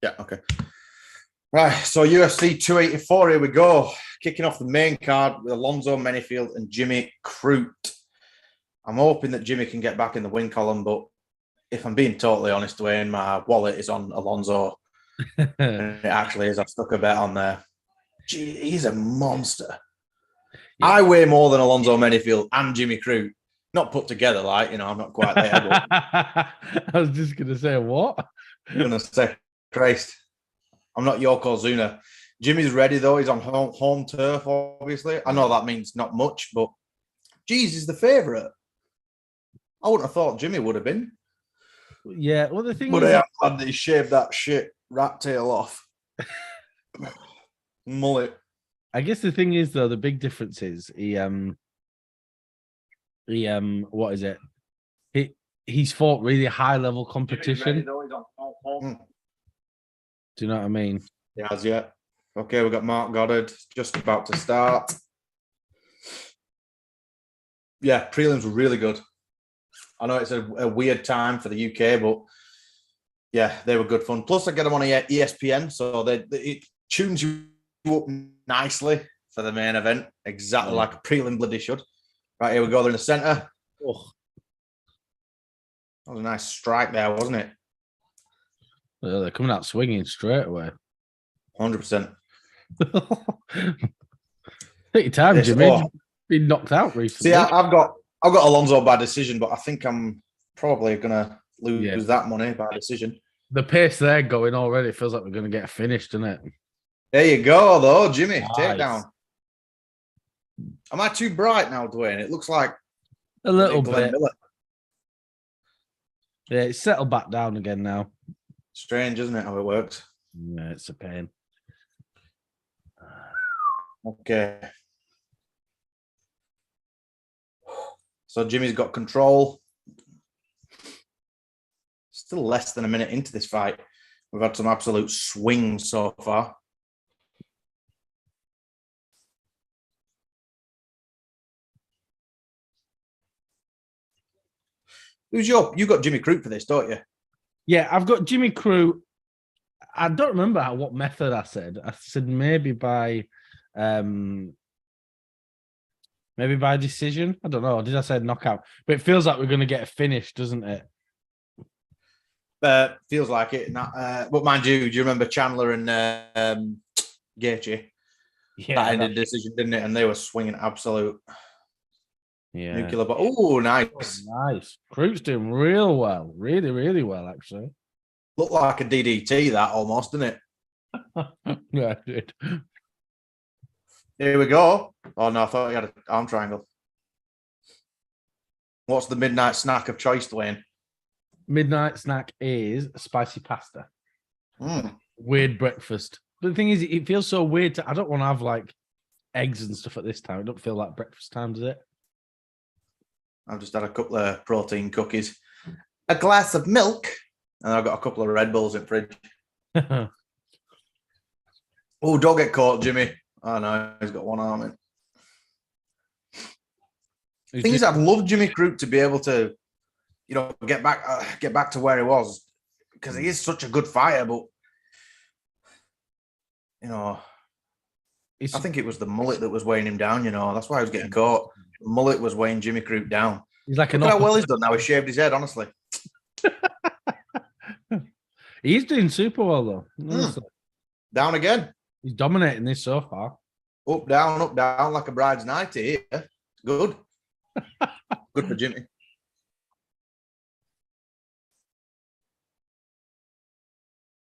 Yeah, okay. Right, so UFC 284, here we go. Kicking off the main card with Alonzo Menifield and Jimmy Crute. I'm hoping that Jimmy can get back in the win column, but if I'm being totally honest, Dwayne, my wallet is on Alonzo. And it actually is. I've stuck a bet on there. Gee, he's a monster. Yeah. I weigh more than Alonzo Menifield and Jimmy Crute. Not put together, like, I'm not quite there. But I was just going to say, what? I'm going to say, Christ. I'm not Yokozuna. Jimmy's ready, though. He's on home turf, obviously. I know that means not much, but geez, he's the favourite. I wouldn't have thought Jimmy would have been. Yeah, well, the thing but is... I am glad that he shaved that shit rat tail off. Mullet. I guess the thing is, though, the big difference is what is it? He's fought really high-level competition. Do you know what I mean? He has, yeah. Okay, we've got Mark Goddard just about to start. Yeah, prelims were really good. I know it's a weird time for the UK, but yeah, they were good fun. Plus, I get them on ESPN, so it tunes you up nicely for the main event, exactly like a prelim bloody should. Right, here we go. They're in the centre. Oh. That was a nice strike there, wasn't it? Well, they're coming out swinging straight away. 100%. Take your time, Jimmy. Been knocked out recently. See, I've got Alonzo by decision, but I think I'm probably gonna lose that money by decision. The pace they're going already feels like we're gonna get finished, doesn't it? There you go, though, Jimmy. Nice. Takedown. Am I too bright now, Dwayne? It looks like a little bit. Yeah, it's settled back down again now. Strange, isn't it, how it works? Yeah, it's a pain. Okay. So Jimmy's got control. Still less than a minute into this fight. We've had some absolute swings so far. You got Jimmy Crute for this, don't you? Yeah, I've got Jimmy Crute. I don't remember what method I said. I said maybe by decision. I don't know. Did I say knockout? But it feels like we're going to get a finish, doesn't it? Feels like it. But mind you, do you remember Chandler and Gaethje? Yeah, that ended the decision, didn't it? And they were swinging absolute nuclear. But nice. Nice. Crute's doing real well. Really, really well, actually. Looked like a DDT, that almost, didn't it? Yeah, it did. Here we go. Oh, no, I thought you had an arm triangle. What's the midnight snack of choice, Dwayne? Midnight snack is spicy pasta. Weird breakfast. But the thing is, it feels so weird. I don't want to have like eggs and stuff at this time. It don't feel like breakfast time, does it? I've just had a couple of protein cookies, a glass of milk, and I've got a couple of Red Bulls in the fridge. Oh, don't get caught, Jimmy. Oh, no, he's got one arm in. Thing is, I'd love Jimmy Crute to be able to, get back to where he was, because he is such a good fighter. But I think it was the mullet that was weighing him down. That's why he was getting caught. The mullet was weighing Jimmy Crute down. He's like Look how well he's done now. He shaved his head, honestly. He's doing super well though. Down again. He's dominating this so far. Up, down, like a bride's nightie here. Good. Good for Jimmy.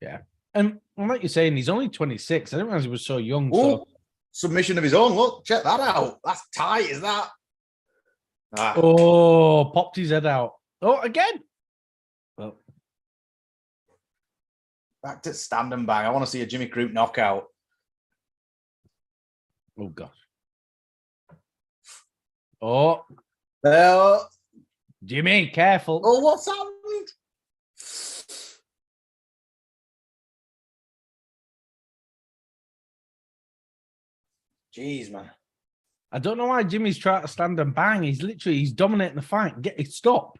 Yeah. And like you're saying, he's only 26. I didn't realize he was so young. So. Submission of his own. Look, check that out. That's tight, is that? Oh, popped his head out. Oh, again. Well. Back to stand and bang. I want to see a Jimmy Crute knockout. Oh, gosh. Oh. Jimmy, careful. Oh, what's happened? Jeez, man. I don't know why Jimmy's trying to stand and bang. He's dominating the fight. Stop.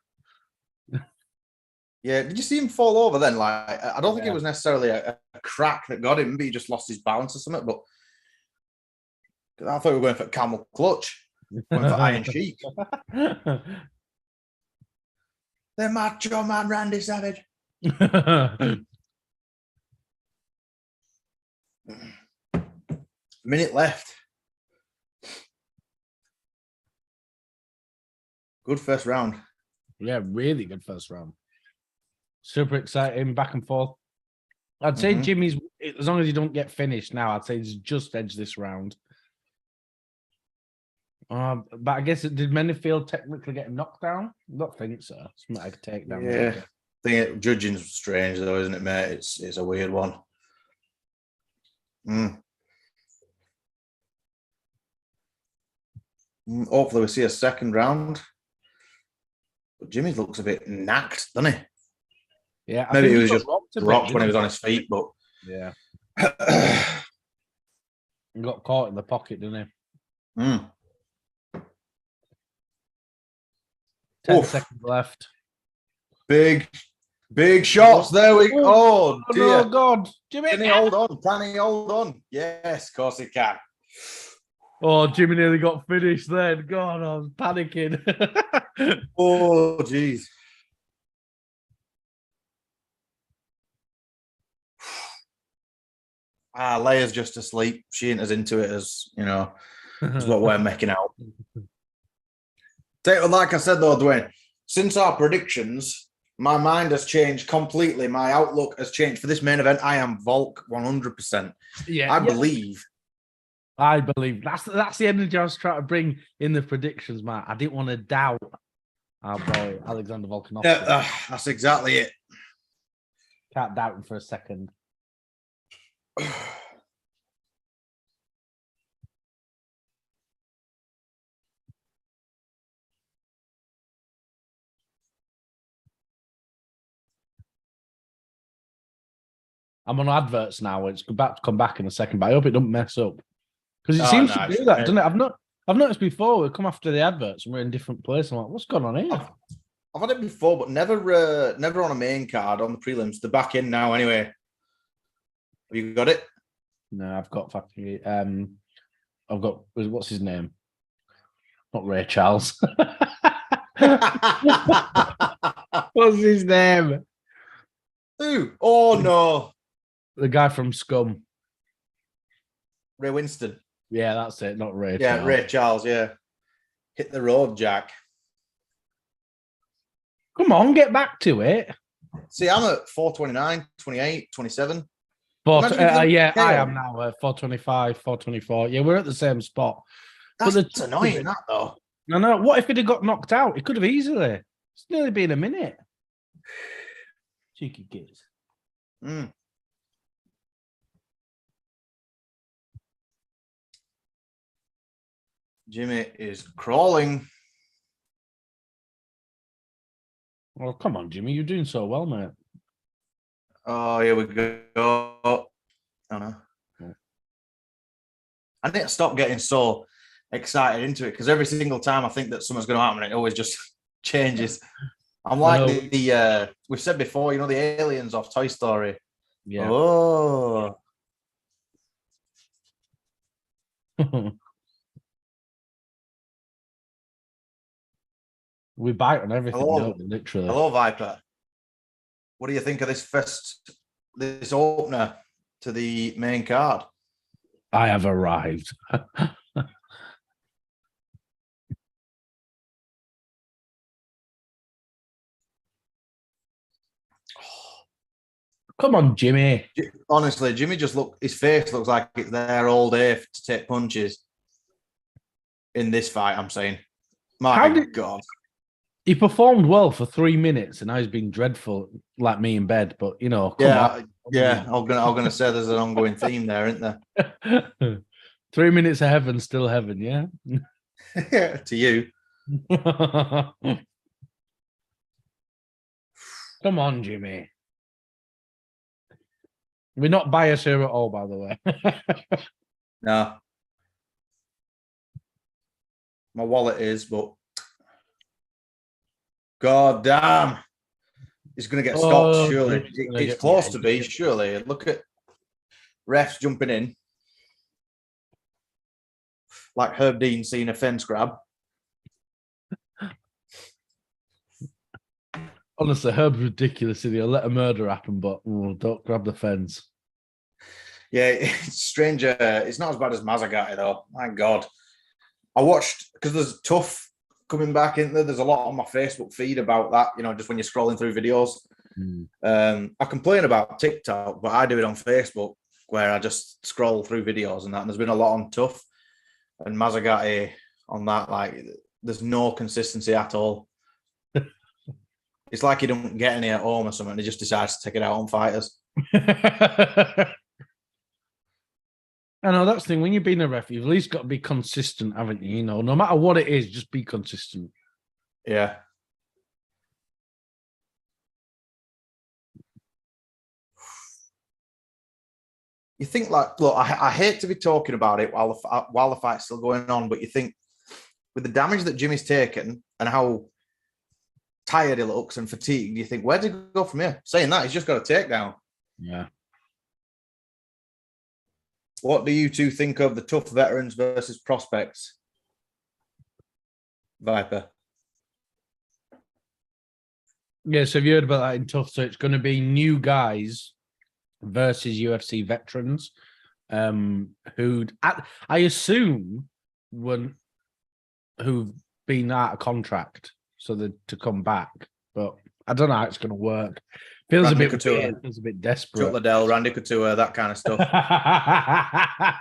Yeah, did you see him fall over then? Like, I don't think it was necessarily a crack that got him, but he just lost his balance or something. But I thought we were going for camel clutch, going for Iron Sheik. The Macho Man Randy Savage. Minute left. Good first round. Yeah, really good first round. Super exciting, back and forth. I'd say Jimmy's, as long as he don't get finished now, I'd say he's just edged this round. But I guess did Menifield technically get knocked down? I don't think so. It's not like a takedown. Yeah, I think judging's strange though, isn't it, mate? It's a weird one. Hopefully we see a second round. But Jimmy looks a bit knacked, doesn't he? Yeah, maybe he was just rocked when he was on his feet, but yeah, he got caught in the pocket, didn't he? 10 seconds left. Big shots. There we go. Oh, dear. Oh, God. Jimmy. Can he hold on? Can he hold on? Yes, of course he can. Oh, Jimmy nearly got finished then. God, I was panicking. Oh, jeez. Leia's just asleep. She ain't as into it as, as what we're making out. Like I said, though, Dwayne, since our predictions, my mind has changed completely. My outlook has changed for this main event. I am Volk 100%. Yeah, I believe. That's the energy I was trying to bring in the predictions, Matt. I didn't want to doubt our boy Alexander Volkanovski. Yeah, that's exactly it. Can't doubt him for a second. I'm on adverts now. It's about to come back in a second, but I hope it don't mess up. Because it seems to do that, doesn't it? I've noticed before we come after the adverts and we're in different places. I'm like, what's going on here? I've had it before, but never on a main card on the prelims. They're back in now anyway. Have you got it? No, I've got fucking. I've got what's his name? Not Ray Charles. What's his name? Who? Oh no. The guy from Scum. Ray Winston. Yeah, that's it. Not Ray. Yeah, Charles. Ray Charles. Yeah. Hit the road, Jack. Come on, get back to it. See, I'm at 429, 28, 27. Yeah, I am now at 425, 424. Yeah, we're at the same spot. That's annoying, that though. No. What if it had got knocked out? It could have easily. It's nearly been a minute. Cheeky kids. Jimmy is crawling. Oh, come on, Jimmy. You're doing so well, mate. Oh, here we go. Oh, no. I need to stop getting so excited into it because every single time I think that something's going to happen, it always just changes. I'm like the we've said before, the aliens off Toy Story. Yeah. Oh. We bite on everything, literally. Hello, Viper. What do you think of this opener to the main card? I have arrived. Come on, Jimmy. Honestly, Jimmy his face looks like it's there all day to take punches in this fight, I'm saying. My God. He performed well for 3 minutes and now he's been dreadful like me in bed, but come on. Yeah, I'm gonna say there's an ongoing theme there, isn't there? 3 minutes of heaven, still heaven, yeah? To you. Come on, Jimmy. We're not biased here at all, by the way. No. My wallet is, but God damn. He's going to get stopped, surely. Jimmy's It's close to be, surely. Look at refs jumping in. Like Herb Dean seeing a fence grab. Honestly, Herb's ridiculous. He'll let a murder happen, but don't grab the fence. Yeah, it's strange. It's not as bad as Mazagati, though. My God. I watched, because there's Tough coming back in there. There's a lot on my Facebook feed about that, just when you're scrolling through videos. I complain about TikTok, but I do it on Facebook, where I just scroll through videos and that. And there's been a lot on Tough and Mazagati on that. Like, there's no consistency at all. It's like he don't get any at home or something. And he just decides to take it out on fighters. I know that's the thing. When you've been a ref, you've at least got to be consistent, haven't you? No matter what it is, just be consistent. Yeah. You think, look, I hate to be talking about it while the fight's still going on, but you think with the damage that Jimmy's taken and how tired he looks and fatigued, you think, where did he go from here? Saying that, he's just got a takedown. Yeah. What do you two think of the Tough veterans versus prospects? Viper. Yeah, so have you heard about that in Tough? So it's going to be new guys versus UFC veterans who'd, I assume, who've been out of contract, so to come back. But I don't know how it's going to work. Feels Randy a bit Couture. weird. Feels a bit desperate. Chuck Liddell, Randy Couture, that kind of stuff.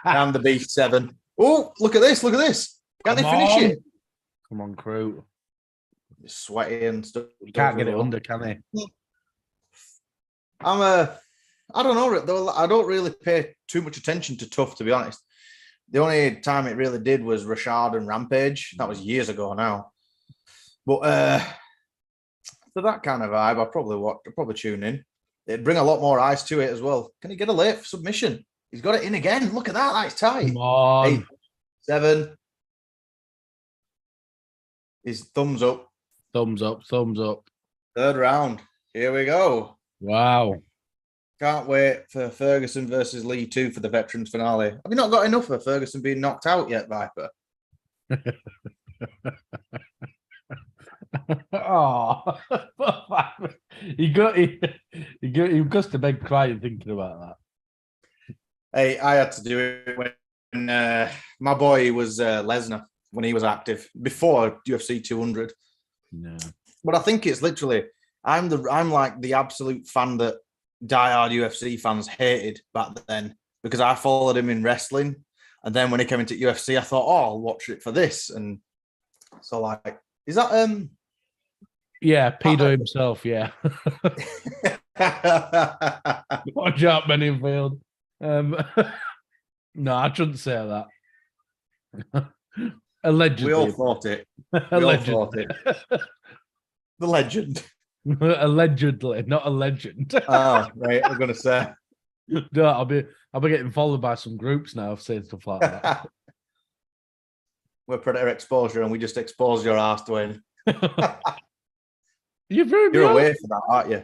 And the Beast 7. Oh, look at this. Look at this. Can't they finish it? Come on, crew. It's sweaty and stuff. You can't get it under, can they? I don't know. I don't really pay too much attention to Tough, to be honest. The only time it really did was Rashad and Rampage. That was years ago now. But for that kind of vibe, I'll probably tune in. It'd bring a lot more eyes to it as well. Can he get a late submission? He's got it in again. Look at that. That's tight. Come on. 8, 7. His thumbs up. Thumbs up. Thumbs up. Third round. Here we go. Wow. Can't wait for Ferguson versus Lee 2 for the veterans finale. Have you not got enough of Ferguson being knocked out yet, Viper? Oh, he got to bed crying thinking about that. Hey, I had to do it when my boy was Lesnar, when he was active before UFC 200. No, but I think it's literally I'm like the absolute fan that diehard UFC fans hated back then, because I followed him in wrestling, and then when he came into UFC, I thought, oh, I'll watch it for this, and so like, is that yeah, Peter himself, yeah. Watch out, Benninfield. No, I shouldn't say that. Allegedly. We all thought it. The legend. Allegedly, not a legend. Oh, right. I'm gonna say. No, I'll be getting followed by some groups now saying stuff like that. We're Predator Exposure, and we just expose your ass, Dwayne. You're away for that, aren't you?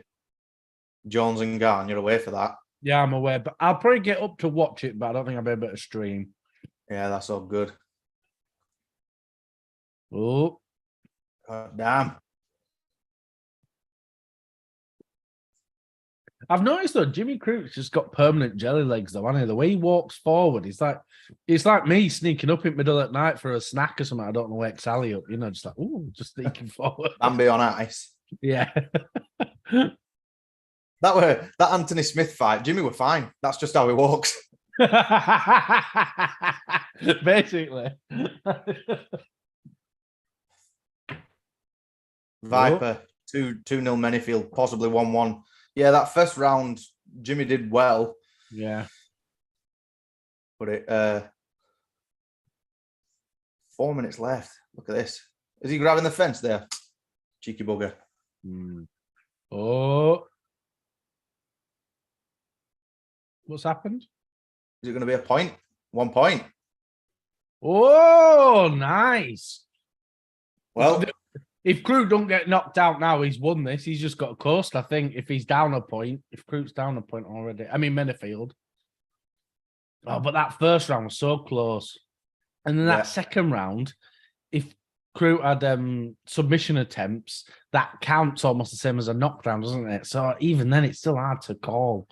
Jones and Garn, you're away for that. Yeah, I'm aware, but I'll probably get up to watch it, but I don't think I'll be able to stream. Yeah, that's all good. Oh, damn. I've noticed though, Jimmy Crutch just got permanent jelly legs though, hasn't he? The way he walks forward, it's like me sneaking up in the middle at night for a snack or something. I don't know, wake Sally up, just like, just sneaking forward. Bambi on ice. Yeah. That Anthony Smith fight, Jimmy were fine. That's just how he walks. Basically. Viper, 2-0 Manyfield, possibly 1-1. Yeah, that first round, Jimmy did well. Yeah. But 4 minutes left. Look at this. Is he grabbing the fence there? Cheeky bugger. Oh. What's happened? Is it going to be a point? 1 point. Oh, nice. Well, If Crute don't get knocked out now, he's won this. He's just got a coast, I think. If he's down a point, if Crute's down a point already. I mean, Menefield. Oh, but that first round was so close. And then that second round, if Crute had submission attempts, that counts almost the same as a knockdown, doesn't it? So even then, it's still hard to call.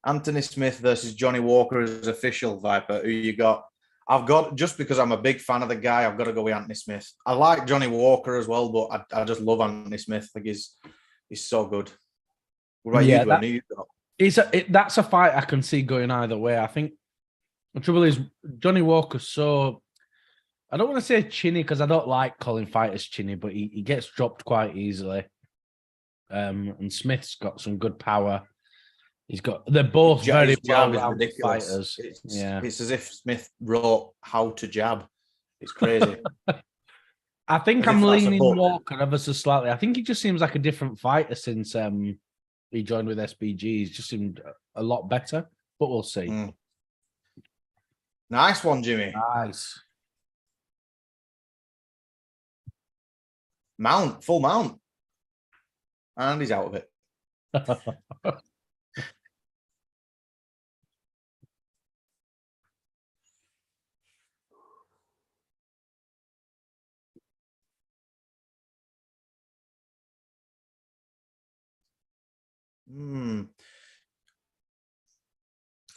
Anthony Smith versus Johnny Walker as official, Viper. Who you got? I've got, just because I'm a big fan of the guy, I've got to go with Anthony Smith. I like Johnny Walker as well, but I just love Anthony Smith. I think he's so good. What about you, Dwayne? Who you got? That's a fight I can see going either way. I think the trouble is Johnny Walker's so, I don't want to say chinny because I don't like calling fighters chinny, but he gets dropped quite easily. And Smith's got some good power. They're both very well-rounded fighters. It's as if Smith wrote how to jab. It's crazy. I think I'm leaning Walker ever so slightly. I think he just seems like a different fighter since he joined with SBG. He's just seemed a lot better, but we'll see. Nice one, Jimmy. Nice. Full mount. And he's out of it.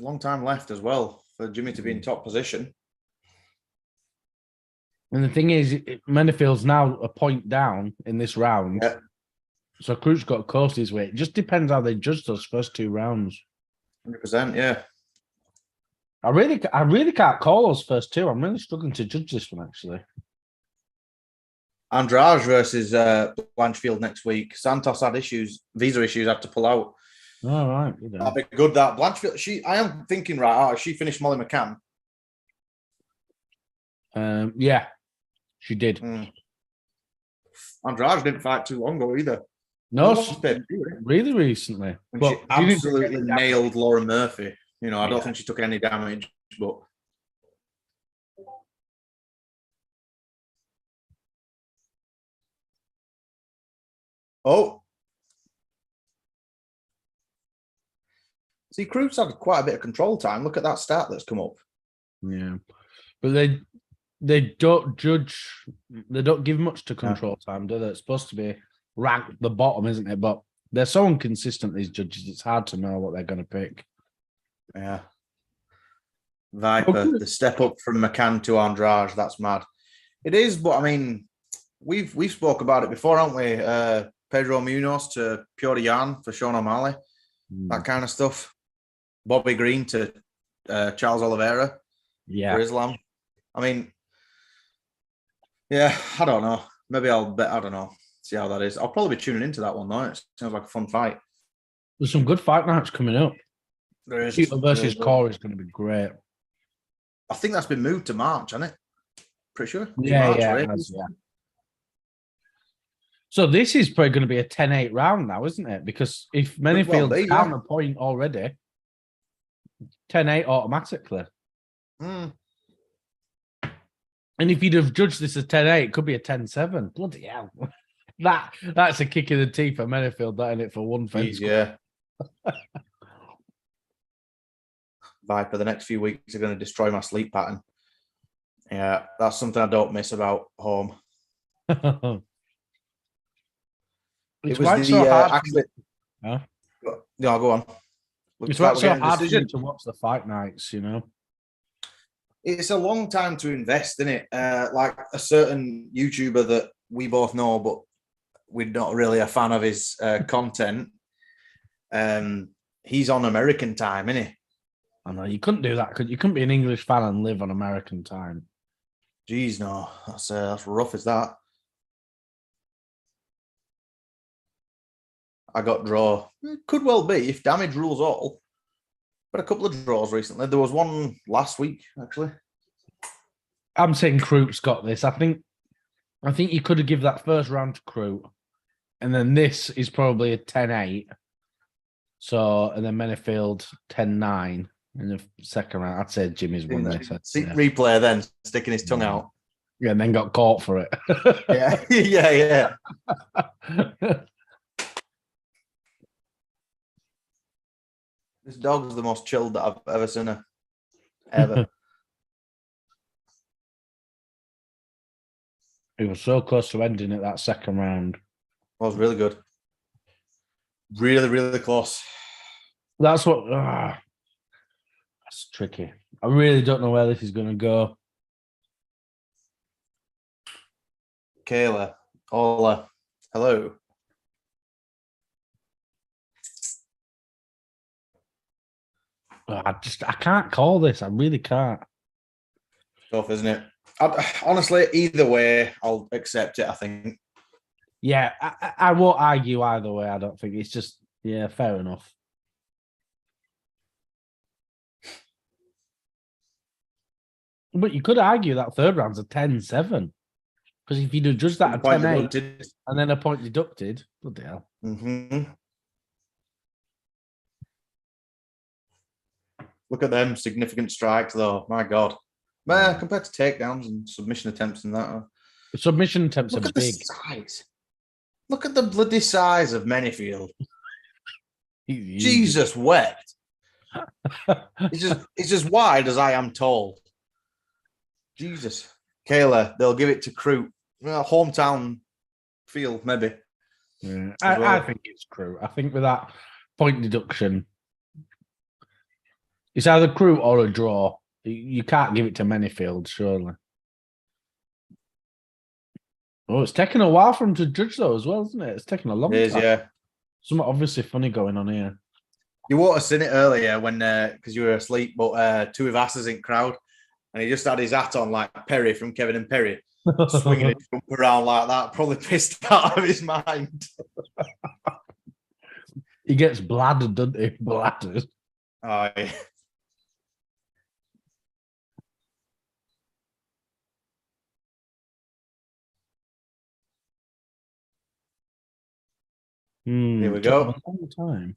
Long time left as well for Jimmy to be in top position. And the thing is, Menifield's now a point down in this round. Yeah. So Crute's got to coast his way. It just depends how they judge those first two rounds. 100%, yeah. I really can't call those first two. I'm really struggling to judge this one, actually. Andrade versus Blanchfield next week. Santos had visa issues, had to pull out. All right. That'd be good, that. Blanchfield, I am thinking, she finished Molly McCann. Yeah, she did. Andrade didn't fight too long ago either. No, really recently. But she absolutely nailed Lauren Murphy. I don't think she took any damage, but... Oh. See, Crute's had quite a bit of control time. Look at that stat that's come up. Yeah. But they don't judge, they don't give much to control time, do they? It's supposed to be ranked the bottom, isn't it? But they're so inconsistent, these judges, it's hard to know what they're going to pick. Yeah. Viper, the step up from McCann to Andrade, that's mad. It is, but I mean, we've spoke about it before, haven't we? Pedro Munoz to Piotr Jan for Sean O'Malley, that kind of stuff. Bobby Green to Charles Oliveira for Islam. I mean, yeah, I don't know. Maybe I'll bet. I don't know. See how that is. I'll probably be tuning into that one though. It sounds like a fun fight. There's some good fight nights coming up. There is. Cheetah versus Corey is going to be great. I think that's been moved to March, hasn't it? Pretty sure. Yeah. So this is probably going to be a 10-8 round now, isn't it? Because if Menifield's down a point already, 10-8 automatically. And if you'd have judged this as 10-8, it could be a 10-7. Bloody hell. That's a kick in the teeth for Menefield, that in it for one fence. Yeah. Viper, the next few weeks are going to destroy my sleep pattern. Yeah, that's something I don't miss about home. It's it was the hard actually. Huh? No, go on. It's so hard to watch the fight nights, It's a long time to invest in it. Like a certain YouTuber that we both know, but we're not really a fan of his content. He's on American time, isn't he? I know you couldn't do that. You couldn't be an English fan and live on American time. Jeez, no, that's rough as that. I got draw. It could well be if damage rules all. But a couple of draws recently. There was one last week, actually. I'm saying Crute's got this. I think you could have given that first round to Crute. And then this is probably a 10-8. So, and then Menefield 10-9 in the second round. I'd say Jimmy's won this. Replay then, sticking his tongue out. Yeah, and then got caught for it. Yeah, yeah. This dog's the most chilled that I've ever seen her. Ever. He was so close to ending it that second round. Was really good. Really, really close. That's what. That's tricky. I really don't know where this is going to go. Kayla, Ola, hello. I can't call this. I really can't. Tough, isn't it? Honestly, either way, I'll accept it, I think. Yeah, I won't argue either way. I don't think it's just, yeah, fair enough. But you could argue that third round's a 10-7. Because if you'd have judged that a 10-8 and then a point deducted, bloody hell. Mm-hmm. Look at them significant strikes, though. My God. Compared to takedowns and submission attempts and that. Submission attempts Look are at big. the size. Look at the bloody size of Manyfield. Jesus wept. It's just wide as I am tall. Jesus. Kayla, they'll give it to Crute. Hometown feel, maybe. Yeah. I think it's Crute. I think with that point deduction, it's either Crute or a draw. You can't give it to Manyfield, surely. Oh, it's taken a while for him to judge, though, as well, isn't it? It's taken a long time. Yeah. Something obviously funny going on here. You wouldn't have seen it earlier when because you were asleep, but two of asses in crowd, and he just had his hat on like Perry from Kevin and Perry, swinging his jump around like that, probably pissed out of his mind. He gets bladdered, doesn't he? Bladdered. Oh, yeah. Here we go. A long time.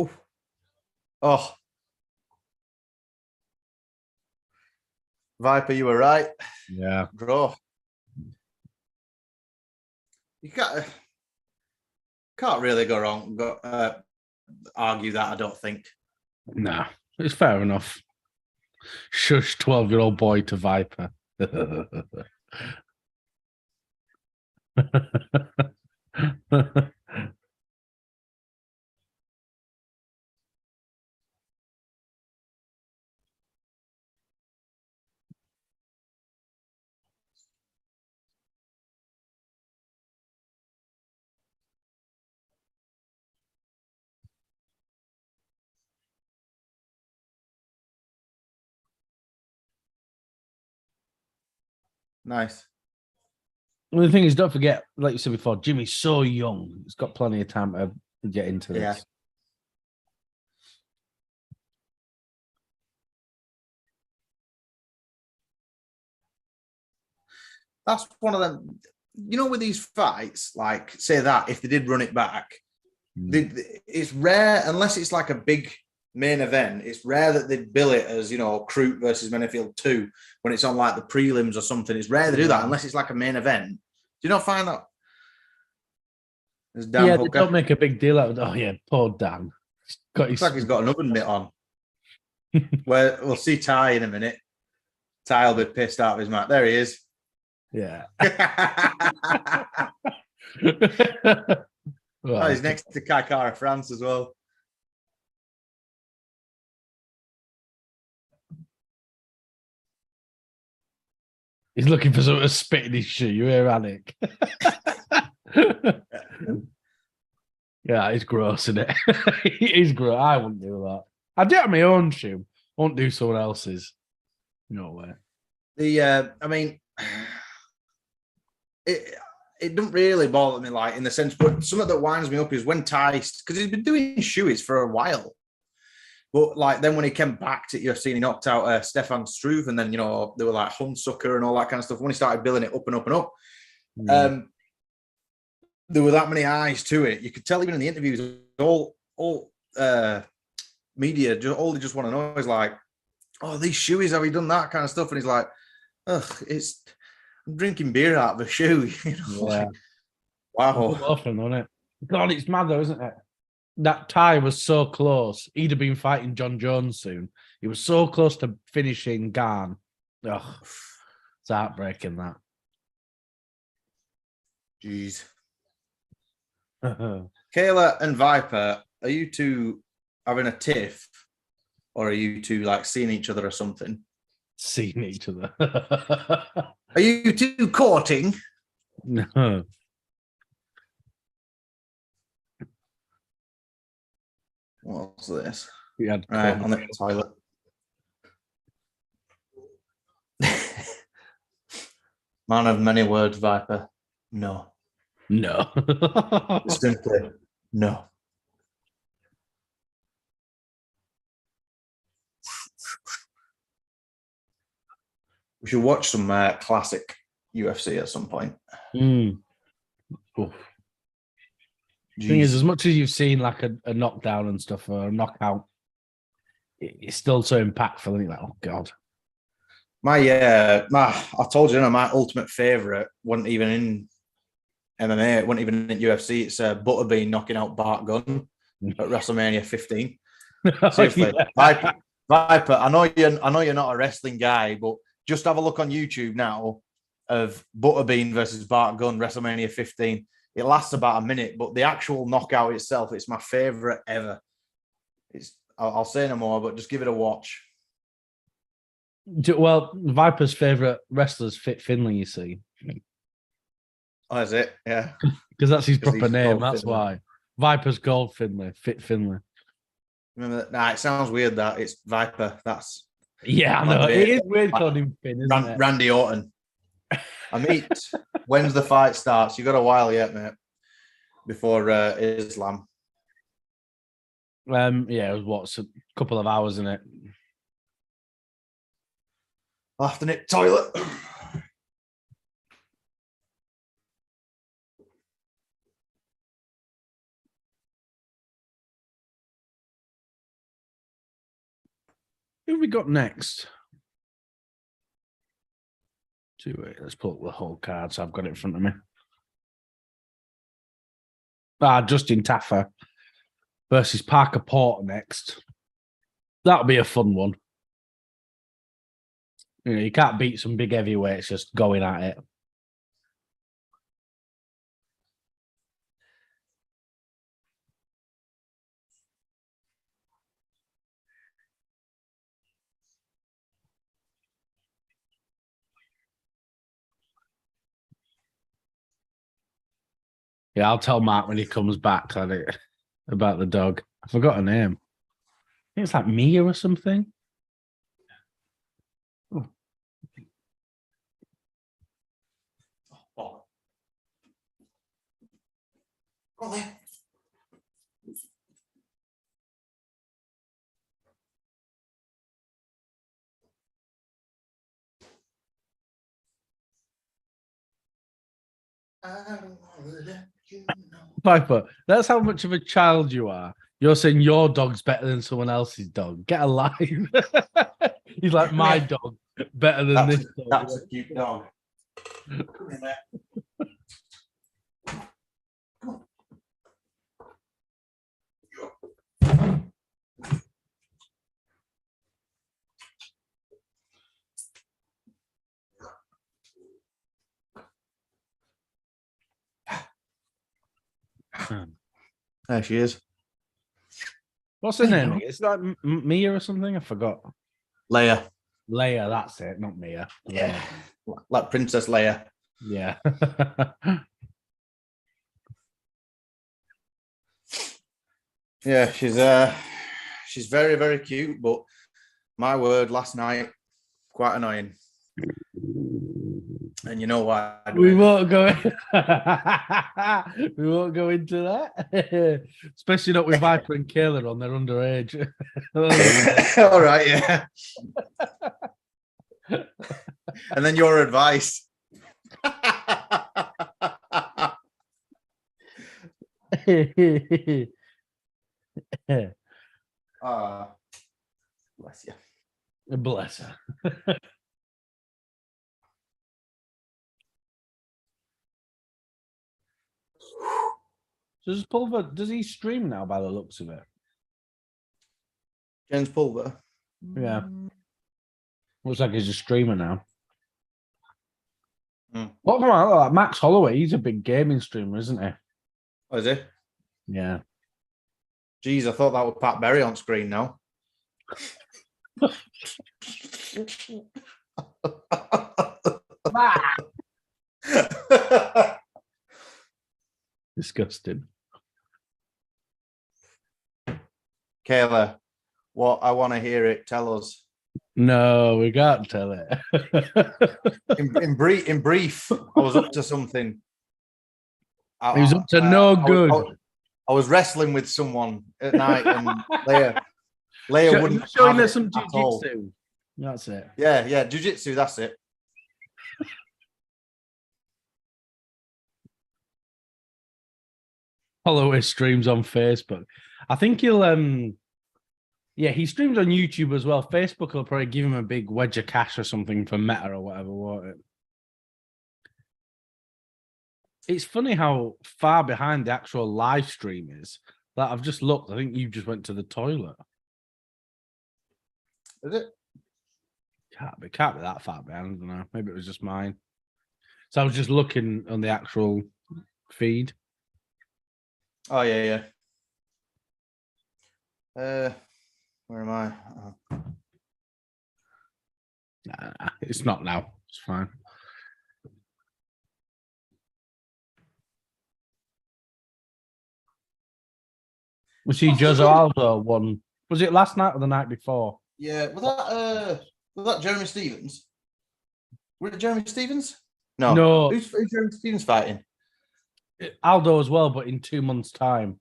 Oof. Oh. Viper, you were right. Yeah. Draw. You can't really go wrong. Argue that, I don't think. No, it's fair enough. Shush, 12-year-old boy to Viper. Nice. Well, the thing is, don't forget, like you said before, Jimmy's so young. He's got plenty of time to get into this. Yeah. That's one of them. You know, with these fights, like say that if they did run it back, it's rare unless it's like a big main event. It's rare that they bill it as, you know, Crute versus Manyfield 2 when it's on like the prelims or something. It's rare to do that unless it's like a main event. Do you not find that? They don't make a big deal out of it. Oh yeah, poor Dan. Looks like he's got an oven mitt on. Where we'll see Ty in a minute. Ty will be pissed out of his mind. There he is. Yeah. Oh, he's next to Kaikara France as well. He's looking for something to spit in his shoe. You hear, Anik? Yeah, it's gross, isn't it? It is gross. I wouldn't do that. I'd do it on my own shoe. I won't do someone else's. No way. I mean, it doesn't really bother me, like in the sense, but something that winds me up is when Ty, because he's been doing shoeies for a while. But like then when he came back to UFC, he knocked out Stefan Struve, and then they were like Hunsucker and all that kind of stuff. When he started building it up and up and up, there were that many eyes to it. You could tell even in the interviews, all media, all they just want to know is like, oh, these shoeies, have you done that kind of stuff? And he's like, ugh, I'm drinking beer out of a shoe. Like, wow. Often, isn't it? God, it's mad though, isn't it? That tie was so close. He'd have been fighting John Jones soon. He was so close to finishing Garn. Ugh, it's heartbreaking, that. Jeez. Kayla and Viper, are you two having a tiff? Or are you two like seeing each other or something? Seeing each other. Are you two courting? No. What's this? Right, on the toilet. Man of many words, Viper. No. No. Simply no. We should watch some classic UFC at some point. Thing is, as much as you've seen like a knockdown and stuff or a knockout, it's still so impactful. And you're like, oh god. I told you, my ultimate favorite wasn't even in MMA. It wasn't even in UFC. It's Butterbean knocking out Bart Gunn at WrestleMania 15. Seriously, yeah. Viper. I know you're not a wrestling guy, but just have a look on YouTube now of Butterbean versus Bart Gunn, WrestleMania 15. It lasts about a minute, but the actual knockout itself, it's my favorite ever. I'll say no more, but just give it a watch. Well, Viper's favorite wrestler's Fit Finlay, you see. Oh, is it? Yeah. Because that's his proper name, that's Finlay. Why. Viper's Gold Finlay, Fit Finlay. Remember that? Nah, it sounds weird that it's Viper. That's... Yeah, I know. It is weird calling him Finn, isn't it? Randy Orton. When's the fight starts? You got a while yet, mate, before Islam. Yeah, it was a couple of hours in it. After nip toilet. Who have we got next? Let's pull up the whole card so I've got it in front of me. Justin Taffer versus Parker Porter next. That'll be a fun one. You can't beat some big heavyweights just going at it. Yeah, I'll tell Mark when he comes back about the dog. I forgot her name. I think it's like Mia or something. Oh. Go there. I don't want to let you know. Piper, that's how much of a child you are. You're saying your dog's better than someone else's dog. Get alive. He's like, my dog better than this dog. That's a cute dog. Come here, mate. There she is. What's her name? It's like Mia or something. I forgot. Leia. Leia, that's it, not Mia. Yeah, like Princess Leia. Yeah. Yeah, she's very, very cute, but my word, last night, quite annoying. And you know why? We won't go. We won't go into that, especially not with Viper and Kayla on. They're underage. All right, yeah. And then your advice. Bless you. Bless her. So does Pulver, does he stream now by the looks of it? James Pulver. Yeah. Looks like he's a streamer now. What about like Max Holloway? He's a big gaming streamer, isn't he? Oh, is he? Yeah. Jeez, I thought that was Pat Berry on screen now. Disgusting. Kayla, what I want to hear it. Tell us. No, we can't tell it. in brief, I was up to something. He was up to no good. I was wrestling with someone at night, and Leia wouldn't showing us some jiu-jitsu. That's it. Yeah, jiu-jitsu. That's it. Holloway streams on Facebook. I think he'll yeah, he streams on YouTube as well. Facebook will probably give him a big wedge of cash or something for Meta or whatever, won't it? It's funny how far behind the actual live stream is. That I've just looked. I think you just went to the toilet. Is it? Can't be that far behind. I don't know. Maybe it was just mine. So I was just looking on the actual feed. Oh yeah. Where am I? Nah, it's not now. It's fine. We see Jose Aldo won. Was it last night or the night before? Yeah, was that Jeremy Stevens? Was it Jeremy Stevens? No. Who's Jeremy Stevens fighting? Aldo as well, but in 2 months' time.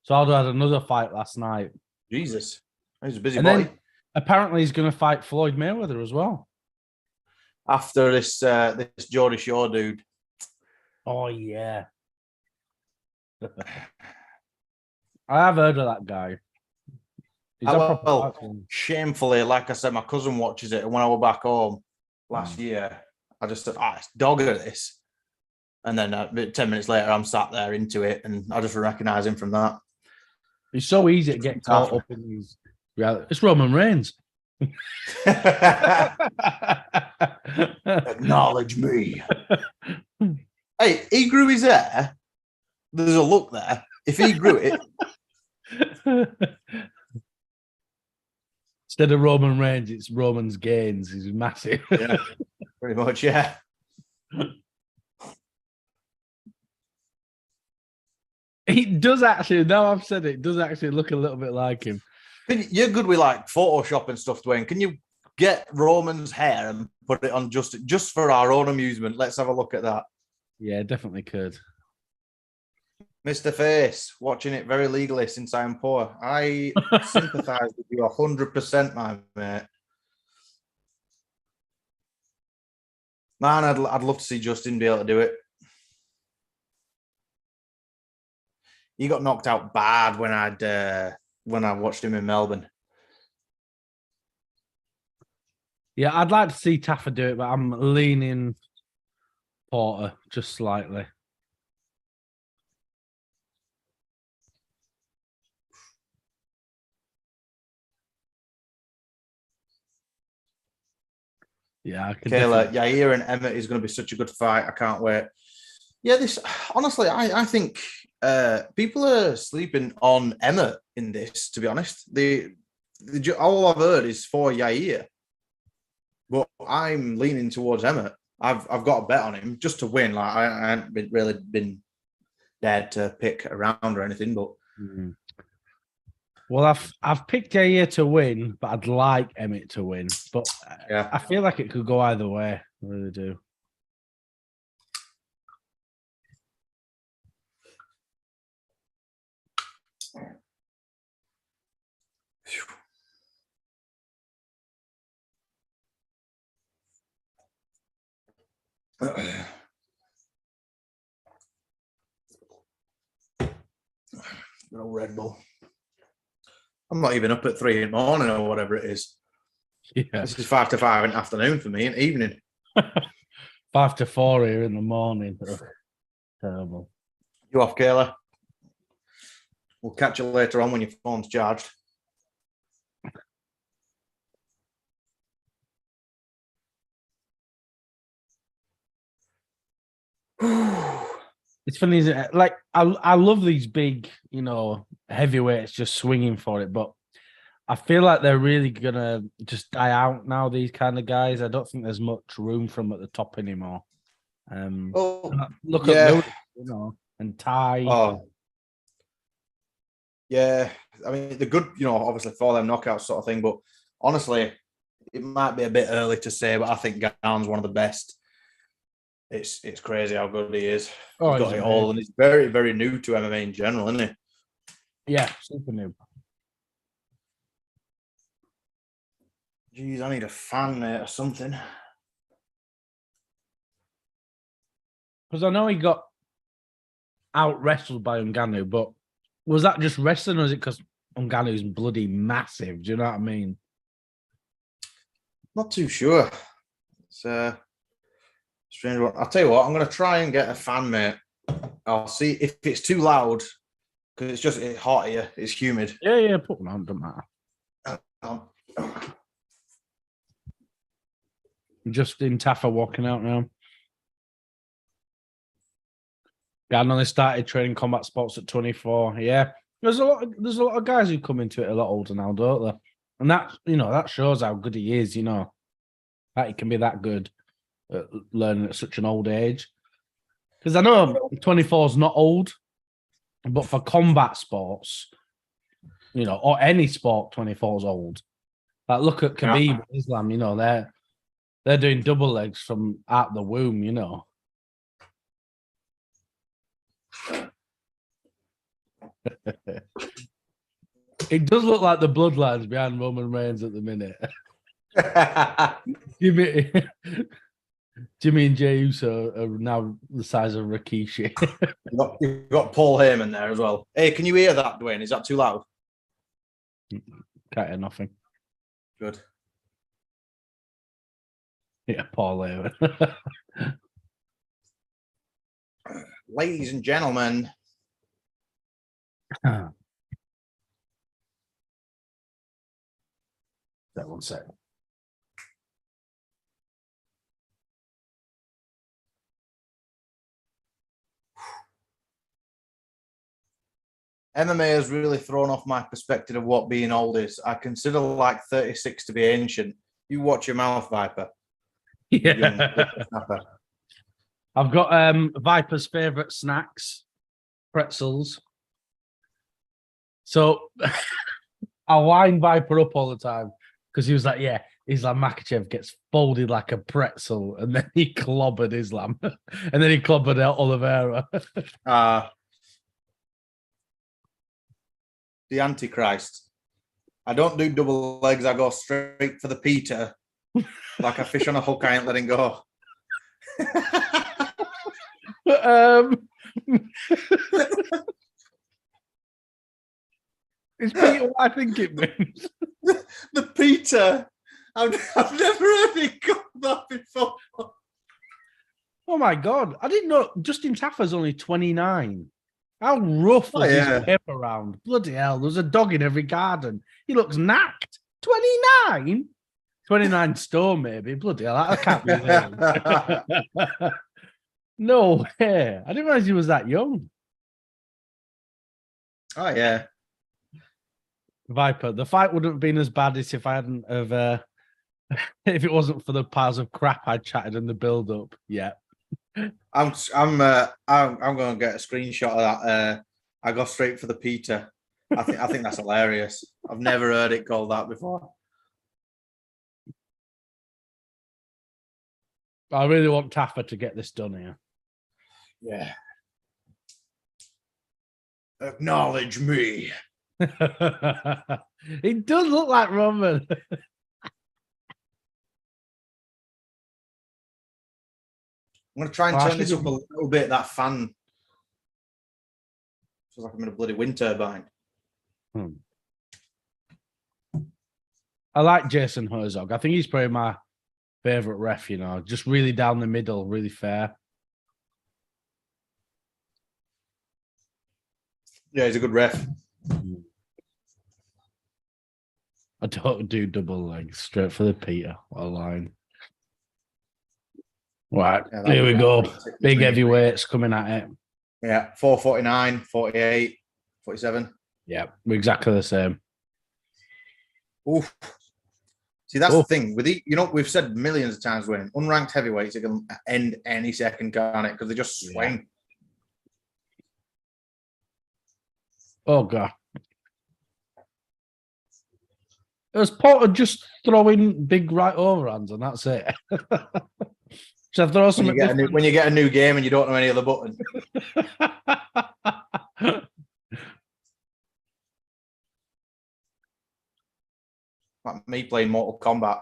So Aldo had another fight last night. Jesus, he's a busy and boy. Then, apparently, he's going to fight Floyd Mayweather as well. After this Geordie Shore dude. Oh yeah. I have heard of that guy. Shamefully, like I said, my cousin watches it, and when I was back home last year, I just said, it's dog at this. And then 10 minutes later, I'm sat there into it, and I just recognise him from that. It's so easy to get caught up in these reality. It's Roman Reigns. Acknowledge me. Hey, he grew his hair. There's a look there. If he grew it. Instead of Roman Reigns, it's Roman's Gains. He's massive. Yeah, pretty much, yeah. He does actually, now I've said it, does actually look a little bit like him. You're good with like Photoshop and stuff, Dwayne. Can you get Roman's hair and put it on just for our own amusement? Let's have a look at that. Yeah, definitely could. Mr. Face, watching it very legally since I'm poor. I sympathise with you 100%, my mate. Man, I'd love to see Justin be able to do it. He got knocked out bad when I watched him in Melbourne. Yeah, I'd like to see Taffa do it, but I'm leaning Porter just slightly. Yeah, Kayla, Yair and Emmett is going to be such a good fight. I can't wait. Yeah, this honestly, I think people are sleeping on Emmett in this. To be honest, all I've heard is for Yair, but I'm leaning towards Emmett. I've got a bet on him just to win. Like I haven't really been dared to pick around or anything, but. Well, I've picked Yair to win, but I'd like Emmett to win. But yeah, I feel like it could go either way. I really do. No Red Bull. I'm not even up at 3 in the morning or whatever it is. Yeah. This is 5 to 5 in the afternoon for me in the evening. 5 to 4 here in the morning. Ugh, terrible. You off, Kayla? We'll catch you later on when your phone's charged. It's funny, isn't it? Like I love these big, heavyweights just swinging for it, but I feel like they're really gonna just die out now. These kind of guys, I don't think there's much room for them at the top anymore. Look at Lewis, and Ty. Oh, yeah. I mean, they're good, obviously for them knockouts sort of thing. But honestly, it might be a bit early to say, but I think Garn's one of the best. It's crazy how good he is. Oh, he's got it all, and he's very, very new to MMA in general, isn't he? Yeah, super new. Jeez, I need a fan, mate, or something. Because I know he got out wrestled by Ngannou, but was that just wrestling, or is it because Ngannou's bloody massive? Do you know what I mean? Not too sure. It's a strange one. I'll tell you what, I'm going to try and get a fan, mate. I'll see if it's too loud, because it's hot here. It's humid. Yeah, put one on, doesn't matter. Justin Taffer walking out now. Garn only started training combat sports at 24. Yeah, there's a lot of guys who come into it a lot older now, don't they? And that shows how good he is. That he can be that good at learning at such an old age. Because I know 24 is not old, but for combat sports, or any sport, 24 is old. Like look at Khabib, Islam. They're doing double legs from out the womb. It does look like the bloodlines behind Roman Reigns at the minute. Jimmy and Jey Uso are now the size of Rikishi. You've got Paul Heyman there as well. Hey, can you hear that, Dwayne? Is that too loud? Can't hear nothing. Good. Yeah, Paul Heyman. Ladies and gentlemen. That one sec. MMA has really thrown off my perspective of what being old is. I consider like 36 to be ancient. You watch your mouth, Viper. Yeah. I've got Viper's favourite snacks, pretzels. So I wind Viper up all the time because he was like, Islam Makhachev gets folded like a pretzel, and then he clobbered Islam, and then he clobbered out Oliveira. The Antichrist. I don't do double legs. I go straight for the Peter. Like a fish on a hook, I ain't letting go. Is Peter what I think it means? The Peter. I've never heard it called that before. Oh my God. I didn't know Justin Taffer's only 29. How rough was his paper round? Bloody hell. There's a dog in every garden. He looks knacked. 29? 29 stone, maybe. Bloody hell. That can't be real. No way. I didn't realize he was that young. Oh, yeah. Viper, the fight wouldn't have been as bad as if I hadn't have if it wasn't for the piles of crap I chatted in the build-up. Yeah. I'm going to get a screenshot of that. I go straight for the Peter. I think that's hilarious. I've never heard it called that before. I really want Taffer to get this done here. Yeah. Acknowledge me. It does look like Roman. I'm going to try and turn this up a little bit, that fan. Feels like I'm in a bloody wind turbine. I like Jason Herzog. I think he's probably my favourite ref, you know, just really down the middle, really fair. Yeah, he's a good ref. I don't do double legs, straight for the Peter. What a line. Right, yeah, here we go. Big heavyweights coming at it. Yeah, 449, 48, 47. Yeah, we're exactly the same. Oof. See, that's the thing. With you know, we've said millions of times when unranked heavyweights, it can end any second, can't it? Because they just swing. Oh, God. There's Potter just throwing big right overhands and that's it. Should I throw something when you get a new game and you don't know any other button? Like me playing Mortal Kombat.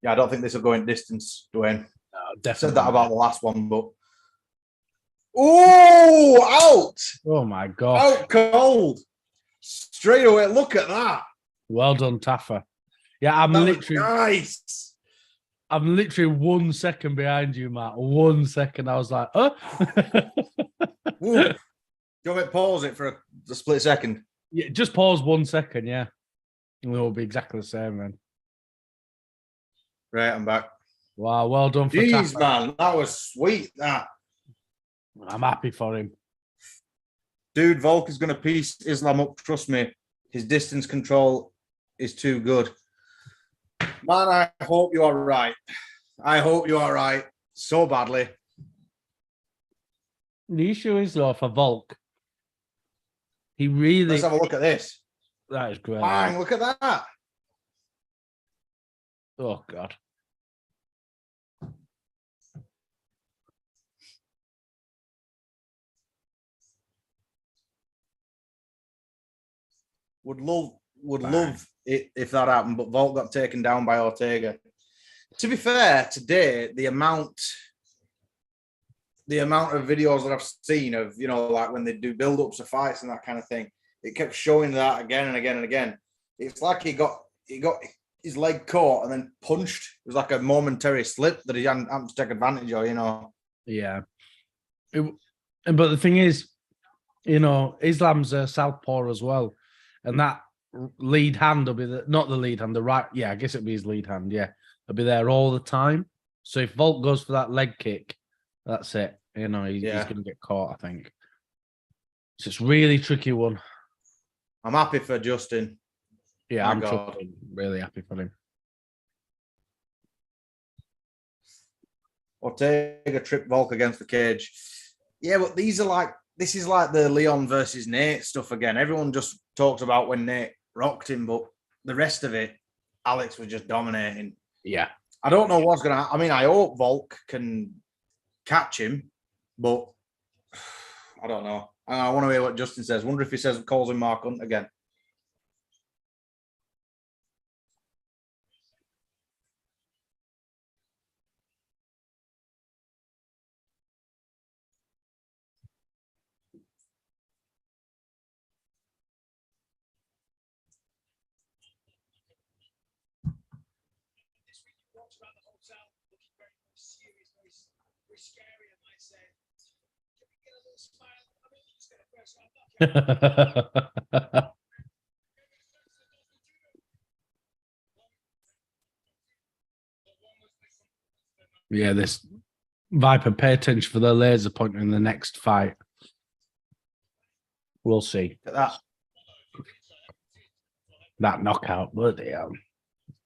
Yeah, I don't think this will go in distance, Dwayne. No, definitely. Said that about the last one, but out! Oh my God! Out cold, straight away. Look at that. Well done, Taffa. Yeah, I'm literally nice. I'm literally 1 second behind you, Matt. 1 second. I was like, oh. Do you want me to pause it for a split second? Yeah, just pause 1 second, yeah. And we'll be exactly the same then. Right, I'm back. Wow, well done for Jeez, Taffa. Man, that was sweet, that. I'm happy for him. Dude, Volk is going to piece Islam up, trust me. His distance control is too good. Man, I hope you are right. I hope you are right so badly. The issue is, though, for Volk, he really... Let's have a look at this. That is great. Bang, look at that. Oh, God. Would love it if that happened, but Volk got taken down by Ortega. To be fair, today the amount of videos that I've seen of, you know, like when they do build-ups of fights and that kind of thing, it kept showing that again and again and again. It's like he got his leg caught and then punched. It was like a momentary slip that he hadn't to take advantage of, you know. Yeah. But the thing is, you know, Islam's a southpaw as well. And that lead hand will be not the lead hand, the right. Yeah, I guess it'll be his lead hand. Yeah, it'll be there all the time. So if Volk goes for that leg kick, that's it. You know, he's going to get caught, I think. So it's really tricky one. I'm happy for Justin. Yeah, I'm really happy for him. Ortega tripped Volk against the cage. Yeah, but this is like the Leon versus Nate stuff again. Everyone just talks about when Nate rocked him, but the rest of it, Alex was just dominating. Yeah. I don't know what's going to happen. I mean, I hope Volk can catch him, but I don't know. I want to hear what Justin says. Wonder if he calls him Mark Hunt again. Yeah, this Viper, pay attention for the laser pointer in the next fight. We'll see. Look at that knockout, bloody hell.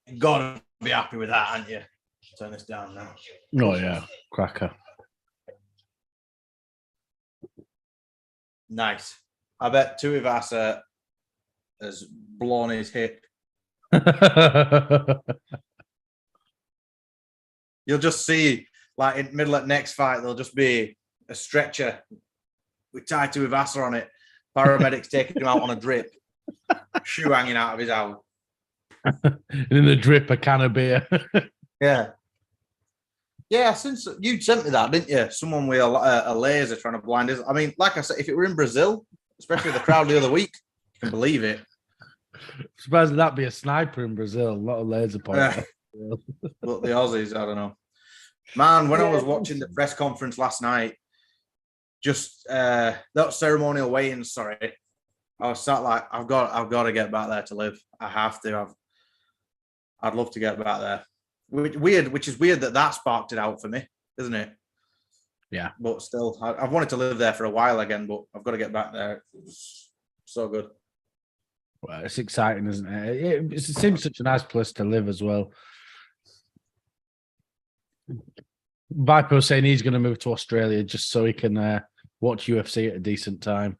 You've got to be happy with that, haven't you? Turn this down now. Oh, yeah. Cracker. Nice. I bet Tuivasa has blown his hip. You'll just see like in the middle of next fight, there'll just be a stretcher with tied to a Vassar on it. Paramedics taking him out on a drip, shoe hanging out of his out. And in the drip, a can of beer. Yeah. Yeah, since you sent me that, didn't you? Someone with a laser trying to blind us. I mean, like I said, if it were in Brazil, especially the crowd the other week, you can believe it. Surprised that'd be a sniper in Brazil, not a laser pointer. But the Aussies, I don't know. Man, when I was watching the press conference last night, just that ceremonial weigh-in, sorry, I was sat like, I've got to get back there to live. I have to. I'd love to get back there. Which is weird that sparked it out for me, isn't it? Yeah. But still, I've wanted to live there for a while again, but I've got to get back there. It's so good. Well, it's exciting, isn't it? It seems such a nice place to live as well. Viper was saying he's going to move to Australia just so he can watch UFC at a decent time.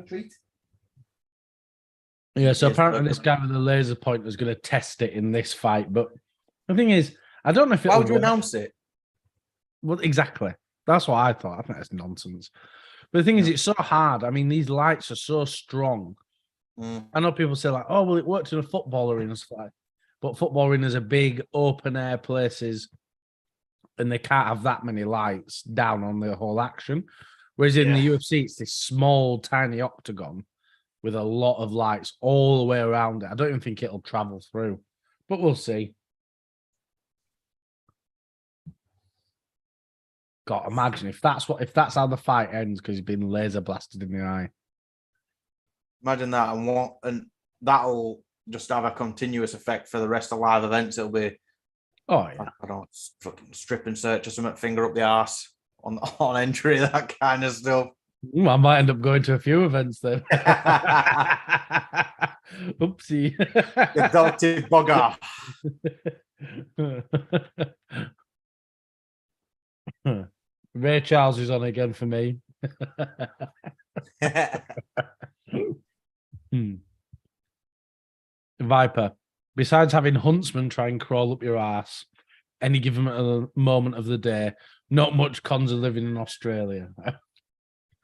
Treat. Yeah, so apparently this guy with the laser pointer is going to test it in this fight. But the thing is, I don't know if it. Why would you announce it? Well, exactly. That's what I thought. I think that's nonsense. But the thing is, it's so hard. I mean, these lights are so strong. I know people say like, "Oh, well, it worked in a football arena," but football arenas are big, open air places, and they can't have that many lights down on the whole action. Whereas in the UFC, it's this small, tiny octagon with a lot of lights all the way around it. I don't even think it'll travel through, but we'll see. God, imagine if that's how the fight ends because he's been laser blasted in the eye. Imagine that, and that'll just have a continuous effect for the rest of live events. It'll be, I don't fucking strip and search or something, finger up the arse on entry, that kind of stuff. I might end up going to a few events then. Oopsie. You dirty bugger. Ray Charles is on again for me. Viper, besides having huntsmen try and crawl up your ass any given moment of the day, not much cons of living in Australia.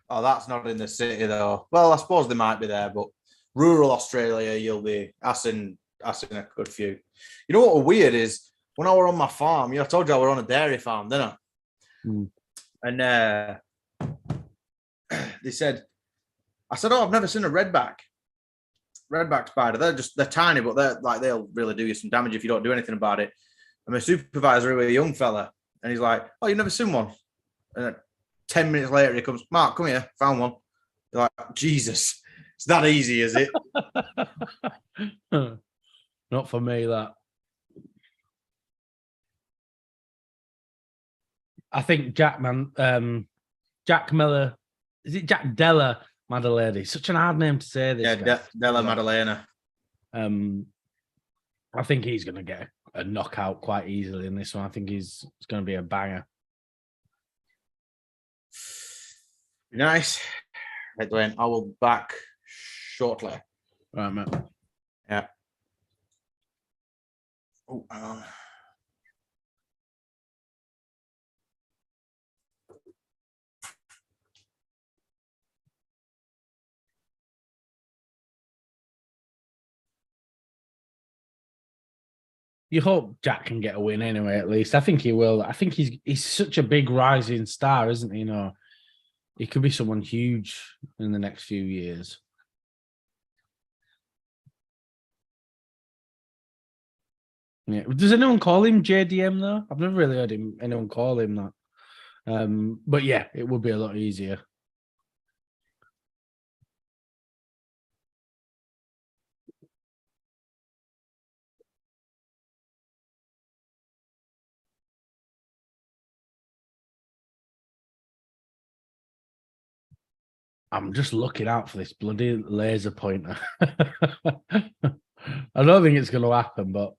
Oh, that's not in the city though. Well, I suppose they might be there, but rural Australia, you'll be assing a good few. You know what weird is? When I were on my farm, I told you I were on a dairy farm, didn't I? And they said, I said, "Oh, I've never seen a redback spider. They're tiny, but they'll really do you some damage if you don't do anything about it." And my supervisor, who was a young fella, and he's like, "Oh, you've never seen one?" And 10 minutes later, he comes, "Mark, come here, found one." You're like, Jesus, it's that easy, is it? Not for me, that. I think Jack Miller, is it Jack Della Maddalena? Such an hard name to say this. Yeah, Della Maddalena. I think he's going to get a knockout quite easily in this one. I think it's going to be a banger. Nice. Right, Dwayne, I will back shortly. All right, mate. Yeah. Oh, hang on. You hope Jack can get a win anyway, at least. I think he will. I think he's such a big rising star, isn't he? You know, he could be someone huge in the next few years. Yeah. Does anyone call him JDM though? I've never really heard anyone call him that. But yeah, it would be a lot easier. I'm just looking out for this bloody laser pointer. I don't think it's going to happen, but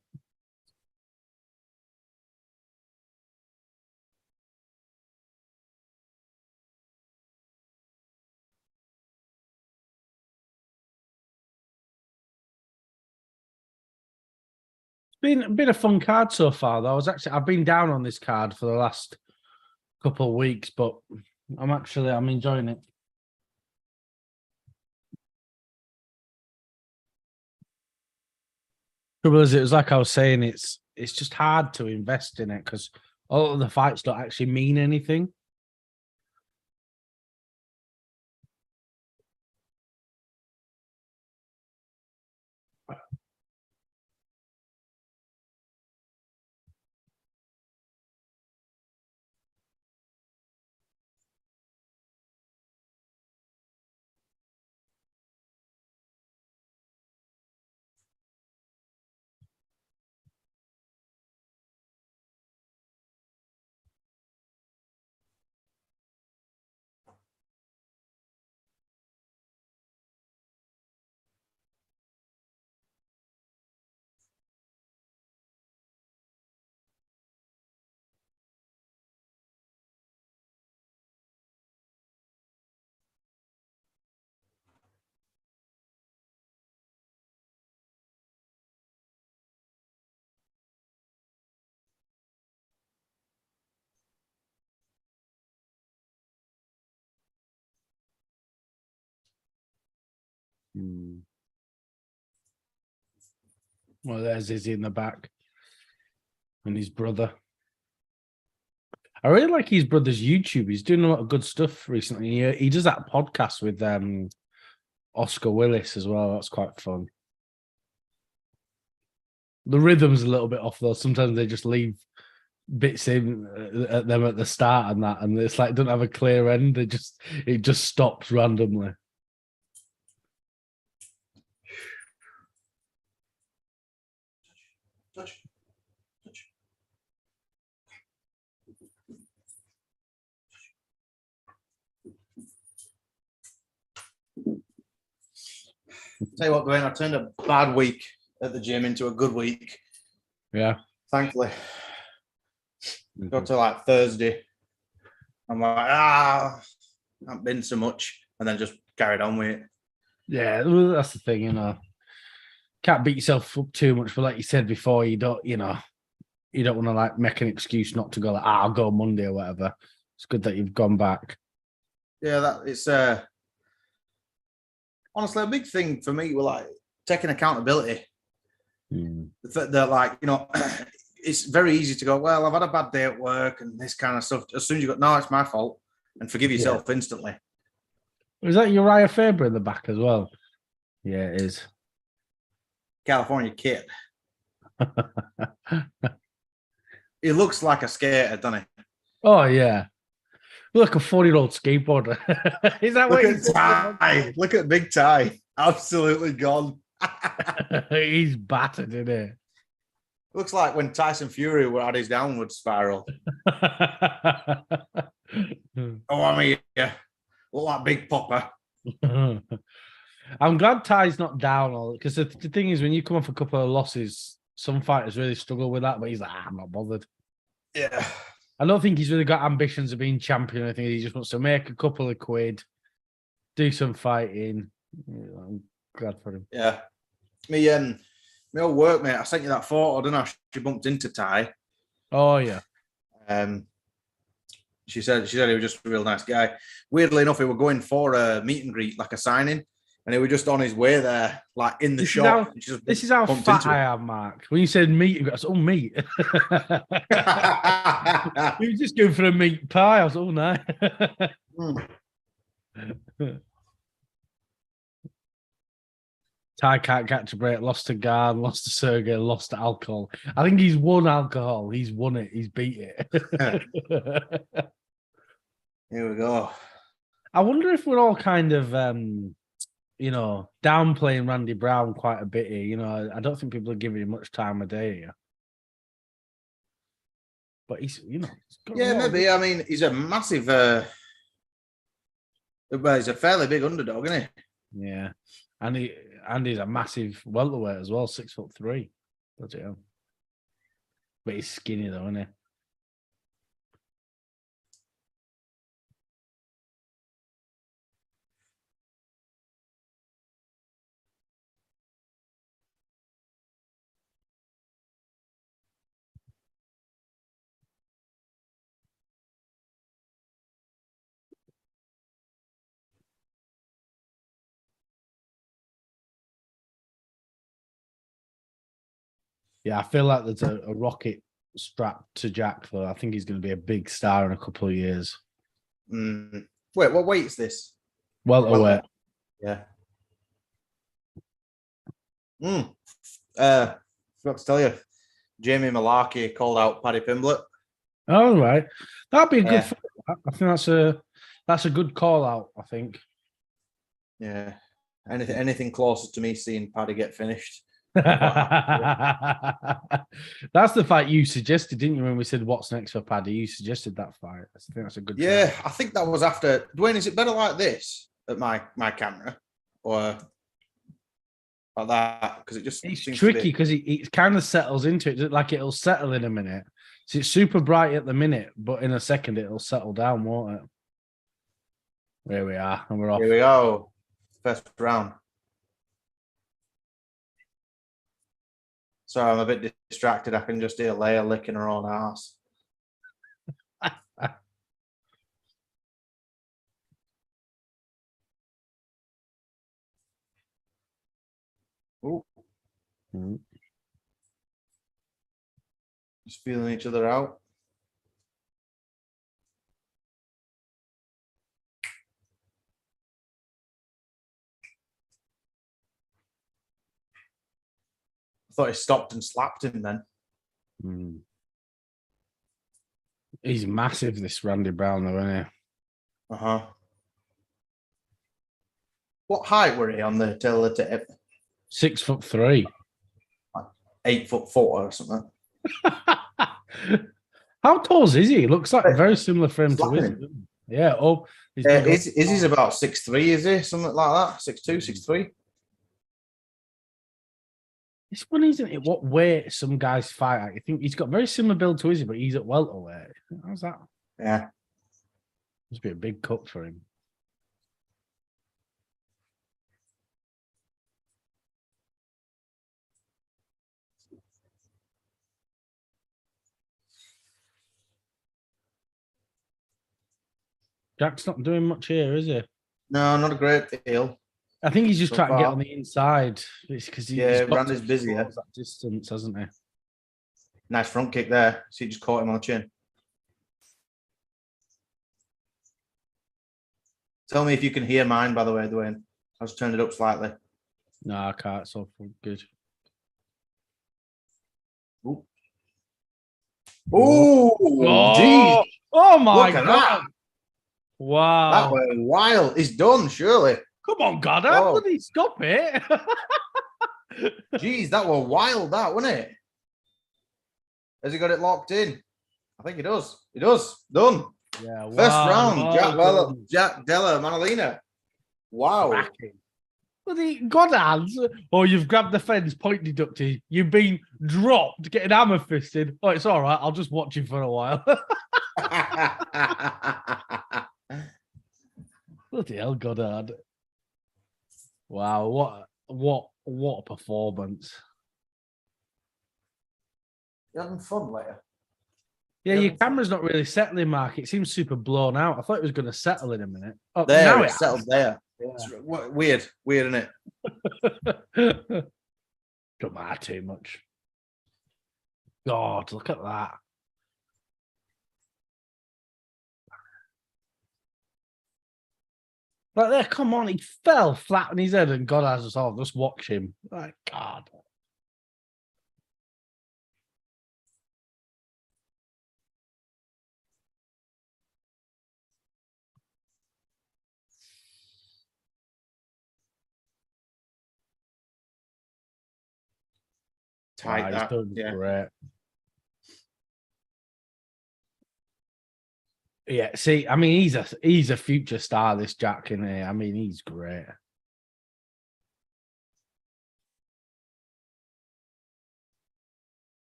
Been a fun card so far, though. I've been down on this card for the last couple of weeks, but I'm enjoying it. Trouble is, it was like I was saying, it's just hard to invest in it because all of the fights don't actually mean anything. Well, there's Izzy in the back and his brother. I really like his brother's YouTube. He's doing a lot of good stuff recently. He does that podcast with Oscar Willis as well. That's quite fun. The rhythm's a little bit off though. Sometimes they just leave bits in at them at the start and it's like don't have a clear end. It just stops randomly. Touch. Tell you what, Dwayne, I turned a bad week at the gym into a good week. Yeah. Thankfully. Got to like Thursday. I'm like, I haven't been so much. And then just carried on with it. Yeah, that's the thing, Can't beat yourself up too much, but like you said before, you don't want to like make an excuse not to go like, I'll go Monday or whatever. It's good that you've gone back. Yeah, it's honestly a big thing for me. We're like taking accountability. That like, it's very easy to go, well, I've had a bad day at work and this kind of stuff. As soon as you go, no, it's my fault, and forgive yourself instantly. Is that Uriah Faber in the back as well? Yeah, it is. California kid. He looks like a skater, doesn't he? Oh, yeah. Look, a 40-year-old skateboarder. Is that Look what at Ty. Look at Big Ty. Absolutely gone. He's battered, isn't he? Looks like when Tyson Fury were at his downward spiral. Yeah. Look like Big Popper. I'm glad Ty's not down all because the thing is when you come off a couple of losses, some fighters really struggle with that, but he's like, I'm not bothered. Yeah. I don't think he's really got ambitions of being champion. I think he just wants to make a couple of quid, do some fighting. I'm glad for him. Yeah. My old workmate, I sent you that photo, didn't I? She bumped into Ty. Oh yeah. She said he was just a real nice guy. Weirdly enough, he were going for a meet and greet, like a signing, and he was just on his way there, like in the shop. This is how fat I am, Mark. When you said meat, I was, oh, meat. He was just going for a meat pie. I was, oh, no. Ty can't catch a break. Lost to guard, lost to Sergey, lost to alcohol. I think he's won alcohol. He's won it. He's beat it. Here we go. I wonder if we're all kind of, downplaying Randy Brown quite a bit here. I don't think people are giving him much time of day here. But he's maybe. I mean, he's a massive. He's a fairly big underdog, isn't he? Yeah, and he's a massive welterweight as well, 6'3". Bloody hell. But he's skinny though, isn't he? Yeah, I feel like there's a rocket strapped to Jack, though. I think he's going to be a big star in a couple of years. Wait, what weight is this? Welterweight. Yeah. Forgot to tell you, Jamie Malarkey called out Paddy Pimblett. All right, that'd be a good. I think that's a good call out. I think. Yeah. Anything closer to me seeing Paddy get finished. That's the fight you suggested, didn't you? When we said what's next for Paddy, you suggested that fight. I think that's a good. Yeah, try. I think that was after Dwayne. Is it better like this at my camera or like that? Because it just it's tricky because it kind of settles into it, like it'll settle in a minute. So it's super bright at the minute, but in a second it'll settle down, won't it? There we are, and we're off. Here we go. First round. Sorry, I'm a bit distracted. I can just hear Leia licking her own ass. Ooh. Just feeling each other out. I thought he stopped and slapped him then. He's massive, this Randy Brown, though, isn't he? What height were he on the tail of the tip? 6'3". 8'4" or something. How tall is he? Looks like a very similar frame to Izzy. Yeah. Oh, Izzy's about 6'3", is he? Something like that. 6'2", 6'3". This one isn't it. What weight some guys fight at? I think he's got very similar build to Izzy, but he's at welterweight. How's that? Yeah. Must be a big cut for him. Jack's not doing much here, is he? No, not a great deal. I think he's just trying to get on the inside. It's because Randy's busy. That distance, hasn't he? Nice front kick there. So he just caught him on the chin. Tell me if you can hear mine, by the way, Dwayne. I just turned it up slightly. No, I can't. It's all good. Ooh. Oh, geez. Oh, my Look at God. that. Wow. That was wild. It's done, surely. Come on, God. How did he stop it? Jeez, that was wild, that, wasn't it? Has he got it locked in? I think he does. He does. Done. Yeah. Wow. First round. Jack Della Manalina. Wow. Well, the Goddard's. Oh, you've grabbed the fence, point deducted. You've been dropped, getting hammer fisted. Oh, it's all right. I'll just watch you for a while. Bloody hell, Goddard. Wow, what a performance. You're having fun later. Yeah, your camera's not really settling, Mark. It seems super blown out. I thought it was going to settle in a minute. Oh, there, now it's settled there. Yeah. It's weird, isn't it? Don't matter too much. God, look at that. Like there, come on, he fell flat on his head and God has us all. Just watch him. Like, God. Tight, that. Yeah. Great. Yeah, see, I mean, he's a future star, this Jack in here. I mean, he's great.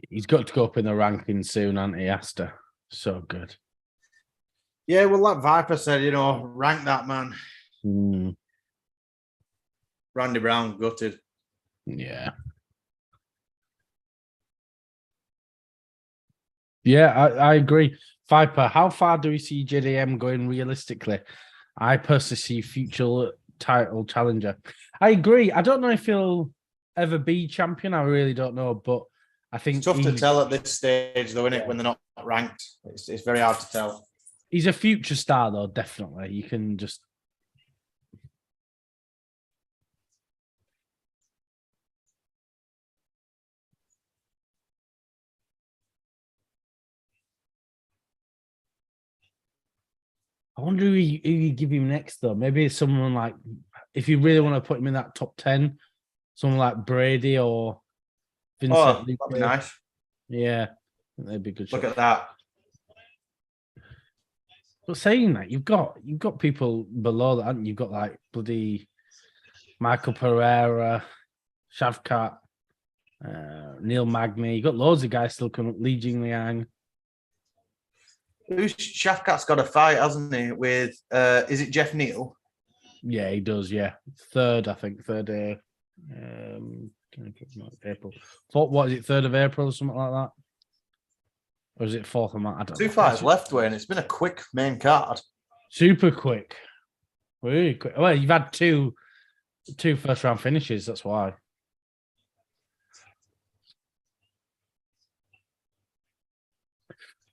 He's got to go up in the rankings soon, hasn't he, Asta? So good. Yeah, well, like Viper said, rank that man. Randy Brown, gutted. Yeah. Yeah, I agree. Viper, how far do we see JDM going realistically? I personally see future title challenger. I agree. I don't know if he'll ever be champion. I really don't know, but I think it's tough to tell at this stage, though, isn't it? When they're not ranked, it's very hard to tell. He's a future star, though. Definitely, you can just. I wonder who you give him next, though. Maybe it's someone like, if you really want to put him in that top 10, someone like Brady or Vincent. Oh, that'd be nice. Yeah, that'd be good. Look at that. But saying that, you've got people below that, haven't you? You've got like bloody Michael Pereira, Shavkat, Neil Magny. You've got loads of guys still coming up. Li Jingliang. Shafkat's got a fight, hasn't he? With is it Jeff Neal? Yeah, he does. Yeah, third, I think. Third April. What is it? 3rd of April or something like that. Or is it 4th of March? I don't know. 2 fights left, Wayne. It's been a quick main card. Super quick. Really quick. Well, you've had two first round finishes. That's why.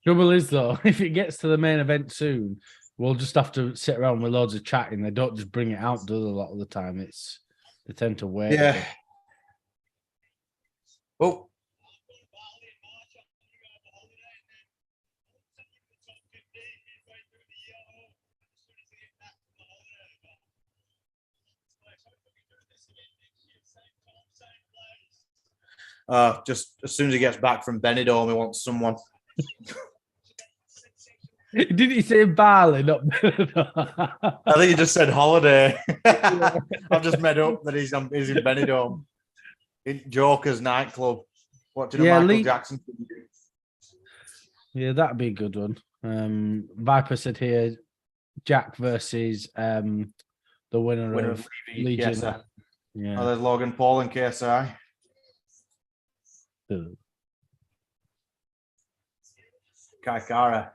Trouble is, though, if it gets to the main event soon, we'll just have to sit around with loads of chatting. They don't just bring it out, do they, a lot of the time? They tend to wait. Yeah. Oh. Just as soon as he gets back from Benidorm, he wants someone. Didn't he say Bali, not Benidorm? I think he just said holiday. I've just made up that he's in Benidorm. In Joker's nightclub. Watching a Michael Jackson. Yeah, that'd be a good one. Viper said here, Jack versus the winner of Legion. Yeah. Oh, there's Logan Paul and KSI. Kaikara.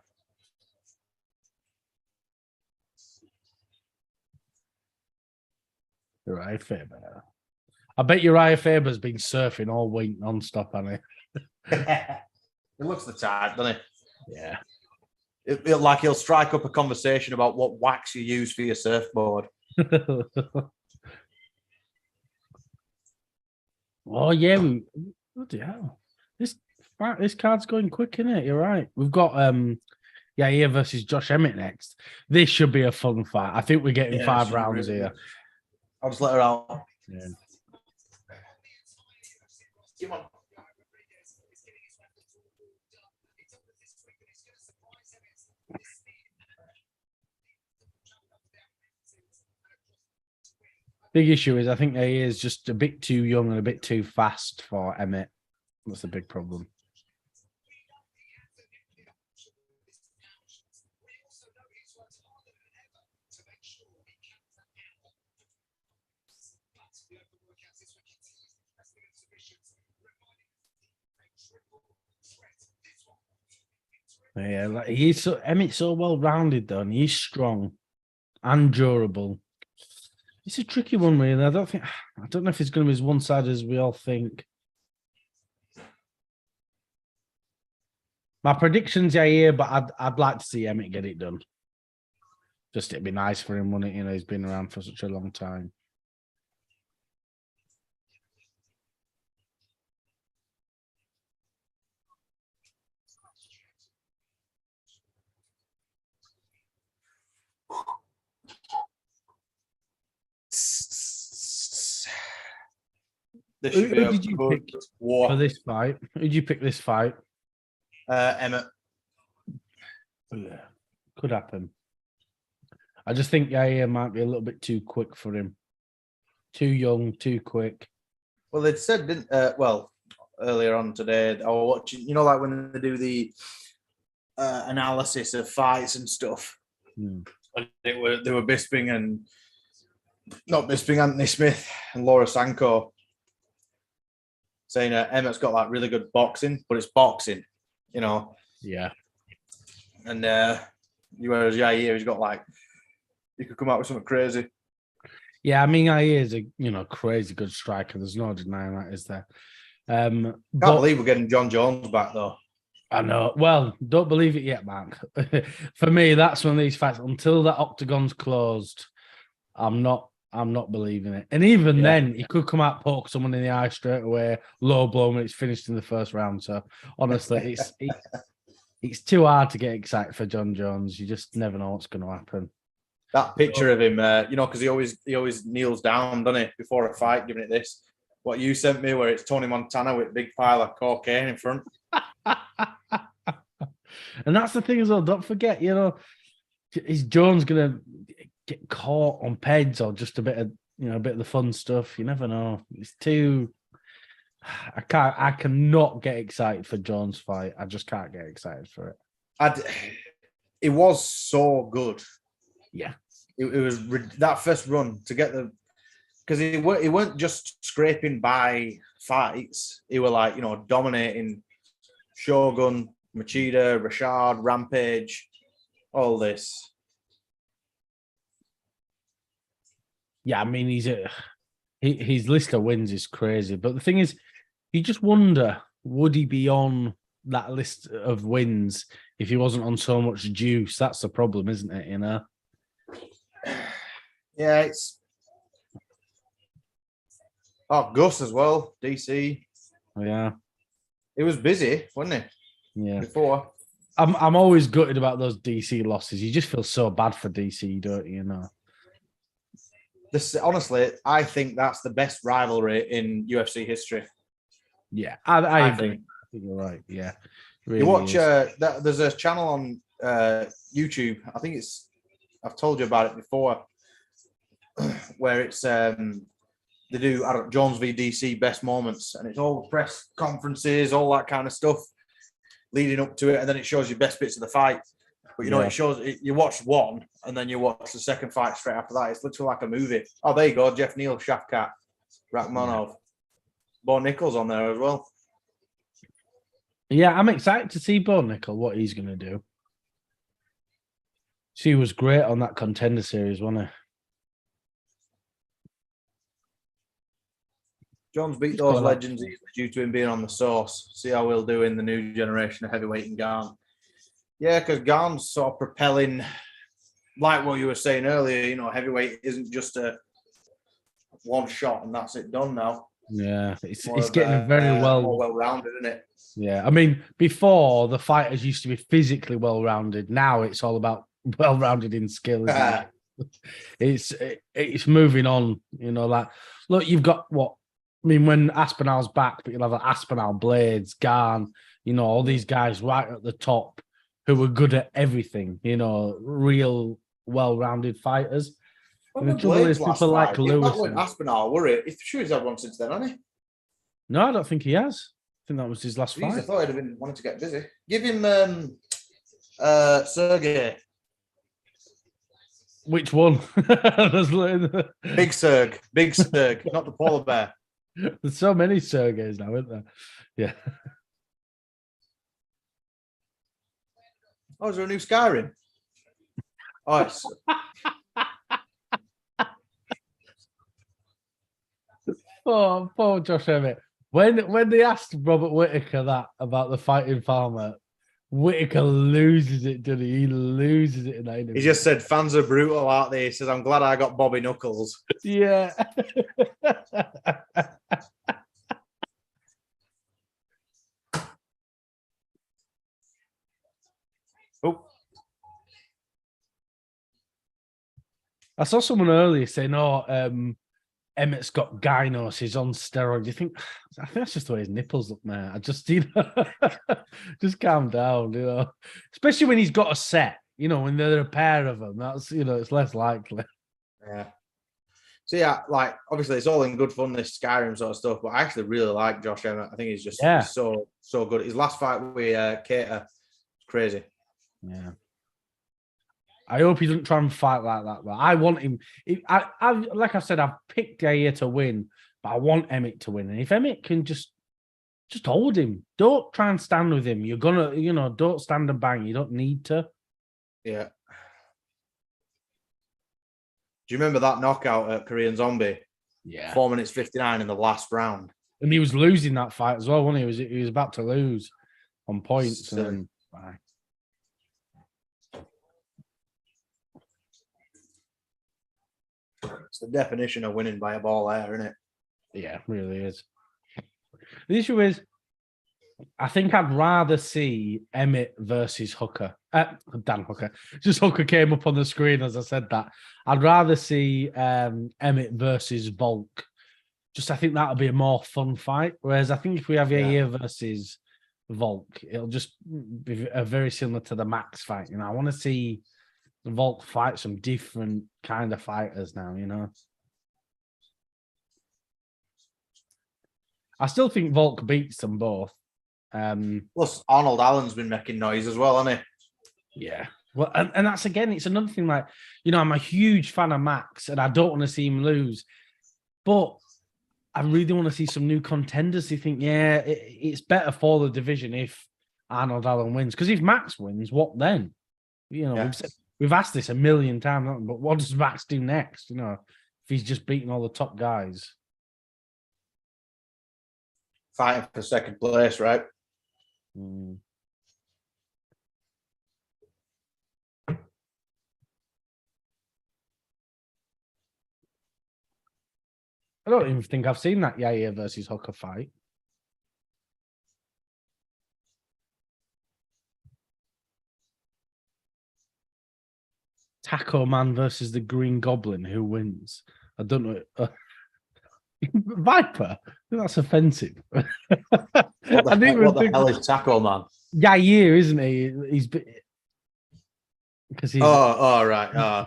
Uriah Faber. I bet Uriah Faber's been surfing all week non-stop, hasn't he? He looks the type, doesn't he? Yeah. Like he'll strike up a conversation about what wax you use for your surfboard. Oh, yeah. Bloody hell. This card's going quick, isn't it? You're right. We've got Yair versus Josh Emmett next. This should be a fun fight. I think we're getting 5 rounds here. I'll just let her out. Yeah. Come on. Big issue is I think he is just a bit too young and a bit too fast for Emmett. That's the big problem. Yeah, like Emmett's so well rounded though, and he's strong and durable. It's a tricky one, really. I don't know if it's going to be as one-sided as we all think. My predictions are here, but I'd like to see Emmett get it done. Just it'd be nice for him, wouldn't it? You know, he's been around for such a long time. Who did you pick for this fight? Who did you pick this fight? Emmett. Yeah, could happen. I just think Yair might be a little bit too quick for him. Too young, too quick. Well, they'd said, earlier on today, I was watching, you know, like when they do the analysis of fights and stuff. They were Bisping and Anthony Smith and Laura Sanko saying Emmett's got like really good boxing, but it's boxing, you know. Yeah. And whereas Yair, he's got like, he could come out with something crazy. Yeah, I mean, he is a crazy good striker. There's no denying that, is there? Can't But believe we're getting John Jones back though. I know. Well, don't believe it yet, Mark. For me, that's one of these fights. Until that octagon's closed, I'm not believing it. And even then, he could come out, poke someone in the eye straight away, low blow, and it's finished in the first round. So honestly, it's too hard to get excited for John Jones. You just never know what's going to happen. That picture of him, because he always kneels down, doesn't he, before a fight, giving it this. What you sent me, where it's Tony Montana with a big pile of cocaine in front. And that's the thing as well. Don't forget, is Jones gonna get caught on peds or just a bit of the fun stuff? You never know. It's too. I cannot get excited for Jones' fight. I just can't get excited for it. It was so good. Yeah, it was that first run to get the, because he weren't just scraping by fights. He were like dominating Shogun, Machida, Rashad, Rampage, all this. Yeah, I mean his list of wins is crazy, but the thing is, you just wonder, would he be on that list of wins if he wasn't on so much juice? That's the problem, isn't it? Yeah, it's. Oh, Gus as well, DC. Yeah, it was busy, wasn't it? Yeah. Before. I'm always gutted about those DC losses. You just feel so bad for DC, don't you? Honestly, I think that's the best rivalry in UFC history. Yeah, I agree. I think you're right. Yeah. Really, you watch there's a channel on YouTube. I think I've told you about it before, where it's they do Jones v DC best moments, and it's all press conferences, all that kind of stuff leading up to it, and then it shows you best bits of the fight. But it shows you watch one, and then you watch the second fight straight after that. It's literally like a movie. Oh, there you go, Jeff Neal, Shafkat, Rakhmonov, Bo Nichols on there as well. Yeah, I'm excited to see Bo Nickel, what he's going to do. She was great on that Contender Series, wasn't he? Jones beat those legends easily due to him being on the sauce. See how we'll do in the new generation of heavyweight and Garn. Yeah, because Garn's sort of propelling, like what you were saying earlier, heavyweight isn't just a one shot and that's it done now. Yeah, it's getting very more well-rounded, isn't it? Yeah, I mean, before the fighters used to be physically well-rounded. Now it's all about well-rounded in skill. Isn't it? It's moving on. Look, you've got what? I mean, when Aspinall's back, but you'll have Aspinall, Blades, Garn, all these guys right at the top who are good at everything. Real well-rounded fighters. And the trouble is, people like Lewis. Not Aspinall, were it? If sure he's had one since then, hasn't he? No, I don't think he has. I think that was his last fight. I thought he'd have been wanting to get busy. Give him Sergey. Which one? Big Serg, not the polar bear. There's so many Sergeys now, isn't there? Yeah. Oh, is there a new Skyrim? Oh, it's... Poor Josh Emmett. When they asked Robert Whittaker that about the fighting farmer, Whittaker loses it, doesn't he? He loses it in that interview. He just said, fans are brutal, aren't they? He says, I'm glad I got Bobby Knuckles. Yeah. Oh. I saw someone earlier saying, Emmett's got gynos, he's on steroids. I think that's just the way his nipples look, man. I just, just calm down, Especially when he's got a set, when there are a pair of them, that's, it's less likely. Yeah. So, yeah, like, obviously it's all in good fun, this Skyrim sort of stuff, but I actually really like Josh Emmett. I think he's just he's so good. His last fight with Cater, crazy. Yeah. I hope he doesn't try and fight like that. But I want him. I like I said, I've picked Yair to win, but I want Emmett to win. And if Emmett can just hold him, don't try and stand with him. You're gonna, don't stand and bang. You don't need to. Yeah. Do you remember that knockout at Korean Zombie? Yeah. 4 minutes 59 in the last round. And he was losing that fight as well, wasn't he? He was about to lose on points. And it's the definition of winning by a ball there, isn't it? Yeah, it really is. The issue is, I think I'd rather see Emmett versus Hooker. Dan Hooker. Just Hooker came up on the screen as I said that. I'd rather see Emmett versus Volk. Just I think that'll be a more fun fight. Whereas I think if we have Yair versus Volk, it'll just be very similar to the Max fight. I want to see Volk fight some different kind of fighters now, I still think Volk beats them both. Plus, Arnold Allen's been making noise as well, hasn't he? Yeah. Well, and that's again, it's another thing. Like, I'm a huge fan of Max, and I don't want to see him lose, but I really want to see some new contenders. You think, it's better for the division if Arnold Allen wins. Because if Max wins, what then? We've asked this a million times, but what does Max do next? If he's just beating all the top guys. Fighting for second place, right? I don't even think I've seen that Yair versus Hooker fight. Taco Man versus the Green Goblin. Who wins? I don't know. Viper? That's offensive. What the hell is Taco Man? Yair, isn't he? He's because he's. Oh, right. I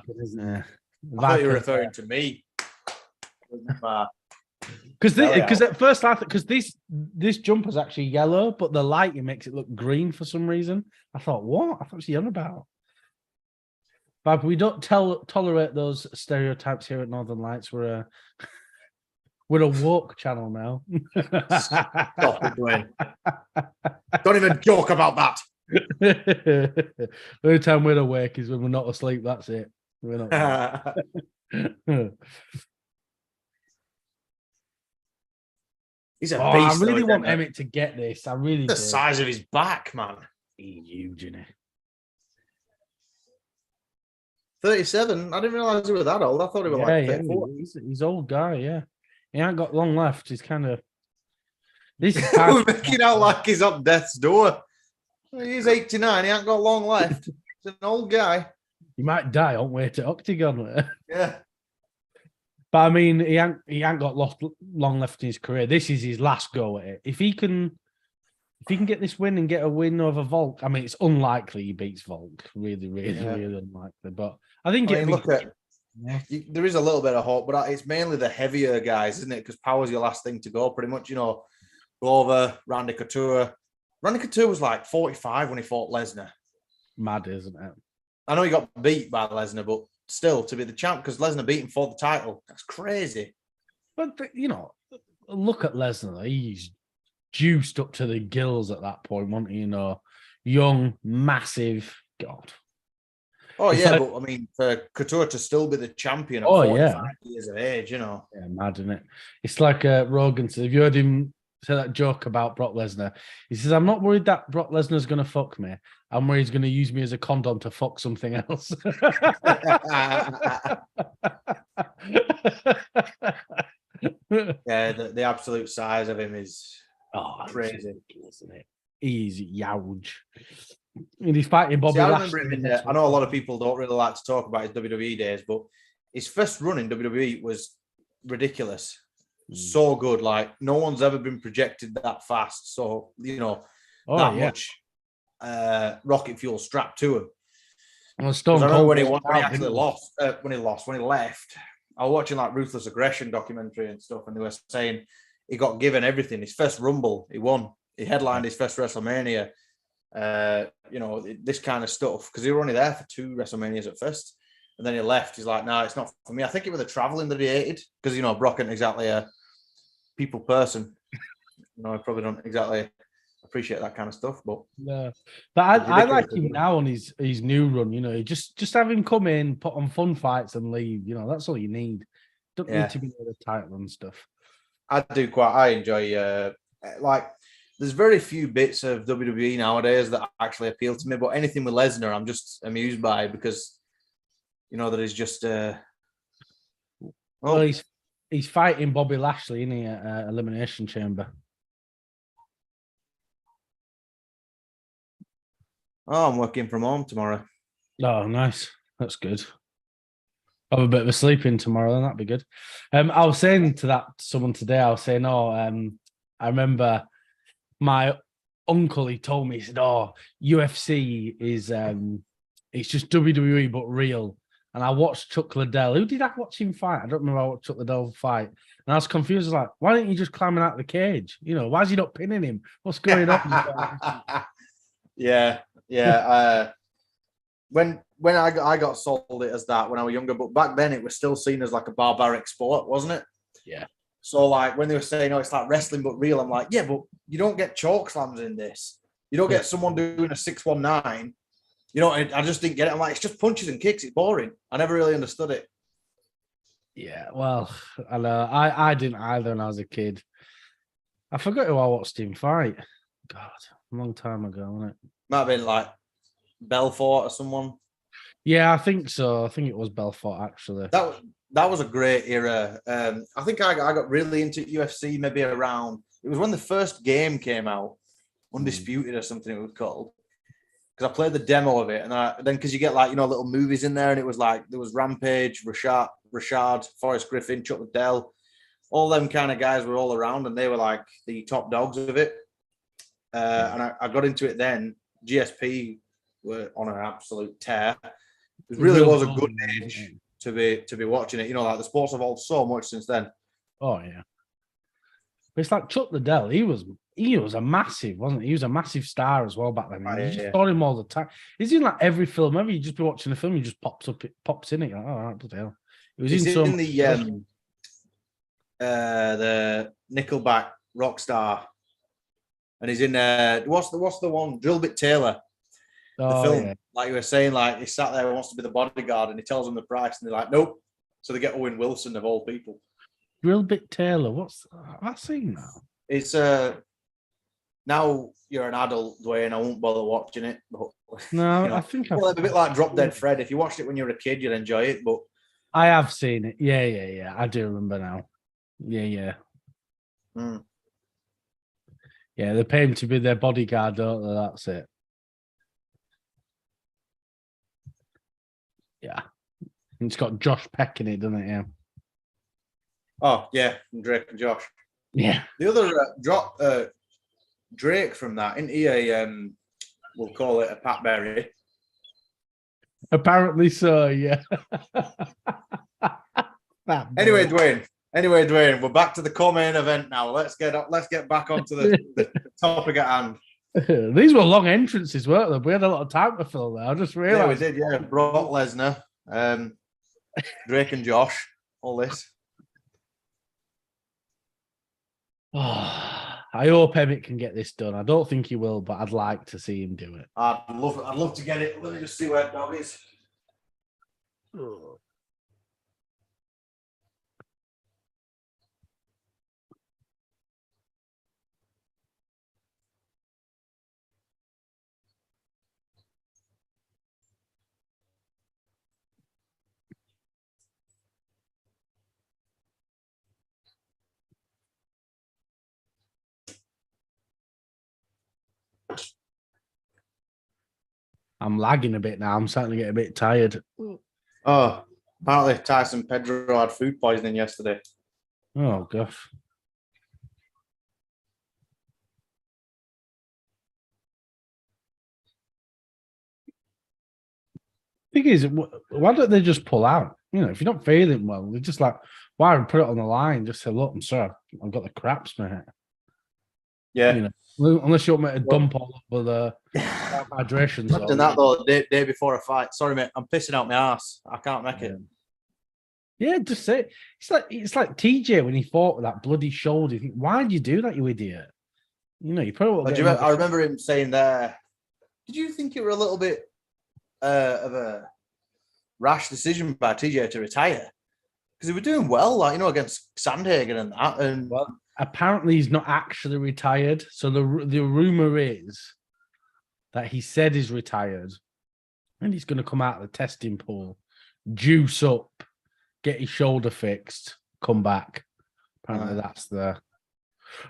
thought you were referring to me. Because at first I thought because this jumper's actually yellow, but the lighting makes it look green for some reason. I thought, what? I thought what's he on about? But we don't tolerate those stereotypes here at Northern Lights. We're a woke channel now. Stop it, Dwayne. Don't even joke about that. The only time we're awake is when we're not asleep. That's it. We're not. He's a beast. I really want Emmett to get this. I really do. The size of his back, man. He's huge, isn't he? 37. I didn't realize he was that old. I thought he was like 34. He's old guy, yeah. He ain't got long left. He's kind of. We're making out like he's up death's door. He's 89. He ain't got long left. He's an old guy. He might die on way to Octagon. Yeah. But I mean, he ain't got long left in his career. This is his last go at it. If he can get this win and get a win over Volk, I mean, it's unlikely he beats Volk. Really, really, really unlikely. But I think there is a little bit of hope, but it's mainly the heavier guys, isn't it? Because power's your last thing to go, pretty much. Glover, Randy Couture. Randy Couture was like 45 when he fought Lesnar. Mad, isn't it? I know he got beat by Lesnar, but still, to be the champ, because Lesnar beat him for the title, that's crazy. But, look at Lesnar. He's juiced up to the gills at that point, wasn't he? Young, massive. God. Oh, yeah, but I mean, for Couture to still be the champion at 45 years of age, Yeah, mad, isn't it? It's like Rogan said, have you heard him say that joke about Brock Lesnar? He says, I'm not worried that Brock Lesnar's going to fuck me. I'm worried he's going to use me as a condom to fuck something else. Yeah, the absolute size of him is crazy. Isn't it? He's huge. And he's fighting Bobby I Lashley. remember him I know a lot of people don't really like to talk about his WWE days, but his first run in WWE was ridiculous. So good. Like, no one's ever been projected that fast. So, much rocket fuel strapped to him. Well, Stone I remember when he left, I was watching like Ruthless Aggression documentary and stuff, and they were saying he got given everything. His first Rumble, he won. He headlined his first WrestleMania. This kind of stuff, because he was only there for 2 WrestleManias at first, and then he left. He's like, no, it's not for me. I think it was the traveling that he hated, because Brock isn't exactly a people person. He probably don't exactly appreciate that kind of stuff. But yeah, but I like him now on his new run. You know, just have him come in, put on fun fights, and leave. You know, that's all you need. Don't need to be near the title and stuff. I enjoy like. There's very few bits of WWE nowadays that actually appeal to me, but anything with Lesnar, I'm just amused by because you know that he's just. Well, he's fighting Bobby Lashley in the Elimination Chamber. Oh, I'm working from home tomorrow. Oh, nice. That's good. Have a bit of a sleep in tomorrow, then that'd be good. I was saying to someone today, I was saying, I remember my uncle, he told me, he said, UFC is it's just WWE but real. And I watched Chuck Liddell. Who did I watch him fight? I don't remember I watched Chuck Liddell fight. And I was confused. I was like, why don't you just climbing out of the cage? You know, why is he not pinning him? What's going on? Yeah. When I got sold it as that when I was younger, but back then it was still seen as like a barbaric sport, wasn't it? Yeah. So like when they were saying, it's like wrestling but real, I'm like, yeah, but you don't get choke slams in this. You don't get someone doing a 619. You know, I just didn't get it. I'm like, it's just punches and kicks. It's boring. I never really understood it. Yeah, well, I know. I didn't either when I was a kid. I forgot who I watched him fight. God, a long time ago, wasn't it? Might have been like Belfort or someone. Yeah, I think so. I think it was Belfort, actually. That was a great era. I think I got really into UFC maybe around. It was when the first game came out, Undisputed or something it was called. Because I played the demo of it, and then because you get like little movies in there, and it was like there was Rampage, Rashad, Forrest Griffin, Chuck Liddell, all them kind of guys were all around, and they were like the top dogs of it. And I got into it then. GSP were on an absolute tear. It really was a good age to be watching it. You know, like the sport's evolved so much since then. Oh yeah. But it's like Chuck Liddell. He was a massive, wasn't he? He was a massive star as well back then. You just saw him all the time. He's in like every film. Maybe you just be watching a film, he just pops in it. You're like, oh, right, bloody hell. He was in the Nickelback Rockstar, and he's in what's the one? Drillbit Taylor. The film, like you were saying, like he sat there and wants to be the bodyguard, and he tells them the price, and they're like, nope. So they get Owen Wilson of all people. Drillbit Taylor. Have I seen that? It's now you're an adult, Dwayne. I won't bother watching it. But, no, I think a bit like Drop Dead Fred. If you watched it when you were a kid, you'd enjoy it. But I have seen it. Yeah. I do remember now. Yeah. Yeah, they pay him to be their bodyguard, don't they? That's it. Yeah. It's got Josh Peck in it, doesn't it? Yeah. Oh, yeah. And Drake and Josh. Yeah. The other Drake from that, isn't he we'll call it a Pat Berry? Apparently so, yeah. Anyway, Dwayne, we're back to the co-main event now. Let's get back onto the topic at hand. These were long entrances, weren't they? We had a lot of time to fill there. I just realised. Yeah, we did, yeah. Brock Lesnar, Drake and Josh, all this. Oh, I hope Emmett can get this done. I don't think he will, but I'd like to see him do it. I'd love to get it. Let me just see where dog is. Oh. I'm lagging a bit now. I'm starting to get a bit tired. Oh, apparently Tyson Pedro had food poisoning yesterday. Oh, gosh. Thing is, why don't they just pull out? You know, if you're not feeling well, they're just like, why would put it on the line? Just say, look, I'm sorry, I've got the craps, mate. Yeah. You know, unless you want me to dump all over the hydration. Imagine that though, the day before a fight. Sorry, mate, I'm pissing out my ass. I can't make it. Yeah, just say it's like TJ when he fought with that bloody shoulder. You think, why did you do that, you idiot? You probably won't I remember him saying there, did you think it were a little bit of a rash decision by TJ to retire? Because he were doing well, against Sandhagen and that. And well, apparently he's not actually retired. So the rumor is that he said he's retired and he's going to come out of the testing pool, juice up, get his shoulder fixed, come back. Apparently that's the...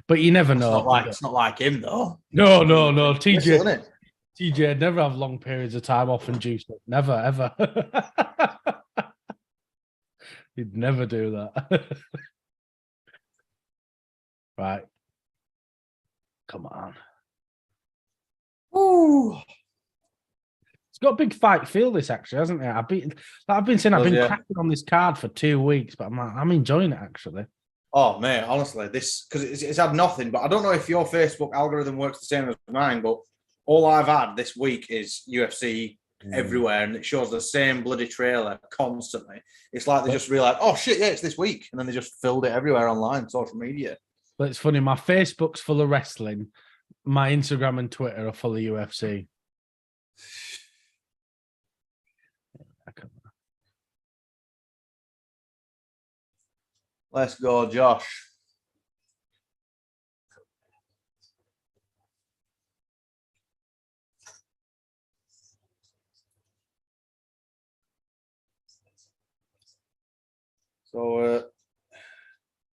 But you never know. It's not like him, though. No. TJ would never have long periods of time off and juice up. Never, ever. He'd never do that. Right. Come on. Ooh. It's got a big fight feel, this, actually, hasn't it? I've been saying I've been cracking on this card for 2 weeks, but I'm enjoying it, actually. Oh, mate, honestly, because it's had nothing, but I don't know if your Facebook algorithm works the same as mine, but all I've had this week is UFC everywhere, and it shows the same bloody trailer constantly. It's like they just realized, oh, shit, yeah, it's this week, and then they just filled it everywhere online, social media. But it's funny, my Facebook's full of wrestling, my Instagram and Twitter are full of UFC. Let's go, Josh. So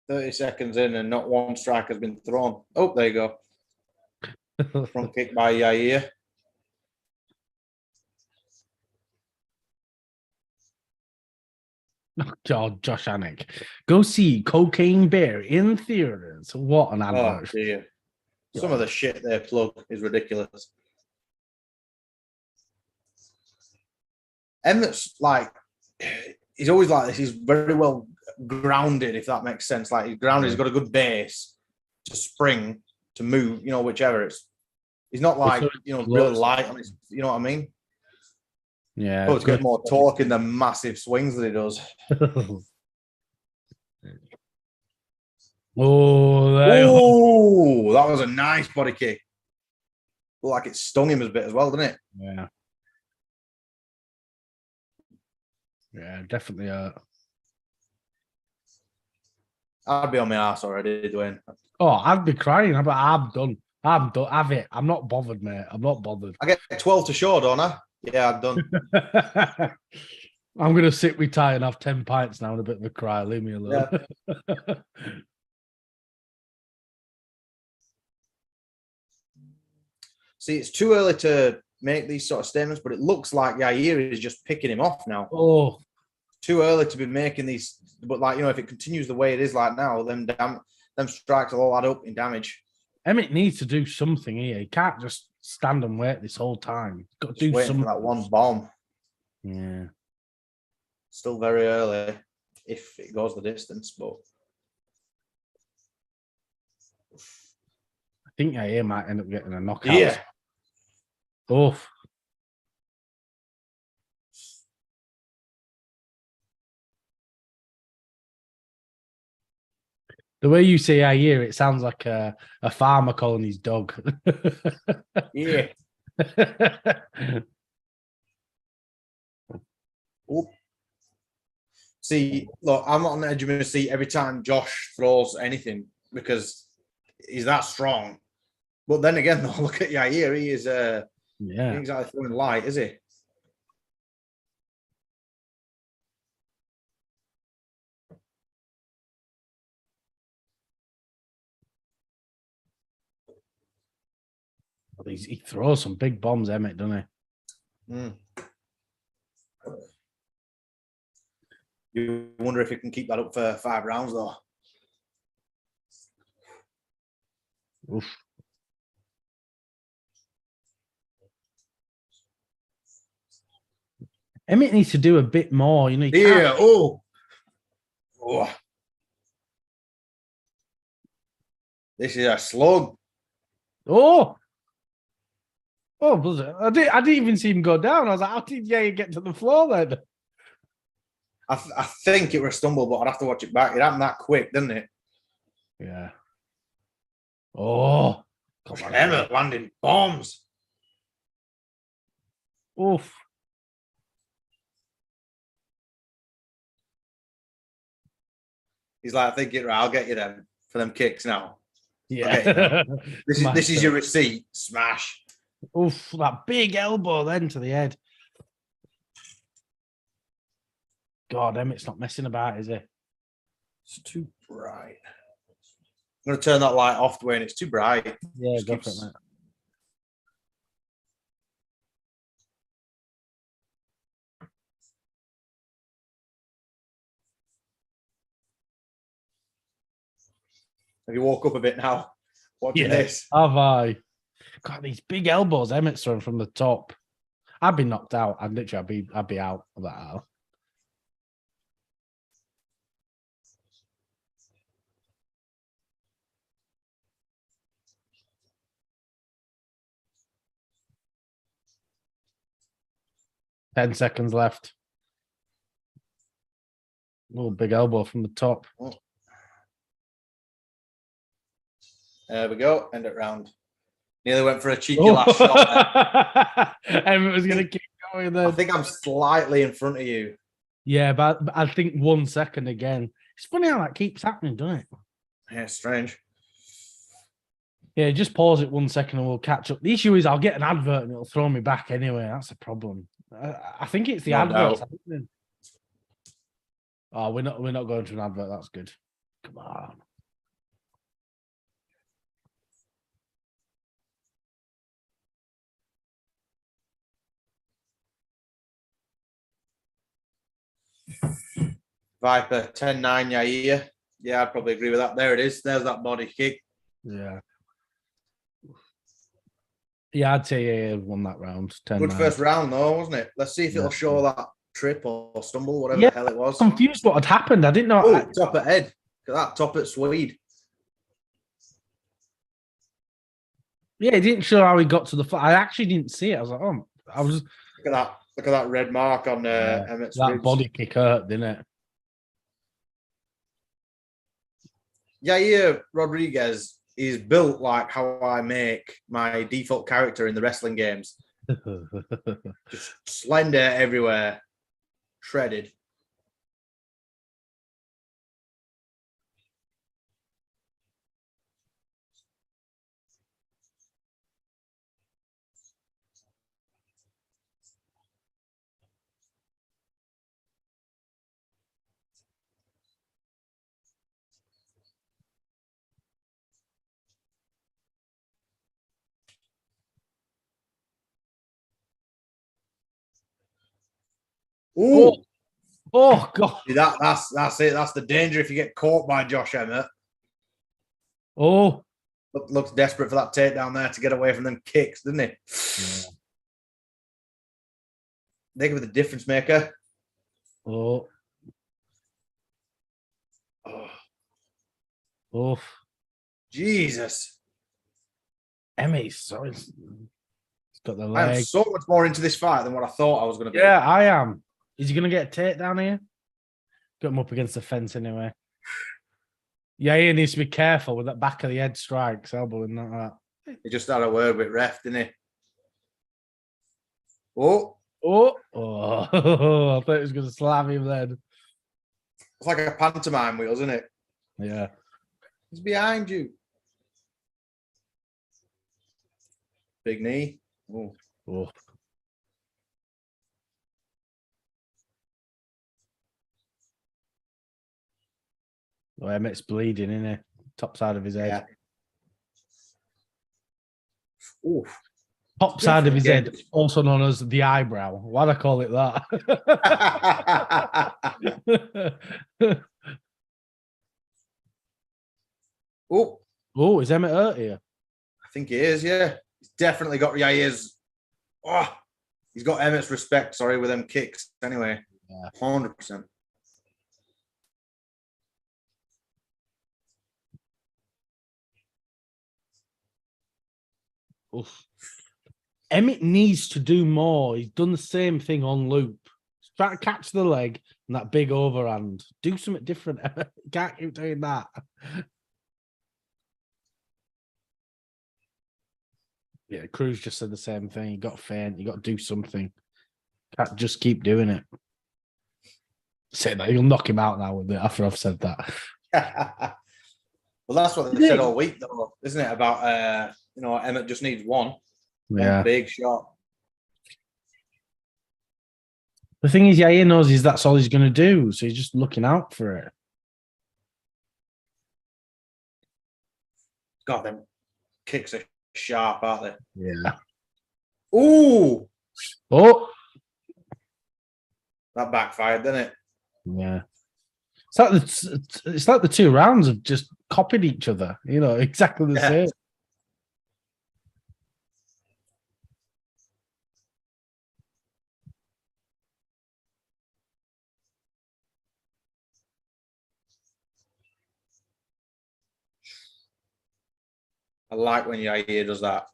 30 seconds in and not one strike has been thrown. Oh, there you go. Front kick by Yair. Oh, Josh Anik. Go see Cocaine Bear in theaters. What an advert. Oh, dear. Some of the shit they plug is ridiculous. Emmett's like, he's always like this. He's very well grounded, if that makes sense. Like, he's grounded, he's got a good base to spring, to move, whichever. He's not like, really light on his, you know what I mean? Yeah. Oh, it's got more torque in the massive swings that he does. Oh, that was a nice body kick. Looked like it stung him a bit as well, didn't it? Yeah. Yeah, definitely. I'd be on my ass already, Dwayne. Oh, I'd be crying. I'm done. Have it. I'm not bothered, mate. I'm not bothered. I get 12 to show, don't I? Yeah, I'm done. I'm going to sit with Ty and have 10 pints now and a bit of a cry. Leave me alone. Yeah. See, it's too early to make these sort of statements, but it looks like Yair is just picking him off now. Oh. Too early to be making these, but if it continues the way it is like now, them strikes will all add up in damage. Emmett needs to do something here. He can't just stand and wait this whole time. He's got to do something. For that one bomb. Yeah. Still very early, if it goes the distance, but I think Yair might end up getting a knockout. Yeah. Oh. The way you say Yair, it sounds like a farmer calling his dog. Yeah. Oh. See, look, I'm not on the edge of my seat every time Josh throws anything because he's that strong. But then again, though, look at Yair. He is he's exactly throwing light, is he? He throws some big bombs, Emmett, doesn't he? Mm. You wonder if he can keep that up for 5 rounds, though. Oof. Emmett needs to do a bit more, Yeah. Oh. This is a slug. Oh, was it? I didn't even see him go down. I was like, how did Yair get to the floor then? I think it was a stumble, but I'd have to watch it back. It happened that quick, didn't it? Yeah. Oh, Come on, Emmett landing bombs. Oof. He's like, think it right. I'll get you them for them kicks now. Yeah. This is your receipt. Smash. Oof, that big elbow then to the head. God, Emmett's not messing about, is he? It's too bright. I'm going to turn that light off, Dwayne. It's too bright. Yeah, go for it, mate. Have you woke up a bit now? Watching this? Have I? God, these big elbows Emmett's throwing from the top. I'd be knocked out. I'd be out of that hour. Ten seconds left. Little big elbow from the top. There we go. End it round. Nearly went for a cheeky last shot there. Emmett was going to keep going then. I think I'm slightly in front of you. Yeah, but I think 1 second again. It's funny how that keeps happening, doesn't it? Yeah, strange. Yeah, just pause it 1 second and we'll catch up. The issue is I'll get an advert and it'll throw me back anyway. That's a problem. I think it's the adverts. Oh, we're not going to an advert. That's good. Come on. Viper 10-9 Yair. Yeah, I'd probably agree with that. There it is. There's that body kick. Yeah. Yeah, I'd say he won that round. 10-9. Good first round, though, wasn't it? Let's see if it'll show that trip or stumble, whatever the hell it was. I'm confused what had happened. I didn't know. Oh, top at head. Look at that, top at Swede. Yeah, it didn't show how he got to the foot. I actually didn't see it. I was like, oh, I was. Look at that red mark on Emmett's that ribs. body kick hurt, didn't it? Yair Rodriguez is built like how I make my default character in the wrestling games. Just slender everywhere, shredded. Ooh. Oh God! See, that's it. That's the danger if you get caught by Josh Emmett. Oh, Looks desperate for that takedown there to get away from them kicks, didn't he? Yeah. They give it the difference maker. Oh. Oh. Jesus. Emmy's sorry. He's got the leg. I am so much more into this fight than what I thought I was going to be. Yeah, I am. Is he going to get a takedown here? Got him up against the fence anyway. Yeah, he needs to be careful with that back of the head strikes, elbowing that. He just had a word with ref, didn't he? Oh. I thought he was going to slam him then. It's like a pantomime wheel, isn't it? Yeah. He's behind you. Big knee. Oh. Oh, Emmett's bleeding, isn't he? Top side of his head. Yeah. Oof. Top side of his head, also known as the eyebrow. Why'd I call it that? Oh, is Emmett hurt here? I think he is, yeah. He's definitely got Yair's. Oh, he's got Emmett's respect, with them kicks anyway. Yeah. 100%. Oof. Emmett needs to do more. He's done the same thing on loop. He's trying to catch the leg and that big overhand. Do something different, Emmett. Can't keep doing that. Yeah, Cruz just said the same thing. You got to feint. You got to do something. Can't just keep doing it. Say that you'll knock him out now with it after I've said that. Well, that's what they said all week, though, isn't it? About Emmett just needs one big shot. The thing is, Yair knows that's all he's going to do, so he's just looking out for it. God, them kicks are sharp, aren't they? Yeah. Ooh! Oh! That backfired, didn't it? Yeah. It's like the 2 rounds have just copied each other, exactly the same. I like when Yair does that.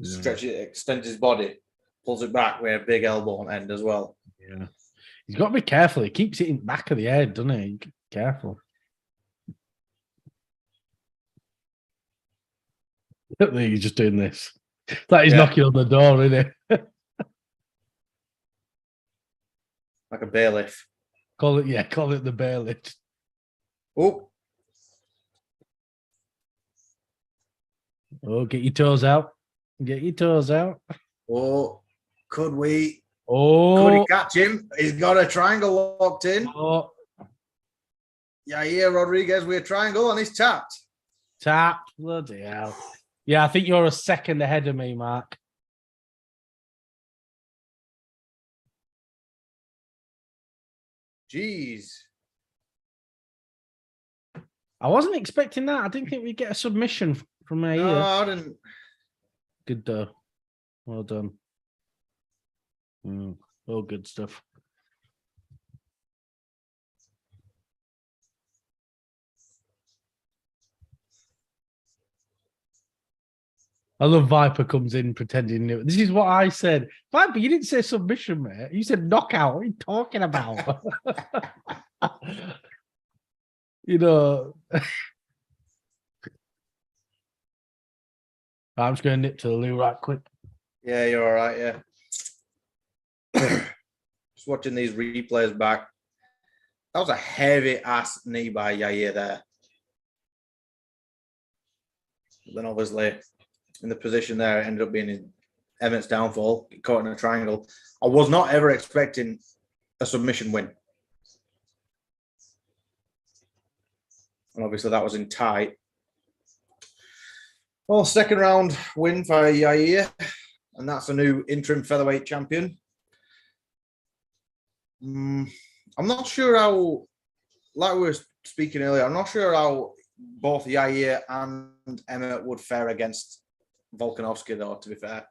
Stretch it, extends his body, pulls it back with a big elbow on end as well. Yeah. He's got to be careful. He keeps it in the back of the head, doesn't he? Careful. He's just doing this. It's like he's knocking on the door, isn't it? Like a bailiff. Call it the bailiff. Oh, get your toes out. Get your toes out. Oh, could we? Oh, could he catch him? He's got a triangle locked in. Oh, Yair Rodriguez with a triangle and he's tapped. Tapped. Bloody hell. Yeah, I think you're a second ahead of me, Mark. Jeez. I wasn't expecting that. I didn't think we'd get a submission from Yair. No, I didn't. Good though. Well done. All good stuff. I love Viper comes in pretending. This is what I said. Viper, you didn't say submission, mate. You said knockout. What are you talking about? I'm just going to nip to the loo right quick. Yeah, you're all right, yeah. Just watching these replays back. That was a heavy-ass knee by Yair there. But then obviously, in the position there, it ended up being in Emmett's downfall, caught in a triangle. I was not ever expecting a submission win. And obviously that was in tight. Well, second round win for Yair, and that's a new interim featherweight champion. I'm not sure how, like we were speaking earlier, I'm not sure how both Yair and Emmett would fare against Volkanovski, though, to be fair.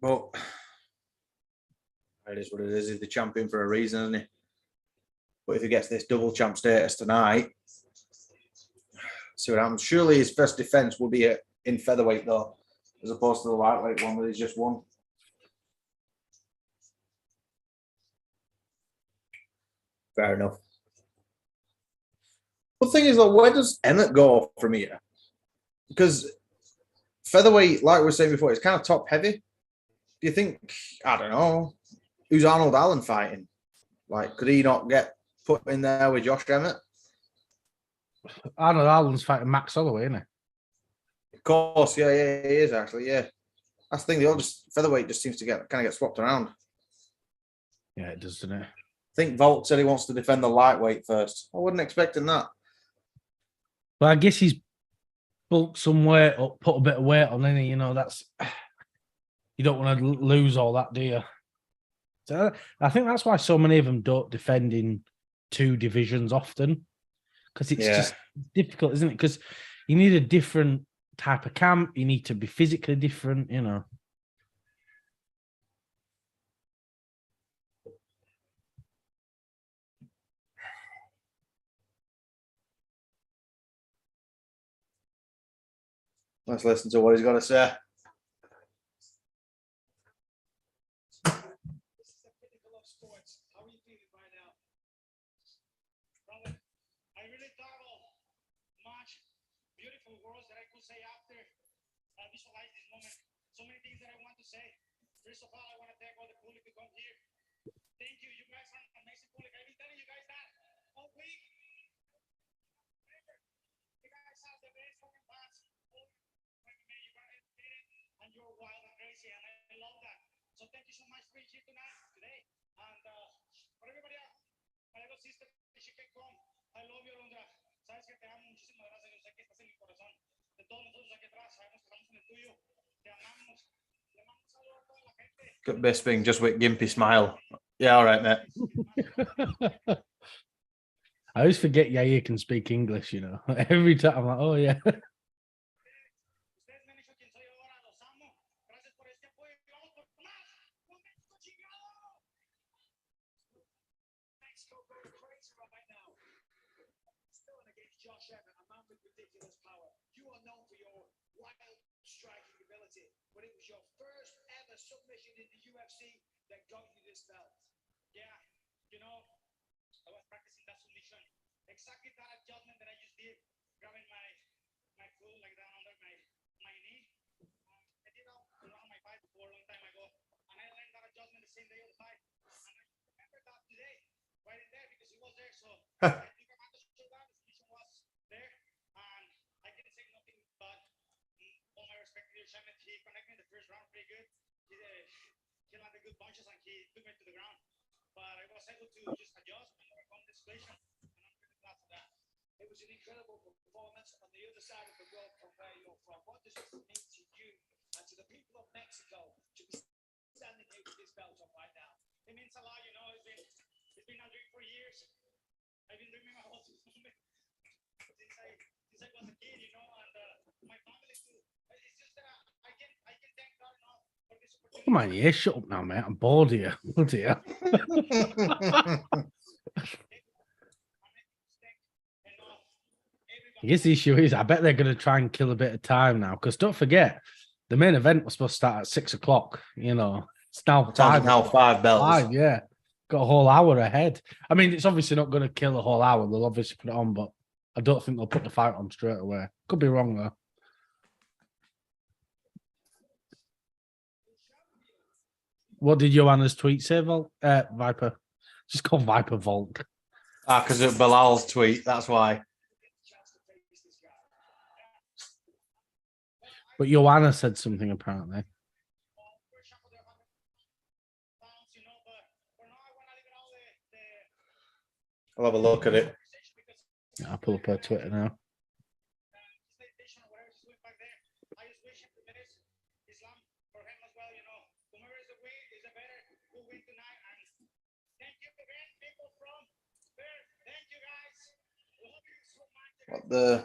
But it is what it is. He's the champion for a reason, isn't he? But if he gets this double champ status tonight, see what happens. Surely his first defense will be in featherweight, though, as opposed to the lightweight one where he's just won. Fair enough. But the thing is, though, where does Emmett go from here? Because featherweight, like we were saying before, it's kind of top heavy. Do you think, I don't know, who's Arnold Allen fighting? Like, could he not get put in there with Josh Emmett? Arnold Allen's fighting Max Holloway, isn't he? Of course, yeah, he is actually, yeah. That's the thing, the old featherweight just seems to kind of get swapped around. Yeah, it does, doesn't it? I think Volk said he wants to defend the lightweight first. I wasn't expecting that. But I guess he's bulked some weight up, put a bit of weight on, isn't he? That's you don't want to lose all that, do you? So I think that's why so many of them don't defend in 2 divisions often, because it's just difficult, isn't it? Because you need a different type of camp. You need to be physically different, Let's listen to what he's got to say. I really travel much beautiful words that I could say after visualize this moment. So many things that I want to say. First of all, I want to thank all the public to come here. Thank you. You guys are an amazing public. I've been telling you guys that all week. Remember, you guys have the best fucking fans. You got educated and you're wild and crazy, and I love that. So thank you so much for being here today. And for everybody else, my little sister, she can come. I love you, Alondra. Sabes que te amo. Muchísimas gracias. Yo sé que estás en mi corazón. De todos nosotros aquí atrás, sabemos que estamos en el tuyo. Te amamos. Le mando un saludo a toda la gente. Got best thing just with gimpy smile. Yeah, all right, mate. I always forget Yair can speak English, you know. Every time I'm like, oh yeah. Ustedes me han hecho quien soy ahora. Los amo. Gracias por este apoyo. Vamos por más. ¡Con México, chingado! Mexico going crazy right now. Still against Josh Evans, a man with ridiculous power. You are known for your wild striking ability, but it was your first ever submission in the UFC that got you this belt. Yeah, you know, I was practicing that submission. Exactly that adjustment that I just did, grabbing my foot like down under my knee. I did that around my fight before a long time ago, and I learned that adjustment the same day of the fight. And I remember that today, right in there, because he was there. So I think I had to show that the submission was there, and I didn't say nothing but all my respect to your champion. He connected me in the first round pretty good. He landed good punches and he took me to the ground. But I was able to just adjust and overcome the situation, and I'm really glad for that. It was an incredible performance on the other side of the world from where you're from. What does it mean to you and to the people of Mexico to be standing here with this belt on right now? It means a lot, you know. It's been a dream for years. I've been dreaming my whole since I was a kid, you know, and my family too. It's just that I can thank God enough for this opportunity. Come on, yeah, shut up now, mate. I'm bored here. Oh dear. I guess the issue is, I bet they're going to try and kill a bit of time now. Because don't forget, the main event was supposed to start at 6 o'clock. You know, it's now Time now 5 bells. 5, yeah. Got a whole hour ahead. I mean, it's obviously not going to kill a whole hour. They'll obviously put it on, but I don't think they'll put the fight on straight away. Could be wrong, though. What did Joanna's tweet say, Viper? Just called Viper Volk. Because of Bilal's tweet, that's why. But Joanna said something, apparently. I'll have a look at it. I'll pull up her Twitter now. What the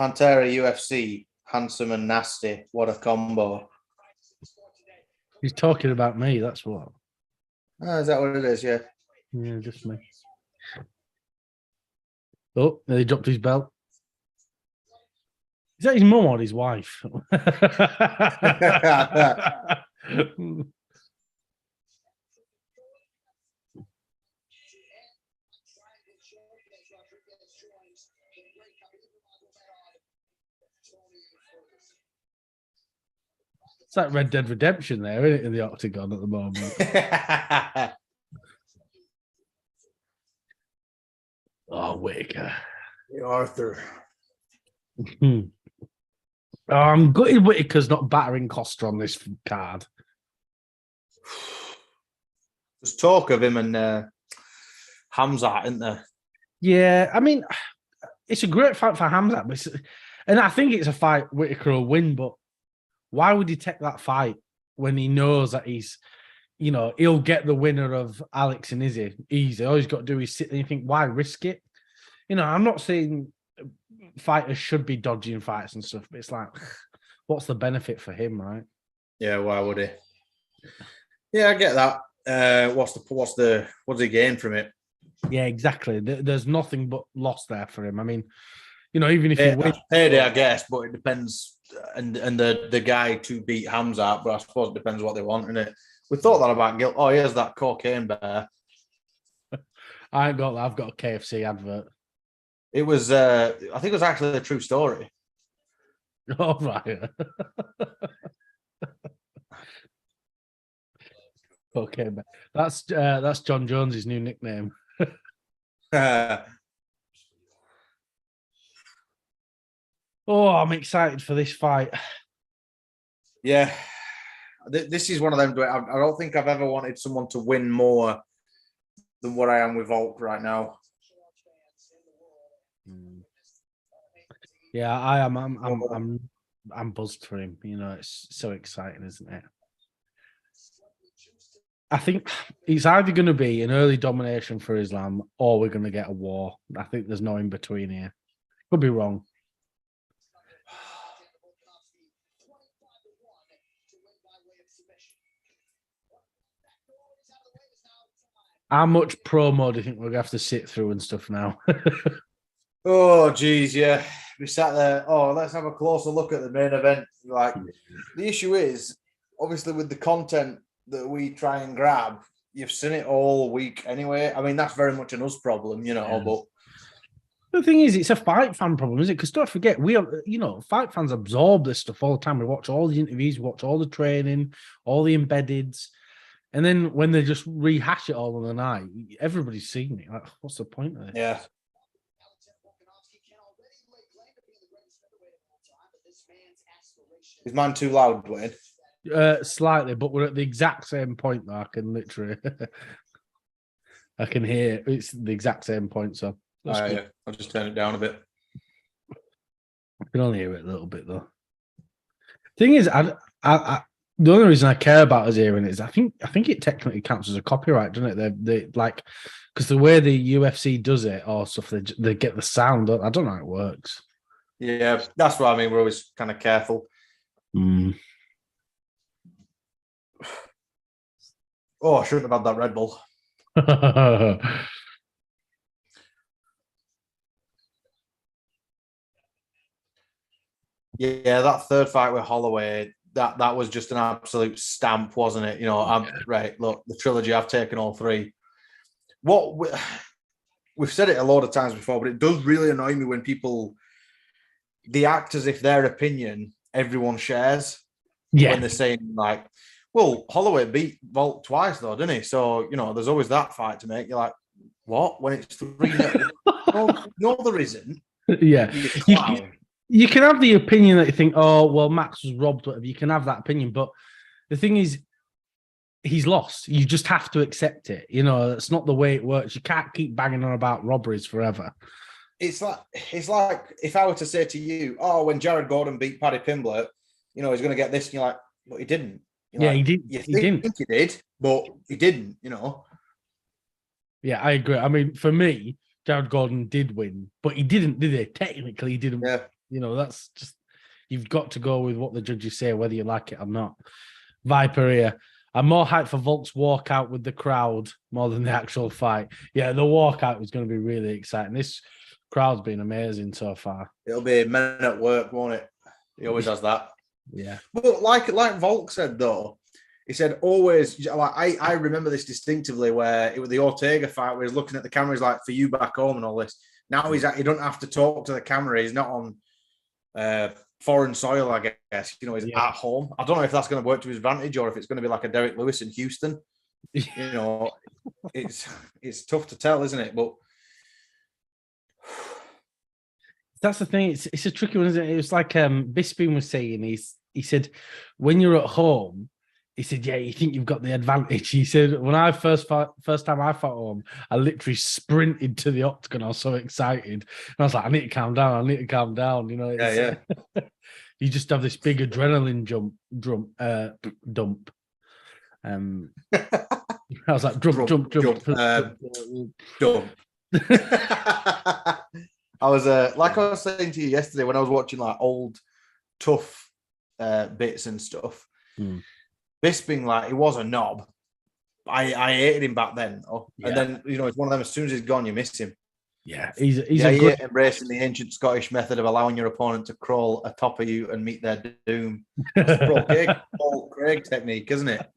Pantera UFC, handsome and nasty. What a combo. He's talking about me, that's what. Oh, is that what it is? Yeah. Yeah, just me. Oh, he dropped his belt. Is that his mum or his wife? It's like Red Dead Redemption there, isn't it, in the octagon at the moment? Oh, Whitaker. Arthur. Oh, I'm gutted Whitaker's not battering Costa on this card. There's talk of him and Hamzat, isn't there? Yeah, I mean, it's a great fight for Hamzat, and I think it's a fight Whitaker will win, but why would he take that fight when he knows that he's, you know, he'll get the winner of Alex and Izzy easy? All he's got to do is sit there and think, why risk it? You know, I'm not saying fighters should be dodging fights and stuff, but it's like, what's the benefit for him, right? Yeah, why would he? Yeah, I get that. What's he gain from it? Yeah, exactly. There's nothing but loss there for him. I mean, you know, even if he wins, payday, I guess, but it depends. And the guy to beat Hamzat, but I suppose it depends what they want, innit? We thought that about Gil. Oh, here's that cocaine bear. I ain't got that. I've got a KFC advert. It was, I think it was actually a true story. All right. Okay, but that's John Jones's new nickname. Oh, I'm excited for this fight. Yeah, this is one of them. I don't think I've ever wanted someone to win more than what I am with Volk right now. Yeah, I am. I'm buzzed for him. You know, it's so exciting, isn't it? I think it's either going to be an early domination for Islam or we're going to get a war. I think there's no in between here. Could be wrong. How much promo do you think we're going to have to sit through and stuff now? Oh, geez, yeah. We sat there. Oh, let's have a closer look at the main event. Like, the issue is, obviously, with the content that we try and grab, you've seen it all week anyway. I mean, that's very much an us problem, you know, Yeah. but The thing is, it's a fight fan problem, isn't it? Because don't forget, we are, you know, fight fans absorb this stuff all the time. We watch all the interviews, we watch all the training, all the embeddeds. And then when they just rehash it all on the night, everybody's seen it. Like, what's the point of it? yeah. Is mine too loud, Dwayne? Slightly, but we're at the exact same point though. I can literally I can hear it's the exact same point, so Yeah. I'll just turn it down a bit. I can only hear it a little bit though. Thing is, I the only reason I care about us hearing it is I think it technically counts as a copyright, doesn't it? They like because the way the UFC does it or stuff, they get the sound. I don't know how it works. Yeah, that's what I mean. We're always kind of careful. Oh, I shouldn't have had that Red Bull. Yeah, that third fight with Holloway, that was just an absolute stamp, wasn't it? You know, right. Look, the trilogy, I've taken all three. We've said it a lot of times before, but it does really annoy me when they act as if their opinion everyone shares. Yeah, when they're saying like, well, Holloway beat Volk twice though, didn't he? So, you know, there's always that fight to make. You're like, what? When it's 3-0? No, there isn't. Yeah. You can have the opinion that you think, oh, well, Max was robbed, whatever. You can have that opinion. But the thing is, he's lost. You just have to accept it. You know, that's not the way it works. You can't keep banging on about robberies forever. It's like if I were to say to you, oh, when Jared Gordon beat Paddy Pimblett, you know, he's going to get this. And you're like, but he didn't. You're like, he did. He didn't. He did, but he didn't, you know. Yeah, I agree. I mean, for me, Jared Gordon did win, but he didn't, did he? Technically, he didn't. Yeah. You know, that's just, you've got to go with what the judges say, whether you like it or not. Viper here. I'm more hyped for Volk's walkout with the crowd more than the actual fight. Yeah, the walkout was going to be really exciting. This crowd's been amazing so far. It'll be men at work, won't it? He always does that. Yeah. But like Volk said, though, he said always, like, I remember this distinctively where it was the Ortega fight where he's looking at the camera, he's like, for you back home and all this. Now he don't have to talk to the camera. He's not on foreign soil, I guess. You know, he's at home. I don't know if that's going to work to his advantage or if it's going to be like a Derek Lewis in Houston. You know, it's tough to tell, isn't it? But that's the thing. It's a tricky one, isn't it? It was like Bisping was saying. He said, when you're at home, he said, yeah, you think you've got the advantage. He said, when I first time I fought home, I literally sprinted to the octagon. I was so excited. And I was like, I need to calm down. You know, yeah. You just have this big adrenaline dump. I was like, jump. I was like I was saying to you yesterday when I was watching like old tough bits and stuff. Bisping, like, he was a knob. I hated him back then, though. Yeah. And then, you know, it's one of them, as soon as he's gone, you miss him. Yeah, he's a good... embracing the ancient Scottish method of allowing your opponent to crawl atop of you and meet their doom. Paul Craig technique, isn't it?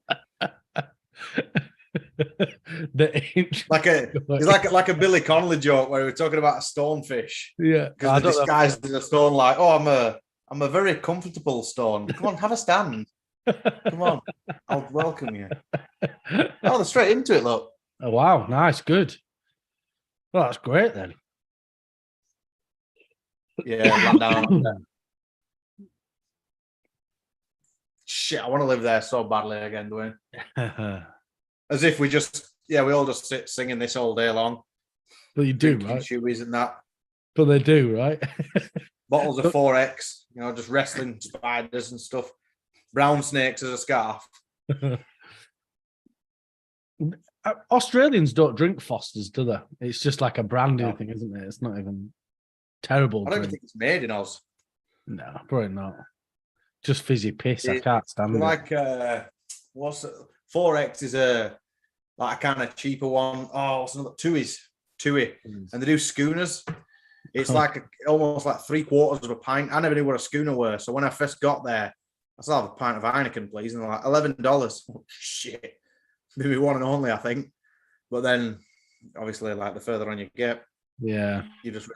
The He's like a Billy Connolly joke where we were talking about a stonefish. Yeah, Because they're disguised as a stone, like, I'm a very comfortable stone. Come on, have a stand. Come on, I'll welcome you. Oh, they're straight into it, look. Oh, wow, nice, good. Well, that's great then. Yeah, land down there. Shit, I want to live there so badly again, Dwayne. As if we all just sit singing this all day long. But you do, Drinking right? shoeies and that. But they do, right? Bottles of 4X, just wrestling spiders and stuff. Brown snakes as a scarf. Australians don't drink Fosters, do they? It's just like a branding thing, isn't it? It's not even terrible. I don't even think it's made in Oz. No, probably not. Just fizzy piss. I can't stand it. Like, what's it? 4X is a kind of cheaper one. Oh, what's another? Tui. And they do schooners. It's almost like 3/4 of a pint. I never knew what a schooner were. So when I first got there, I still have a pint of Heineken, please. And they're like $11. Oh, shit. Maybe one and only, I think. But then, obviously, like the further on you get, yeah, you just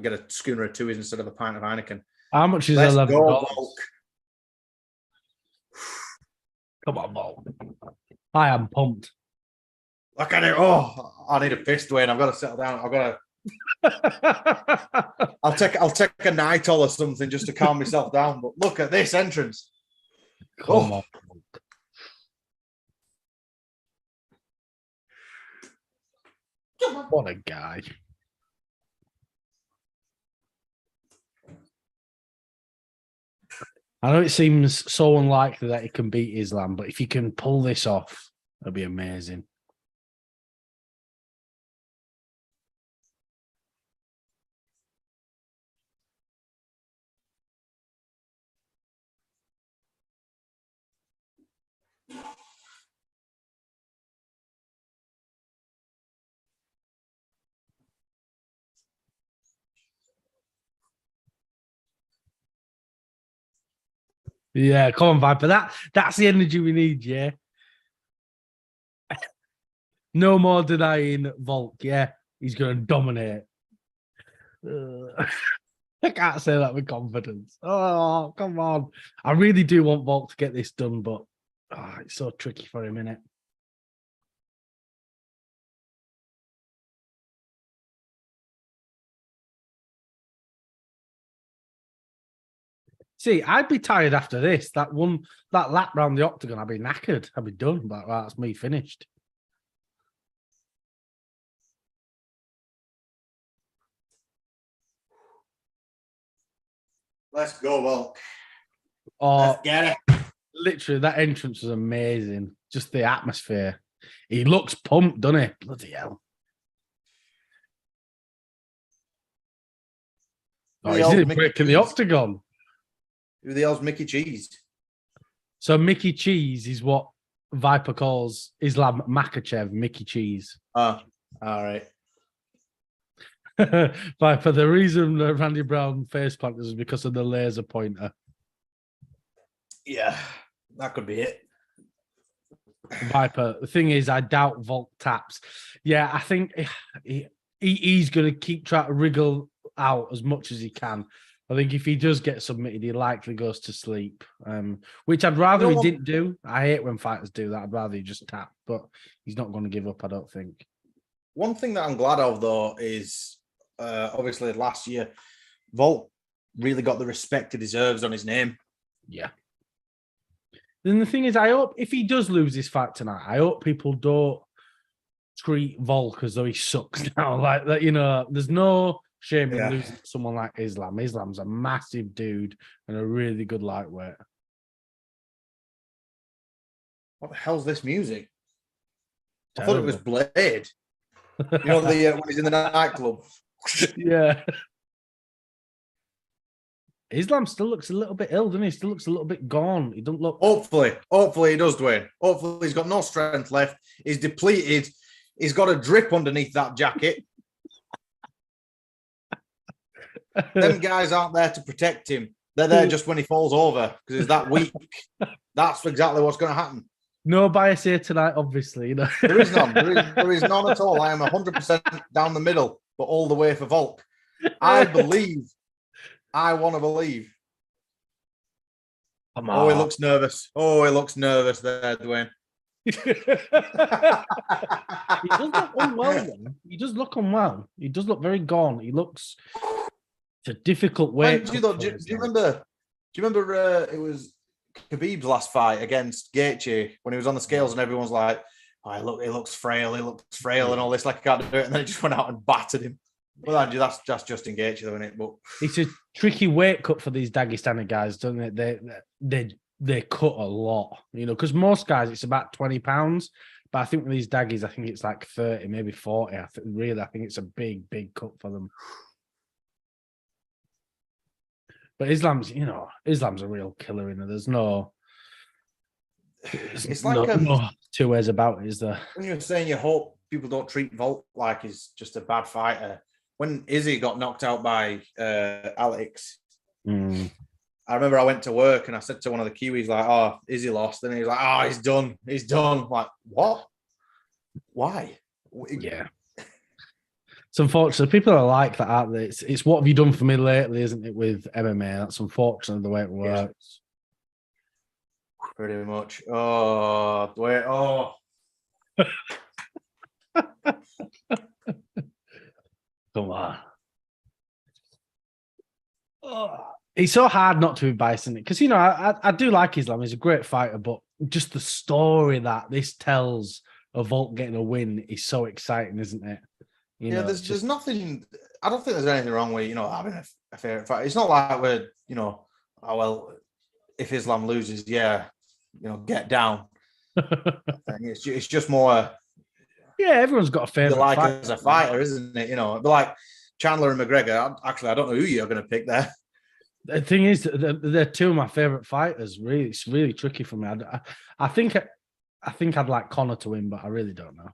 get a schooner of Tui's instead of a pint of Heineken. How much is Let's $11? go, Volk. Come on, Volk. I am pumped. Look at it. Oh, I need a piss, Dwayne. I've got to settle down. I'll take a Nitol or something just to calm myself down. But look at this entrance. Come on. What a guy. I know it seems so unlikely that he can beat Islam, but if he can pull this off, it'll be amazing. Yeah, come on, Viper. That's the energy we need, yeah. No more denying Volk, yeah. He's going to dominate. I can't say that with confidence. Oh, come on. I really do want Volk to get this done, but it's so tricky for him, innit? See, I'd be tired after this. That lap round the octagon, I'd be knackered. I'd be done. Like, right, that's me finished. Let's go, Volk. Oh, let's get it. Literally, that entrance was amazing. Just the atmosphere. He looks pumped, doesn't he? Bloody hell. Oh, he's breaking the octagon. Who the hell's Mickey Cheese? So Mickey Cheese is what Viper calls Islam Makhachev, Mickey Cheese. Oh, all right. Viper, the reason that Randy Brown face planted was because of the laser pointer. Yeah, that could be it. Viper, the thing is, I doubt Volk taps. Yeah, I think he's going to keep trying to wriggle out as much as he can. I think if he does get submitted, he likely goes to sleep, which I'd rather he didn't do. I hate when fighters do that. I'd rather he just tap, but he's not going to give up, I don't think. One thing that I'm glad of, though, is obviously last year, Volk really got the respect he deserves on his name. Yeah. Then the thing is, I hope if he does lose this fight tonight, I hope people don't treat Volk as though he sucks now. Like that, there's no shame in losing to someone like Islam. Islam's a massive dude and a really good lightweight. What the hell's this music? Terrible. I thought it was Blade. When he's in the nightclub. Yeah. Islam still looks a little bit ill, doesn't he? Still looks a little bit gone. He doesn't look. Hopefully he does, Dwayne. Hopefully he's got no strength left. He's depleted. He's got a drip underneath that jacket. Them guys aren't there to protect him. They're there just when he falls over because he's that weak. That's exactly what's going to happen. No bias here tonight, obviously. You know. There is none. There is none at all. I am 100% down the middle, but all the way for Volk. I believe. I want to believe. Come Oh, he on. looks nervous. Oh, he looks nervous there, Dwayne. He does look unwell, though. He does look unwell. He does look very gone. He looks. It's a difficult way. Do you remember? It was Khabib's last fight against Gaethje when he was on the scales and everyone's like, "Oh, he looks frail. He looks frail and all this. Like he can't do it." And then he just went out and battered him. Well, that's Justin Gaethje, though, isn't it? But it's a tricky weight cut for these Dagestani guys, don't it? They cut a lot, you know, because most guys it's about 20 pounds, but I think with these Daggies, I think it's like 30, maybe 40. I think it's a big cut for them. But Islam's a real killer in there. There's no. It's like no two ways about it, is there? When you're saying you hope people don't treat Volk like he's just a bad fighter. When Izzy got knocked out by Alex, I remember I went to work and I said to one of the Kiwis, like, "Oh, Izzy lost," and he's like, "Oh, he's done. He's done." I'm like, what? Why? Yeah. It's unfortunate. People are like that, aren't they? It's what have you done for me lately, isn't it? With MMA, that's unfortunately the way it works. Yeah. Pretty much. Oh, wait. Oh. Come on. Oh. It's so hard not to be biased, isn't it? Because, you know, I do like Islam. He's a great fighter, but just the story that this tells of Volk getting a win is so exciting, isn't it? You know, there's nothing. I don't think there's anything wrong with, you know, having a favorite fight. It's not like we're, you know, oh, well, if Islam loses, yeah, you know, get down. It's just more. Yeah, everyone's got a favorite like fight as a fighter, isn't it? You know, but like Chandler and McGregor. Actually, I don't know who you're going to pick there. The thing is, they're two of my favorite fighters. Really, it's really tricky for me. I think I'd like Conor to win, but I really don't know.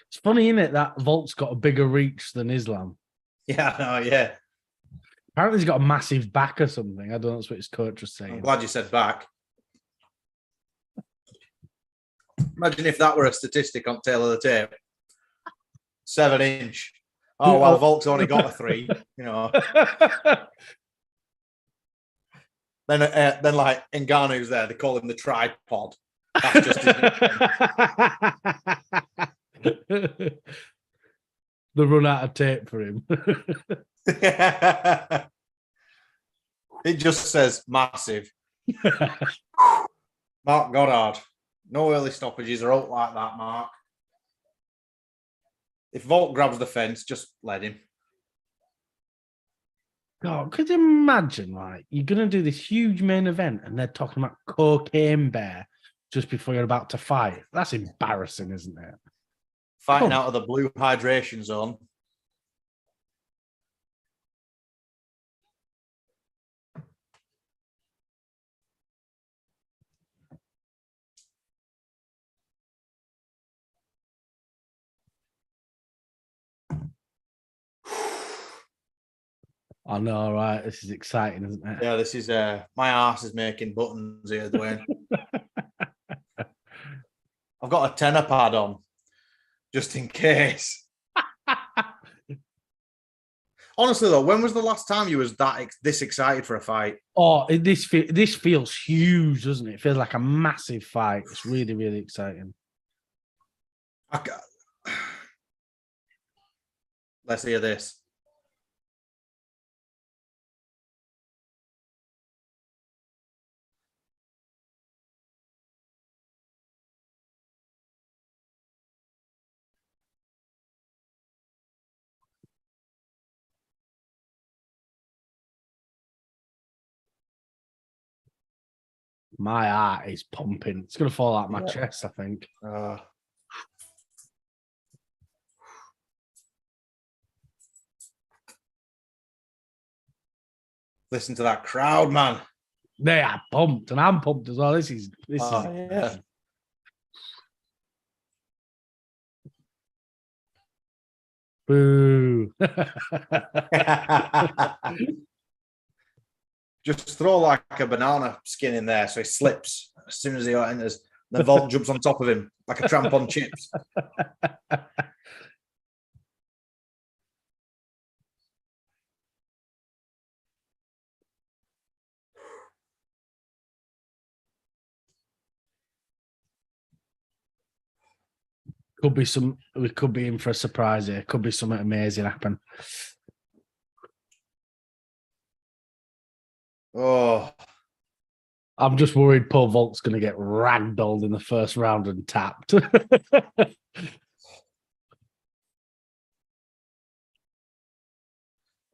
It's funny, isn't it, that Volk's got a bigger reach than Islam? Yeah, no, yeah. Apparently, he's got a massive back or something. I don't know. That's what his coach was saying. I'm glad you said back. Imagine if that were a statistic on tail of the tape. 7-inch. Oh, well, Volk's only got a 3, you know. Then like Ngannou's there, they call him the tripod. That's just the run out of tape for him. It just says massive. Mark Goddard. No early stoppages are out like that, Mark. If Volk grabs the fence, just let him. God, could you imagine, like, you're going to do this huge main event and they're talking about Cocaine Bear just before you're about to fight? That's embarrassing, isn't it? Fighting out of the blue hydration zone. I know, right? This is exciting, isn't it? Yeah, this is my arse is making buttons here, Dwayne. I've got a tenor pad on, just in case. Honestly, though, when was the last time you was this excited for a fight? Oh, this feels huge, doesn't it? It feels like a massive fight. It's really, really exciting. Let's hear this. My heart is pumping. It's going to fall out my chest, I think. Listen to that crowd, man. They are pumped, and I'm pumped as well. This is yeah. Boo. Just throw like a banana skin in there so he slips as soon as he enters. Then Volk jumps on top of him like a tramp on chips. We could be in for a surprise here. Could be something amazing happen. Oh, I'm just worried Paul Volk's going to get ragdolled in the first round and tapped.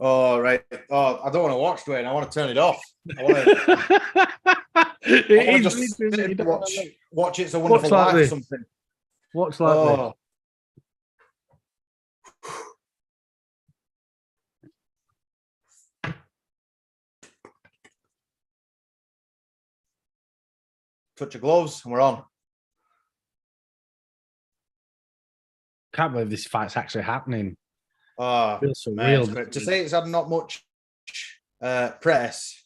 oh, right. Oh, I don't want to watch Dwayne. I want to turn it off. I want to just sit and watch It's a Wonderful Life or something. Watch like this. Touch your gloves and we're on. Can't believe this fight's actually happening. Oh, feels so man, real. to say it's had not much press.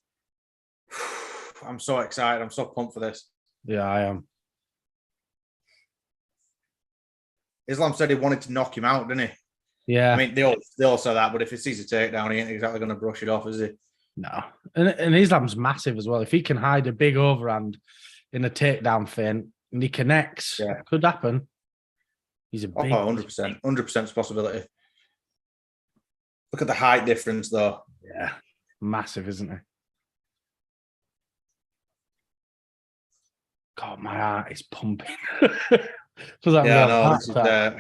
I'm so excited. I'm so pumped for this. Yeah, I am. Islam said he wanted to knock him out, didn't he? Yeah. I mean, they all say that, but if he sees a takedown, he ain't exactly going to brush it off, is he? No. And Islam's massive as well. If he can hide a big overhand in a takedown feint and he connects, it could happen. He's a big... 100%. 100% possibility. Look at the height difference, though. Yeah. Massive, isn't it? God, my heart is pumping. This is...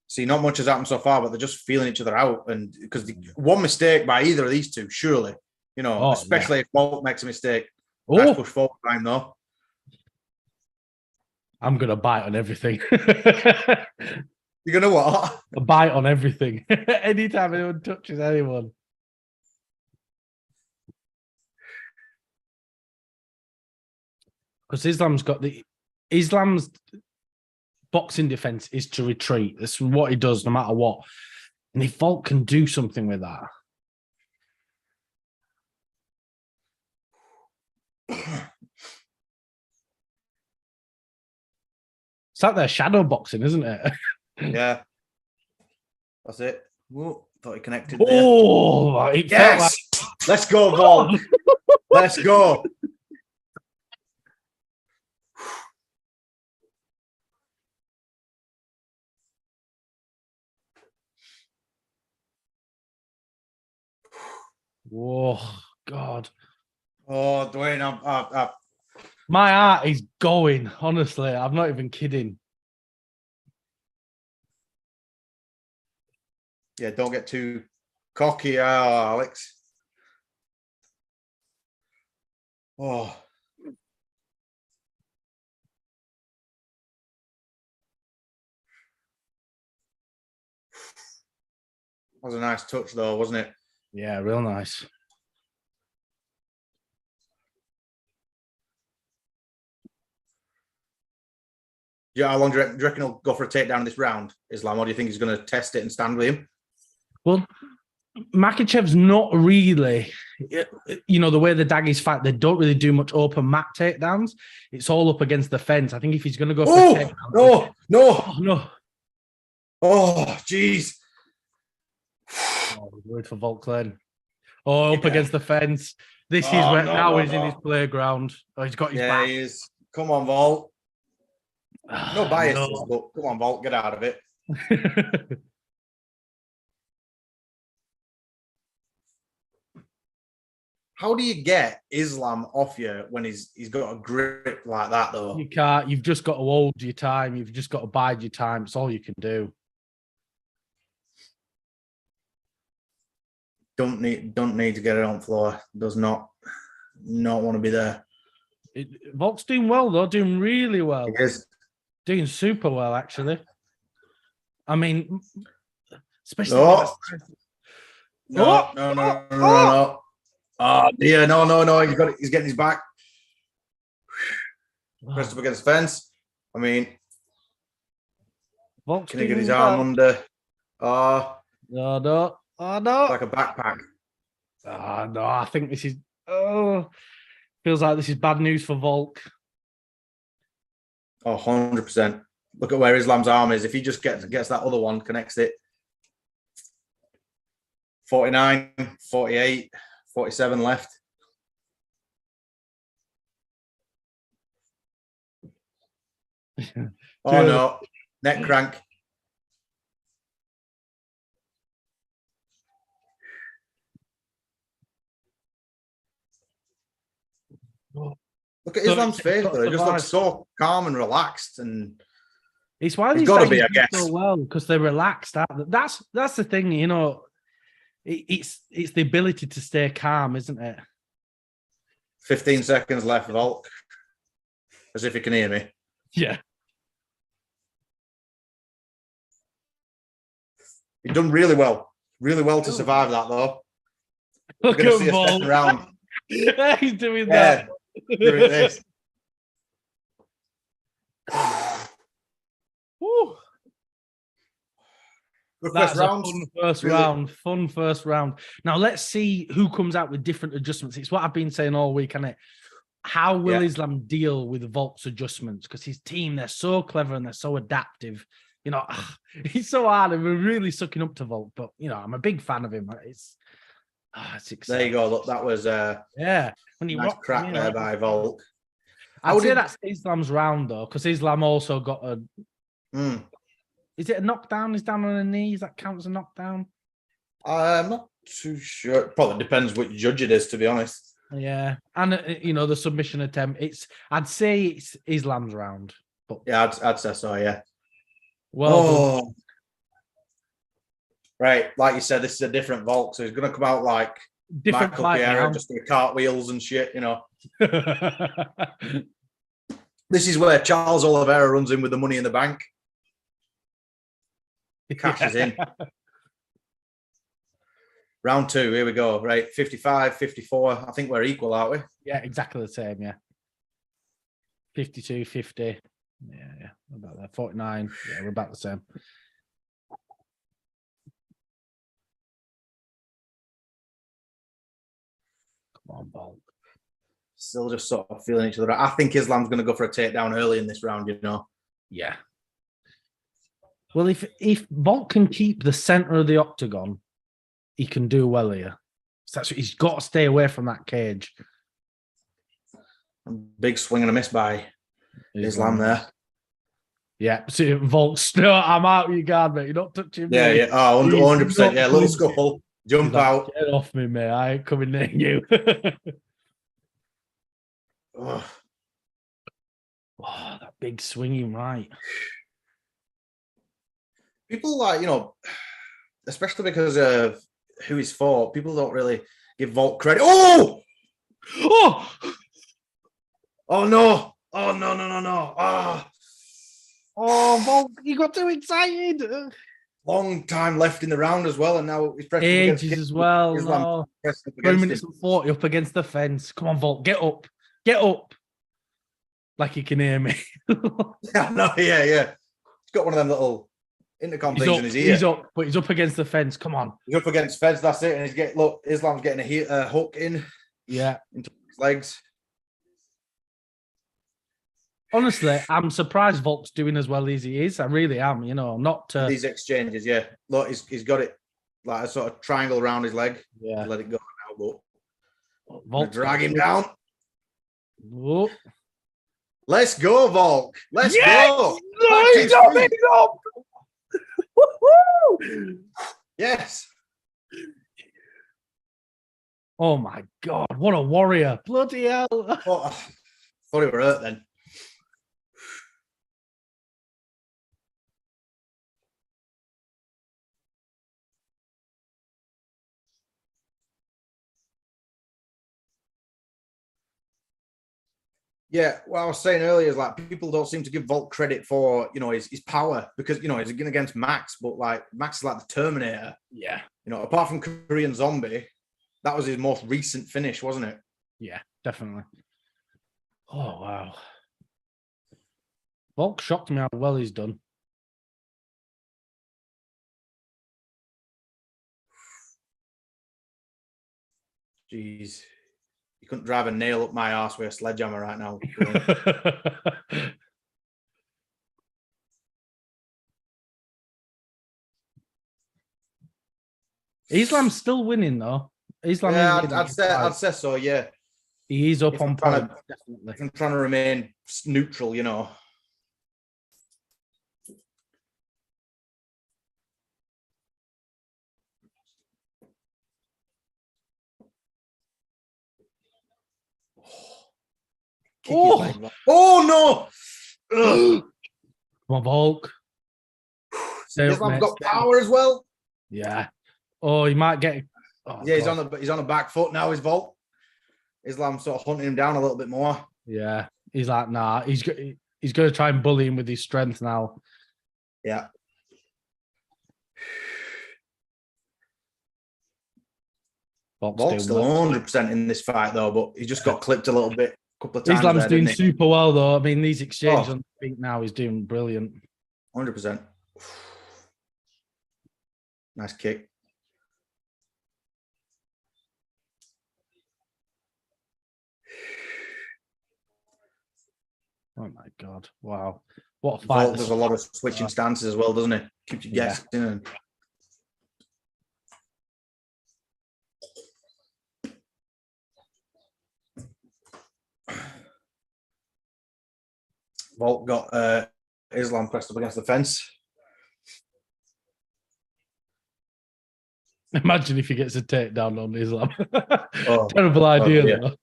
See, not much has happened so far, but they're just feeling each other out. And because one mistake by either of these two, surely, especially if Bolt makes a mistake. Nice push forward time, though. I'm going to bite on everything. You're going to what? A bite on everything. Anytime anyone touches anyone. Because Islam's boxing defense is to retreat. That's what he does no matter what. And if Volk can do something with that. It's like they're shadow boxing, isn't it? Yeah. That's it. Whoa, thought he connected there. Oh, it felt like... Let's go, Volk. Let's go. Whoa, God. Oh, Dwayne, my heart is going, honestly. I'm not even kidding. Yeah, don't get too cocky, Alex. Oh. That was a nice touch, though, wasn't it? Yeah, real nice. Yeah, how long do you reckon he'll go for a takedown in this round, Islam? Or do you think he's going to test it and stand with him? Well, Makhachev's not really, the way the Daggies fight, they don't really do much open mat takedowns. It's all up against the fence. I think if he's going to go for a takedown... No. Oh, jeez. Word for Volk then. Up against the fence. This is where now he's in his playground. Oh, he's got his back. He is. Come on, Volk. No biases, but come on, Volk, get out of it. How do you get Islam off you when he's got a grip like that, though? You can't. You've just got to hold your time. You've just got to bide your time. It's all you can do. Don't need to get it on floor. Does not want to be there. Volk's doing well, though. Doing really well. He is. Doing super well, actually. I mean, especially... No. Oh, dear. No. He's getting his back. Pressed up against the fence. I mean, Volk's can he get his arm under? No. Like a backpack. No, I think this is. Oh, feels like this is bad news for Volk. Oh, 100%. Look at where Islam's arm is. If he just gets that other one, connects it. 49, 48, 47 left. Oh, no. Neck crank. Look at Islam's face, though. He just looks so calm and relaxed. And it's why these guys do so well, because they're relaxed. That's the thing, you know. It's the ability to stay calm, isn't it? 15 seconds left, Volk. As if you can hear me. Yeah. He's done really well. Really well to survive that, though. Look at see a second round. He's doing that. Doing this. Woo. That's a fun first round. Now let's see who comes out with different adjustments. It's what I've been saying all week, isn't it? How will Islam deal with Volk's adjustments? Because his team, they're so clever and they're so adaptive. You know, he's so hard, and we're really sucking up to Volk. But you know, I'm a big fan of him. It's exciting. There you go. Look, that was when you nice crack there by Volk. I'd say that's Islam's round though, because Islam also got a. Is it a knockdown? He's down on a knee. Does that count as a knockdown? I'm not too sure. Probably depends which judge it is, to be honest. Yeah, and you know the submission attempt. I'd say it's Islam's round, but yeah, I'd say so. Yeah. Well, right, like you said, this is a different Volk, so he's going to come out like different Michael Pierre, just doing cartwheels and shit. You know. This is where Charles Oliveira runs in with the money in the bank. Cashes in. Round 2, here we go. Right, 55, 54. I think we're equal, aren't we? Yeah, exactly the same, yeah. 52, 50. Yeah, about that. 49. Yeah, we're about the same. Come on, Volk. Still just sort of feeling each other. I think Islam's going to go for a takedown early in this round, you know. Yeah. Well, if Volk can keep the center of the octagon, he can do well here. So that's what he's got to stay away from that cage. Big swing and a miss by Islam there. Yeah, see Volk's. No, I'm out of your guard, mate. You're not touching me. Yeah. Oh, 100%. Yeah, little scuffle. Jump out. Get off me, mate. I ain't coming near you. Oh, that big swinging right. People like, you know, especially because of who he's fought, people don't really give Volk credit. Oh no. Oh, no. Volk, you got too excited. Long time left in the round as well, and now he's pressing ages as well. No. 3 minutes and 40 up against the fence. Come on, Volk, get up. Like you can hear me. Yeah. He's got one of them little intercom things in his ear. He's up, but he's up against the fence. Come on. He's up against fence, that's it. And Islam's getting a hook in. Yeah. Into his legs. Honestly, I'm surprised Volk's doing as well as he is. I really am, you know, not these exchanges, yeah. Look, he's got it like a sort of triangle around his leg. Yeah. Let it go now, but Volk drag him down. Oh. Let's go, Volk. Let's go. No, he's up. Yes. Oh my God, what a warrior. Bloody hell. Oh, I thought he were hurt then. Yeah, what I was saying earlier is like people don't seem to give Volk credit for, you know, his power because, you know, he's going against Max, but like Max is like the Terminator. Yeah. You know, apart from Korean Zombie, that was his most recent finish, wasn't it? Yeah, definitely. Oh, wow. Volk shocked me how well he's done. Jeez. You couldn't drive a nail up my arse with a sledgehammer right now. Islam's still winning though. Islam Yeah, is winning. I'd say so. Yeah, He is up if on I'm trying points, to, definitely. if I'm trying to remain neutral, you know. Kick his leg. Oh no! Ugh. Come on, Volk. Stay up, Islam's mate. got power as well. Yeah. Oh, he might get. Oh, Yeah, God. he's on a back foot now. His Volk. Islam sort of hunting him down a little bit more. Yeah. He's like, nah. He's going to try and bully him with his strength now. Yeah. Volk's still 100% in this fight though, but he just got clipped a little bit. Couple of times. Islam's doing super well though. I mean, these exchanges on the feet now, he's doing brilliant. 100%. Nice kick. Oh my God! Wow, what a fight! Volk does a lot of switching stances as well, doesn't he? Keeps you guessing. And... Volk got Islam pressed up against the fence. Imagine if he gets a takedown on Islam. Terrible idea. Yeah. Though.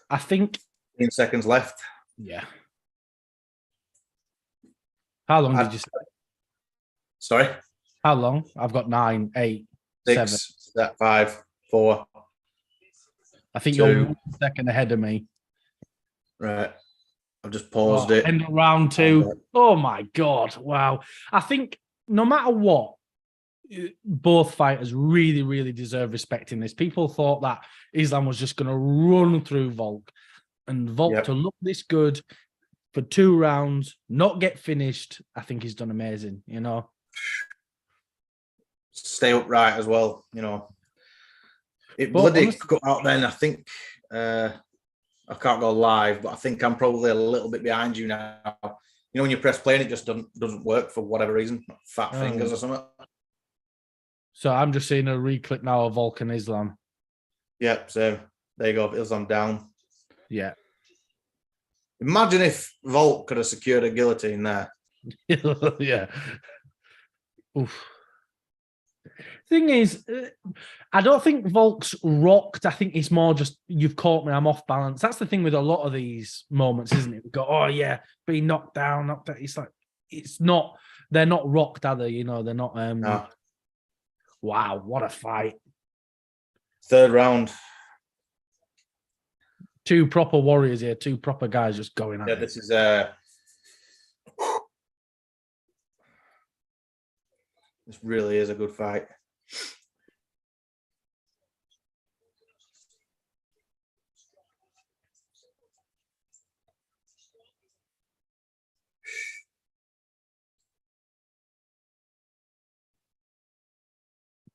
I think 15 seconds left. Yeah. How long did you say? Sorry? How long? I've got 9, 8, 6, 7. 5, 4. I think 2. you're 1 second ahead of me. Right. I've just paused it. End of round 2. Oh my God. Wow. I think no matter what, both fighters really, really deserve respect in this. People thought that Islam was just going to run through Volk. And Volk to look this good for 2 rounds, not get finished, I think he's done amazing, you know. Stay upright as well, you know. It bloody cut out then. I think I can't go live, but I think I'm probably a little bit behind you now. You know, when you press play and it just doesn't work for whatever reason, fat fingers or something. So I'm just seeing a re-clip now of Volk and Islam. Yep, so there you go. Islam down. Yeah. Imagine if Volk could have secured a guillotine there. Yeah. Oof. Thing is, I don't think Volk's rocked. I think it's more just, you've caught me, I'm off balance. That's the thing with a lot of these moments, isn't it? We go, oh yeah, being knocked down. It's like, it's not, they're not rocked, are they? You know, they're not. No. Wow, what a fight. 3rd round. 2 proper warriors here, 2 proper guys just going at it. This is this really is a good fight.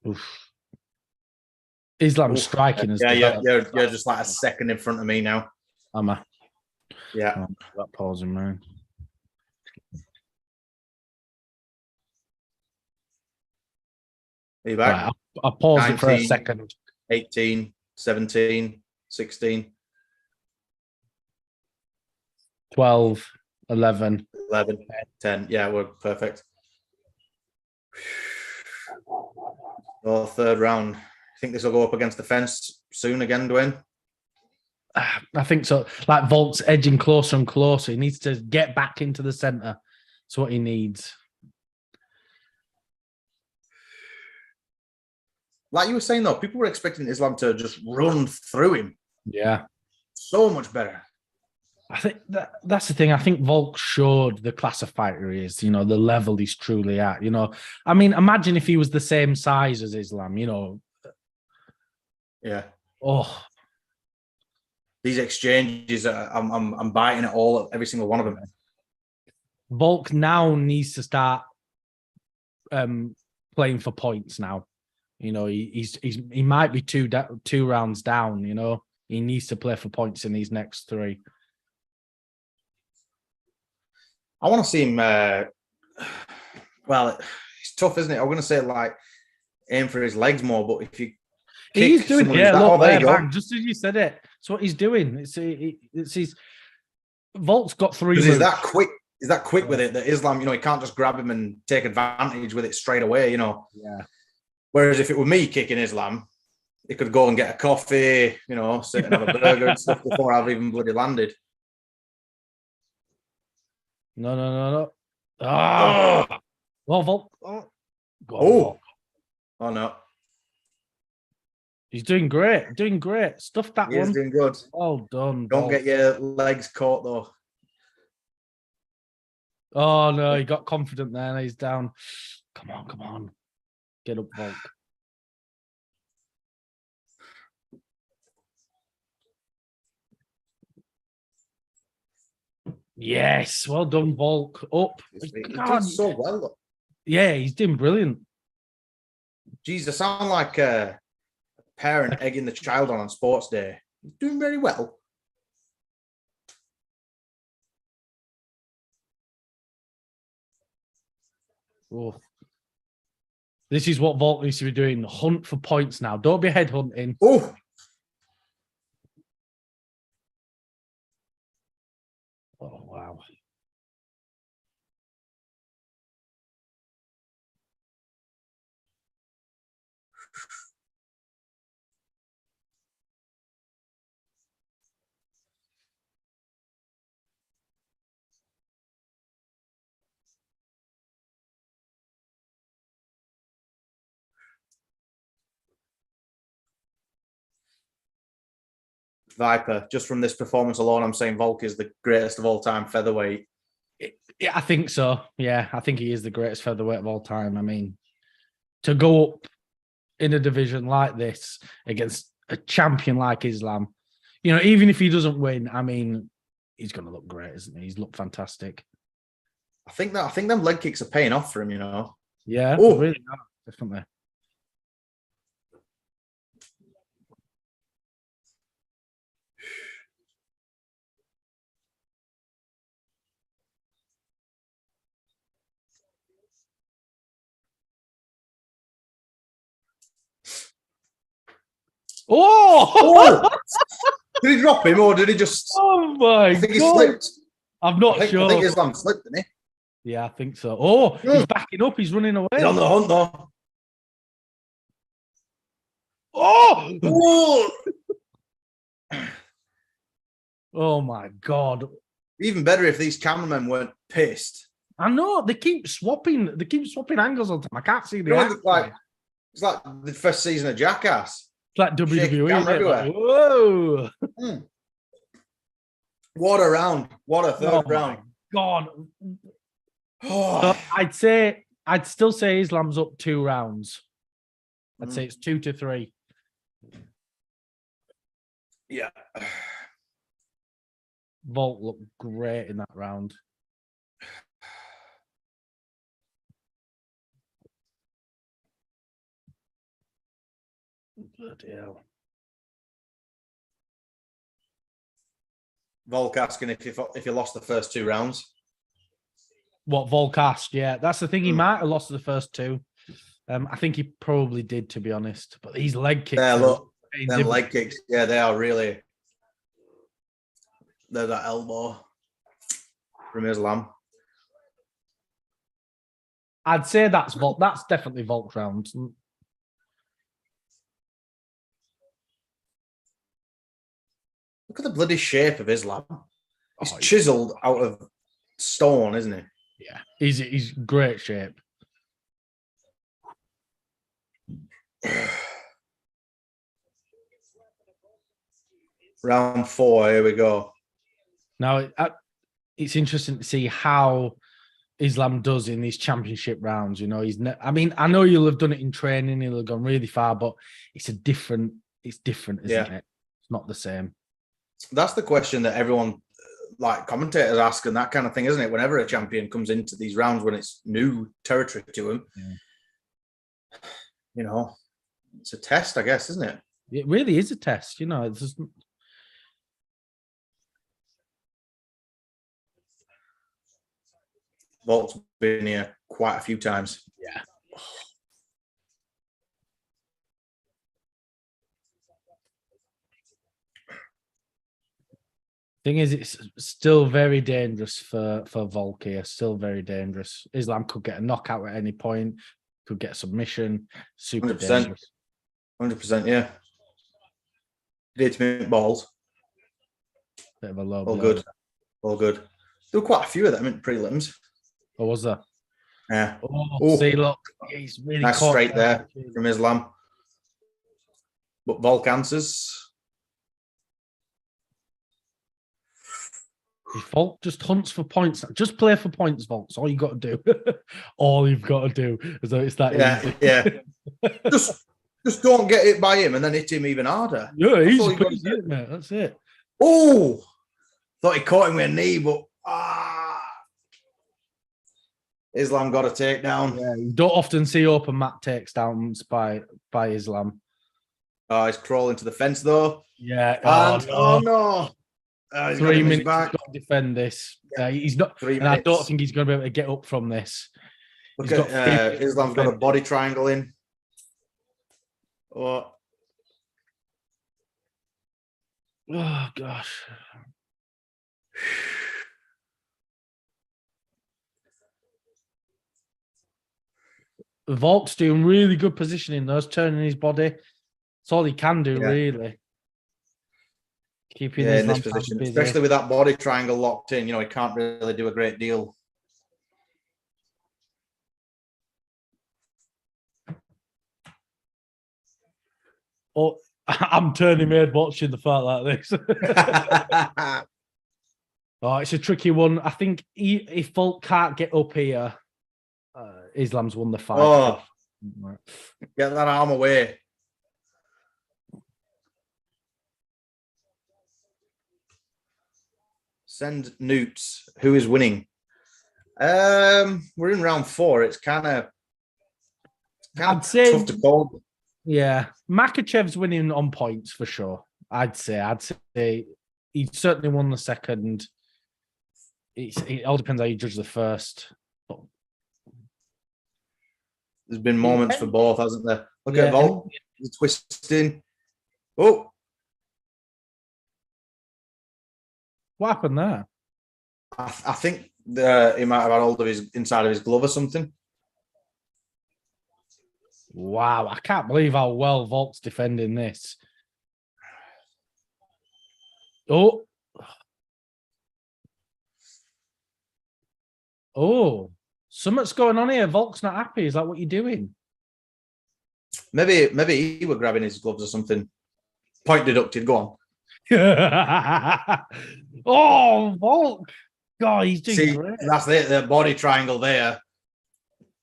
Oof. Islam's striking as you're just like a second in front of me now. Am I? Yeah. That pausing, man. Are you back? Right, I'll pause 19, it for a second. 18, 17, 16. 12, 11. 11, 10. Yeah, we're perfect. Oh, 3rd round. I think this will go up against the fence soon again, Dwayne. I think so. Like Volk's edging closer and closer. He needs to get back into the center. That's what he needs. Like you were saying, though, people were expecting Islam to just run through him. Yeah. So much better. I think that's the thing. I think Volk showed the class of fighter he is, you know, the level he's truly at, you know. I mean, imagine if he was the same size as Islam, you know. Yeah. Oh. These exchanges, I'm biting at every single one of them. Volk now needs to start playing for points now. You know, he might be two rounds down. You know, he needs to play for points in these next 3. I want to see him. Well, it's tough, isn't it? I'm going to say like aim for his legs more, but if you he's doing look, there you go. Just as you said it, it's what he's doing. It's his. Volk's got 3 moves. He's that quick. He's that quick with it that Islam, you know, he can't just grab him and take advantage with it straight away, you know. Yeah. Whereas if it were me kicking Islam, he could go and get a coffee, you know, sit and have a burger and stuff before I've even bloody landed. No. Oh, well, Volk. Oh no. He's doing great. Stuff that one. He's doing good. Well done. Don't get your legs caught though. Oh no, he got confident there. He's down. Come on. Get up, Volk. Yes, well done, Volk. Up. He does so well though. Yeah, he's doing brilliant. Jeez, I sound like a parent egging the child on sports day. He's doing very well. Oh. This is what Volk needs to be doing. Hunt for points now. Don't be headhunting. Oh. Oh, wow. Viper, just from this performance alone, I'm saying Volk is the greatest of all time featherweight. Yeah, I think so. Yeah, I think he is the greatest featherweight of all time. I mean, to go up in a division like this against a champion like Islam, you know, even if he doesn't win, I mean, he's going to look great, isn't he? He's looked fantastic. I think them leg kicks are paying off for him, you know. Yeah, really, definitely. Oh! Did he drop him or did he just? Oh my I think God. he slipped. I'm not sure. I think Islam slipped, didn't he? Yeah, I think so. Oh, he's backing up. He's running away. He's on the hunt though. Oh! Oh my God. Even better if these cameramen weren't pissed. I know. They keep swapping angles on time. I can't see the It's like the first season of Jackass. It's like WWE. Whoa. What a round. What a third round. God. So I'd still say Islam's up 2 rounds. I'd say it's 2-3. Yeah. Volk looked great in that round. Bloody hell. Volk asking if you lost the first 2 rounds. What Volk asked, yeah. That's the thing. He might have lost the first 2. I think he probably did, to be honest. But these leg kicks. Yeah, look. Them leg kicks, yeah, they are really. They're that elbow from Islam. I'd say that's Volk. That's definitely Volk round. Look at the bloody shape of Islam. He's chiseled out of stone, isn't he? Yeah, he's great shape. Round 4, here we go. Now, it's interesting to see how Islam does in these championship rounds. You know, I know you'll have done it in training, he'll have gone really far, but it's different, isn't it? It's not the same. That's the question that everyone like commentators ask and that kind of thing, isn't it? Whenever a champion comes into these rounds when it's new territory to him, you know, it's a test, I guess, isn't it? It really is a test, you know. It's just... Volk's been here quite a few times. Yeah. Thing is, it's still very dangerous for Volk here. Still very dangerous. Islam could get a knockout at any point. Could get a submission. Super 100%. dangerous. 100%, yeah. Did make balls. Bit of a low All blow. good. All good. There were quite a few of them in prelims. Or was there? Yeah. Oh, see, look. He's really nice caught straight there from Islam. But Volk answers. If Volk just hunts for points, just play for points, Volk. That's all you got to do. All you've got to do. As though it's that easy. Yeah. just don't get it by him and then hit him even harder. Yeah, easy, mate. That's it. Oh, thought he caught him with a knee, but Islam got a takedown. Yeah, you don't often see open mat takedowns by Islam. Oh, he's crawling to the fence though. Yeah. And, no. He's 3 minutes. He's got to defend this. He's not. 3 and minutes. I don't think he's going to be able to get up from this. Look at Islam's got a body triangle in. Oh gosh. Volk's doing really good positioning, though, turning his body. That's all he can do, really. Keeping in this position, busy. Especially with that body triangle locked in, you know, he can't really do a great deal. Oh, I'm turning my head watching the fight like this. Oh, it's a tricky one. I think if Volk can't get up here, Islam's won the fight. Oh, get that arm away. Send Newts. Who is winning? We're in round 4. It's kind of tough to call. Yeah, Makhachev's winning on points for sure. I'd say he certainly won the second. It all depends how you judge the first. There's been moments for both, hasn't there? Look at Volk. He's twisting. Oh. What happened there? I think he might have had hold of his inside of his glove or something. Wow, I can't believe how well Volk's defending this. Oh, something's going on here. Volk's not happy. Is that what you're doing? Maybe he were grabbing his gloves or something. Point deducted. Go on. Oh, Volk. God, he's doing great. That's it. The body triangle there.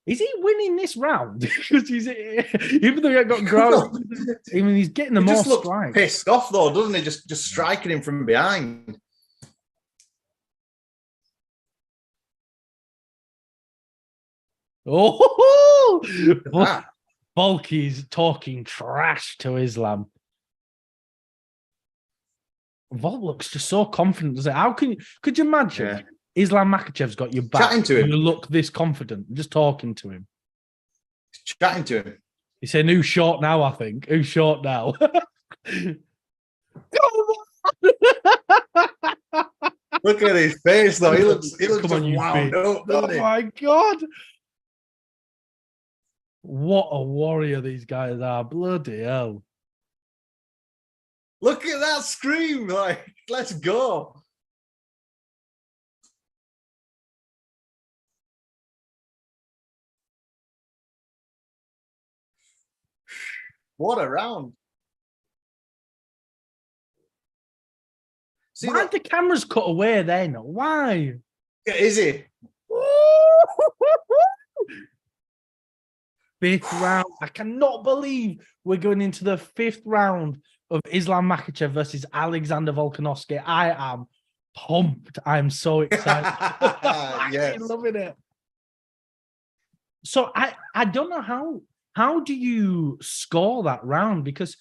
Is he winning this round? Because even though he got ground, I mean, he's getting the more strikes. Pissed off though, doesn't he? Just striking him from behind. Oh, Volk is talking trash to Islam. Volk looks just so confident. Does it? How could you imagine? Islam Makhachev's got your back. Chatting to him. You look this confident. Just talking to him. Chatting to him. He's saying, "Who's short now?" I think. Who's short now? Look at his face, though. He looks wound up, doesn't he? Oh my god! What a warrior these guys are! Bloody hell! Look at that scream! Like, let's go! What a round! See, why the cameras cut away then? Why? Is he? Fifth round. I cannot believe we're going into the 5th round of Islam Makhachev versus Alexander Volkanovski. I am pumped. I'm so excited. Yes. I'm loving it. So I don't know how do you score that round, because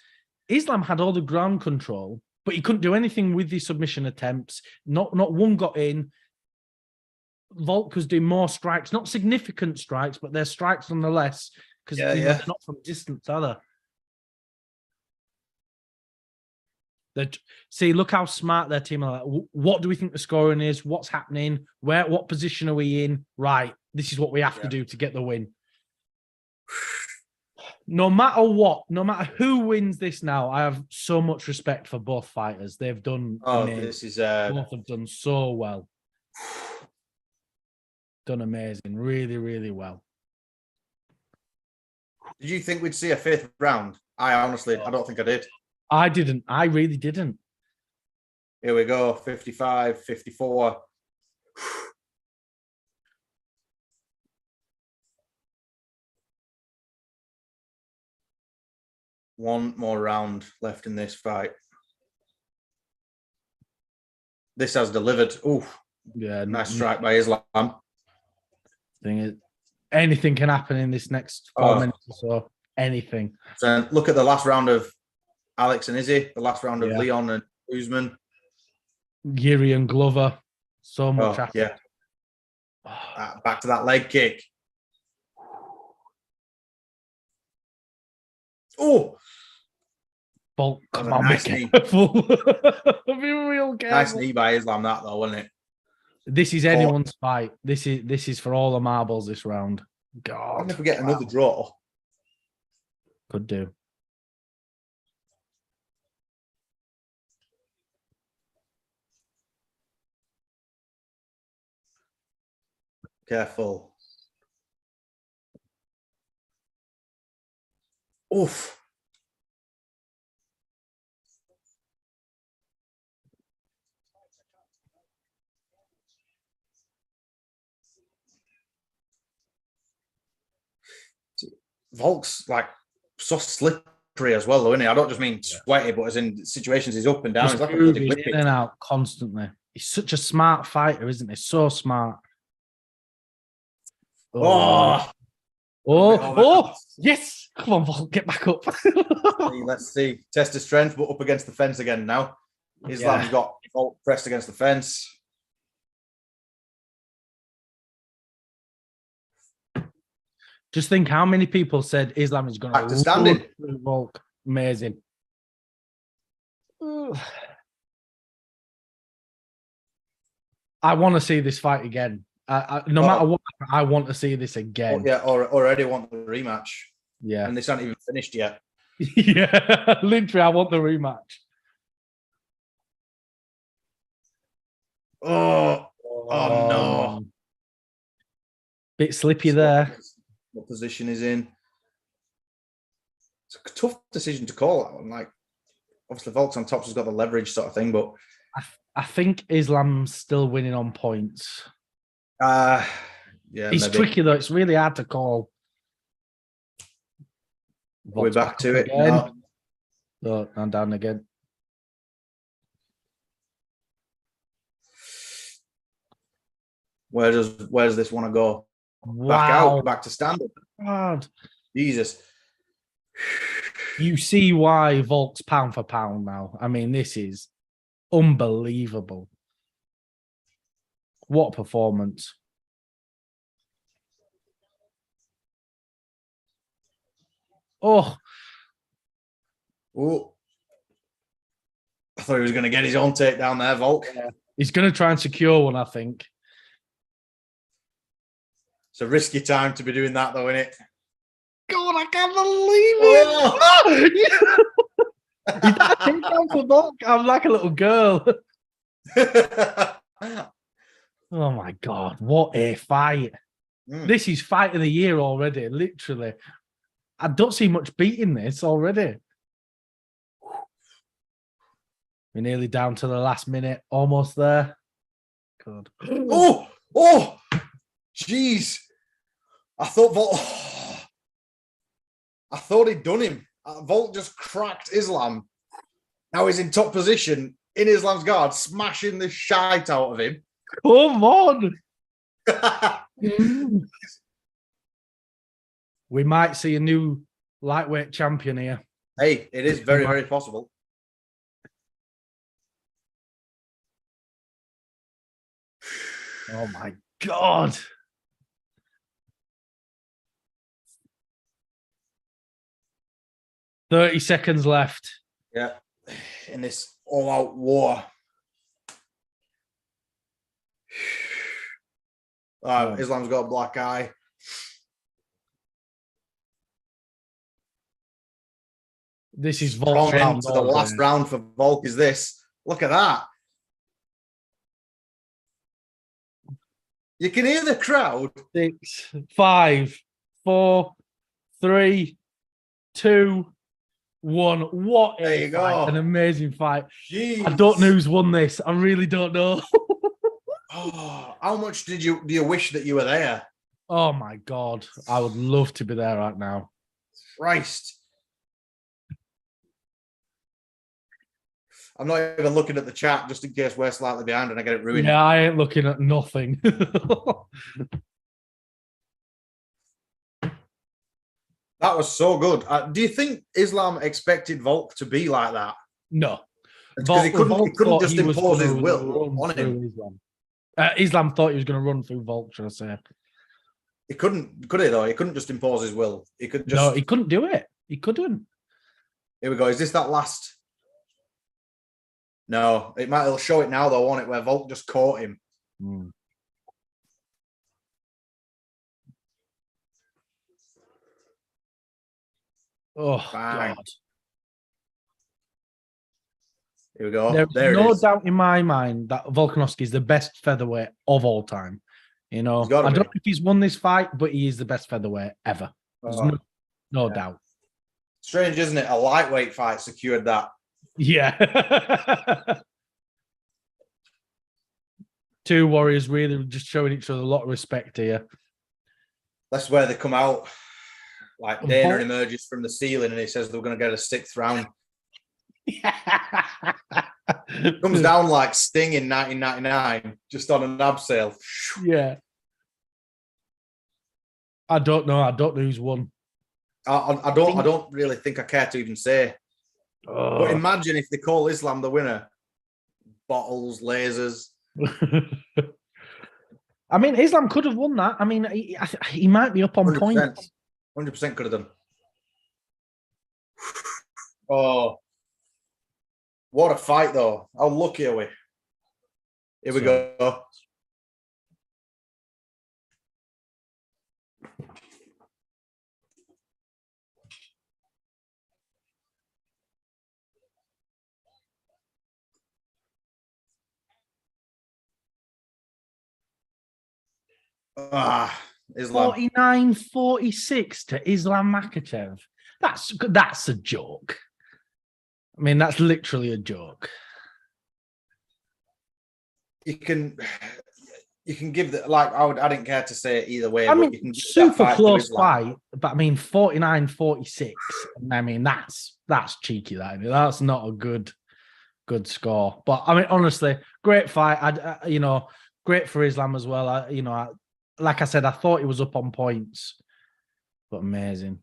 Islam had all the ground control, but he couldn't do anything with the submission attempts. Not one got in. Volk was doing more strikes, not significant strikes, but they're strikes nonetheless, because they're not from distance, are they? See, look how smart their team are. Like, what do we think the scoring is? What's happening? What position are we in? Right, this is what we have to do to get the win. No matter what, no matter who wins this now, I have so much respect for both fighters. They've done amazing. This is Both have done so well. Done amazing. Really, really well. Did you think we'd see a fifth round? I don't think I did. I didn't. I really didn't. Here we go. 55, 54. One more round left in this fight. This has delivered. Oh, yeah. Nice strike by Islam. Thing is, anything can happen in this next 4 minutes or so. Anything. So look at the last round of Alex and Izzy, the last round of Leon and Usman. Yuri and Glover. So much happened. Yeah. Back to that leg kick. Oh! Bolt, come on, nice be careful. Be real careful. Nice knee by Islam, that though, wasn't it? This is anyone's fight. This is for all the marbles this round. God. Even if we get another draw. Could do. Careful. Oof. Volk's like so slippery as well, though, isn't he? I don't just mean sweaty, but as in situations he's up and down. He's like a bloody in and out constantly. He's such a smart fighter, isn't he? So smart. Oh, yes. Come on, Volk, get back up. Let's see. Test his strength, but up against the fence again now. Islam's got Volk pressed against the fence. Just think how many people said Islam is going back to standing. Volk. Amazing. I want to see this fight again. No matter what, I want to see this again. Already want the rematch. Yeah. And this hasn't even finished yet. Yeah, literally, I want the rematch. Oh no. Bit slippy there. What position is in? It's a tough decision to call that one. Like, obviously, Volk's on top, so he's got the leverage sort of thing, but I think Islam's still winning on points. Yeah, it's tricky though. It's really hard to call. We're back to it. No, I'm down again. Where does this want to go? Wow. Back out, back to standard. God. Jesus. You see why Volk's pound for pound now. I mean, this is unbelievable. What a performance. Oh. I thought he was going to get his own takedown there, Volk. Yeah. He's going to try and secure one, I think. It's a risky time to be doing that, though, isn't it? God, I can't believe it. Oh! Is that a takedown for Volk? I'm like a little girl. Oh, my God. What a fight. This is fight of the year already, literally. I don't see much beating this already. We're nearly down to the last minute, almost there. God. Oh, jeez! I thought he'd done him. Volk just cracked Islam. Now he's in top position. in Islam's guard, smashing the shite out of him. Come on. We might see a new lightweight champion here. Hey, it is very, very possible. Oh my God. "30 seconds left." Yeah. In this all-out war. Islam's got a black eye. This is Strong Volk's end round. to the last round for Volk is this. Look at that. You can hear the crowd. 6, 5, 4, 3, 2, 1. What There you a fight. go. An amazing fight. Jeez. I don't know who's won this. I really don't know. Oh, how much do you wish that you were there? Oh my God. I would love to be there right now. Christ. I'm not even looking at the chat just in case we're slightly behind and I get it ruined. Yeah, I ain't looking at nothing. That was so good. Do you think Islam expected Volk to be like that? No. Because he couldn't just he was impose his gonna will run on him. through Islam. Islam thought he was going to run through Volk, should I say. He couldn't, could he, though? He couldn't just impose his will. He could just... No, he couldn't do it. He couldn't. Here we go. Is this that last? No, it'll show it now, though, won't it, where Volk just caught him. Oh, Bang. God. Here we go. There's There no it is. doubt in my mind that Volkanovski is the best featherweight of all time. You know, I don't know if he's won this fight, but he is the best featherweight ever. There's no doubt. Strange, isn't it? A lightweight fight secured that. Yeah. Two warriors really just showing each other a lot of respect here. That's where they come out. Like Dana emerges from the ceiling and he says they're going to get a sixth round. Comes down like Sting in 1999, just on an abseil. Yeah. I don't know. I don't know who's won. I don't really think I care to even say. But imagine if they call Islam the winner. Bottles, lasers. I mean, Islam could have won that. I mean, he might be up on 100%, points. 100% could have done. Oh. What a fight, though. How lucky are we? Here we go. Islam. 49-46 to Islam Makhachev. That's a joke. I mean, that's literally a joke. You can give that, like, I didn't care to say it either way. I mean, you can super close fight, but I mean 49-46. I mean, that's cheeky. That's not a good score. But I mean, honestly, great fight. Great for Islam as well. Like I said, I thought he was up on points, but amazing.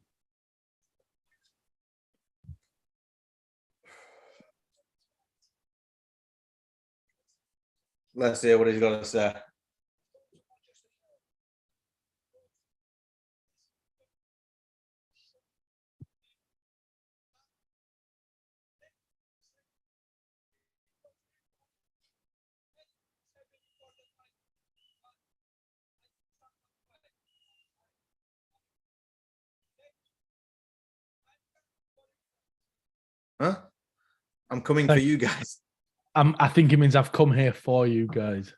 Let's see what he's got to say. Huh? I'm coming for you guys. I think it means I've come here for you guys.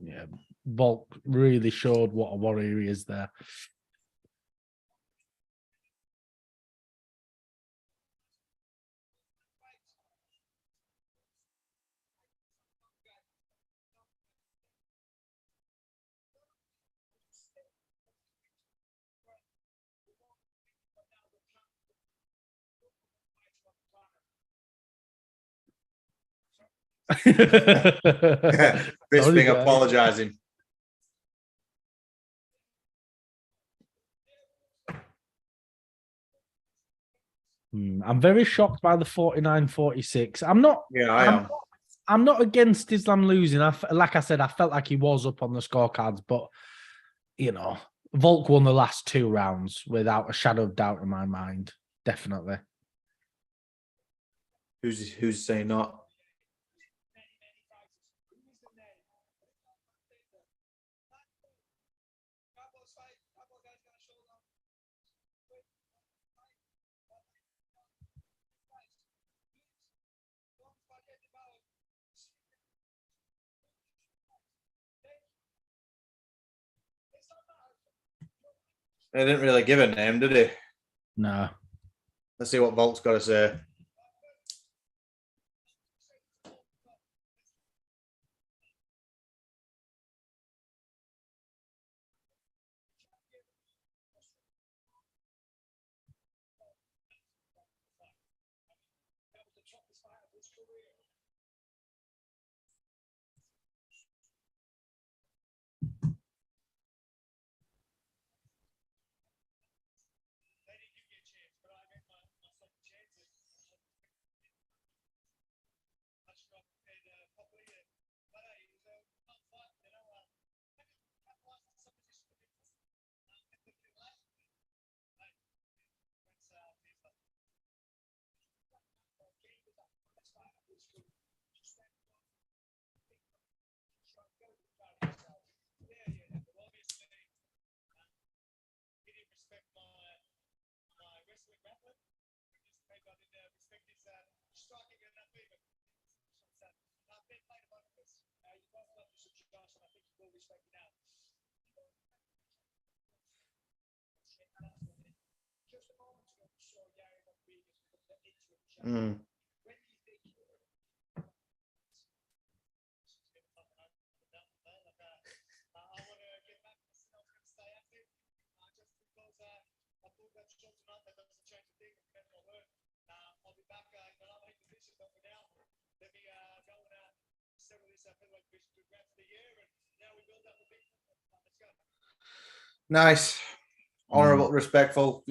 Yeah, Volk really showed what a warrior he is there. Bisping apologising. I'm very shocked by the 49-46. I'm not. Yeah, I am. I'm not against Islam losing. Like I said, I felt like he was up on the scorecards, but Volk won the last 2 rounds without a shadow of doubt in my mind. Definitely. Who's saying not? They didn't really give a name, did he? No. Let's see what Volk's got to say. Nice, honourable, respectful,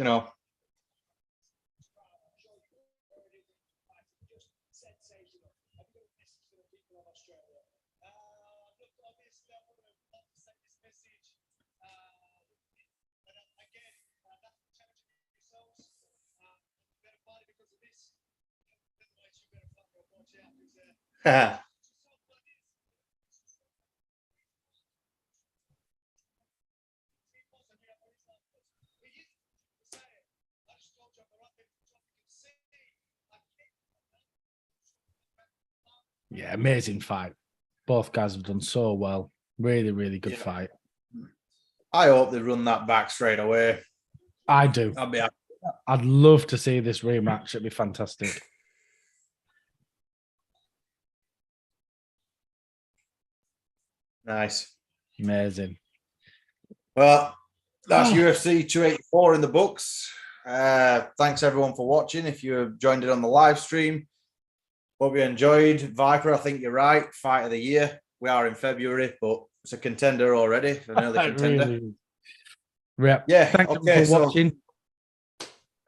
Yeah, amazing fight. Both guys have done so well. Really, really good fight. I hope they run that back straight away. I do. I'd love to see this rematch. It'd be fantastic. Nice. Amazing. Well, that's UFC 284 in the books. Thanks everyone for watching. If you joined it on the live stream, hope you enjoyed. Viper, I think you're right. Fight of the year. We are in February, but it's a contender already. An early contender. Really? Yep. Yeah. Thanks Okay. for watching.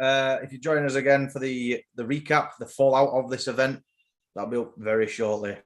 If you join us again for the recap, the fallout of this event, that'll be up very shortly.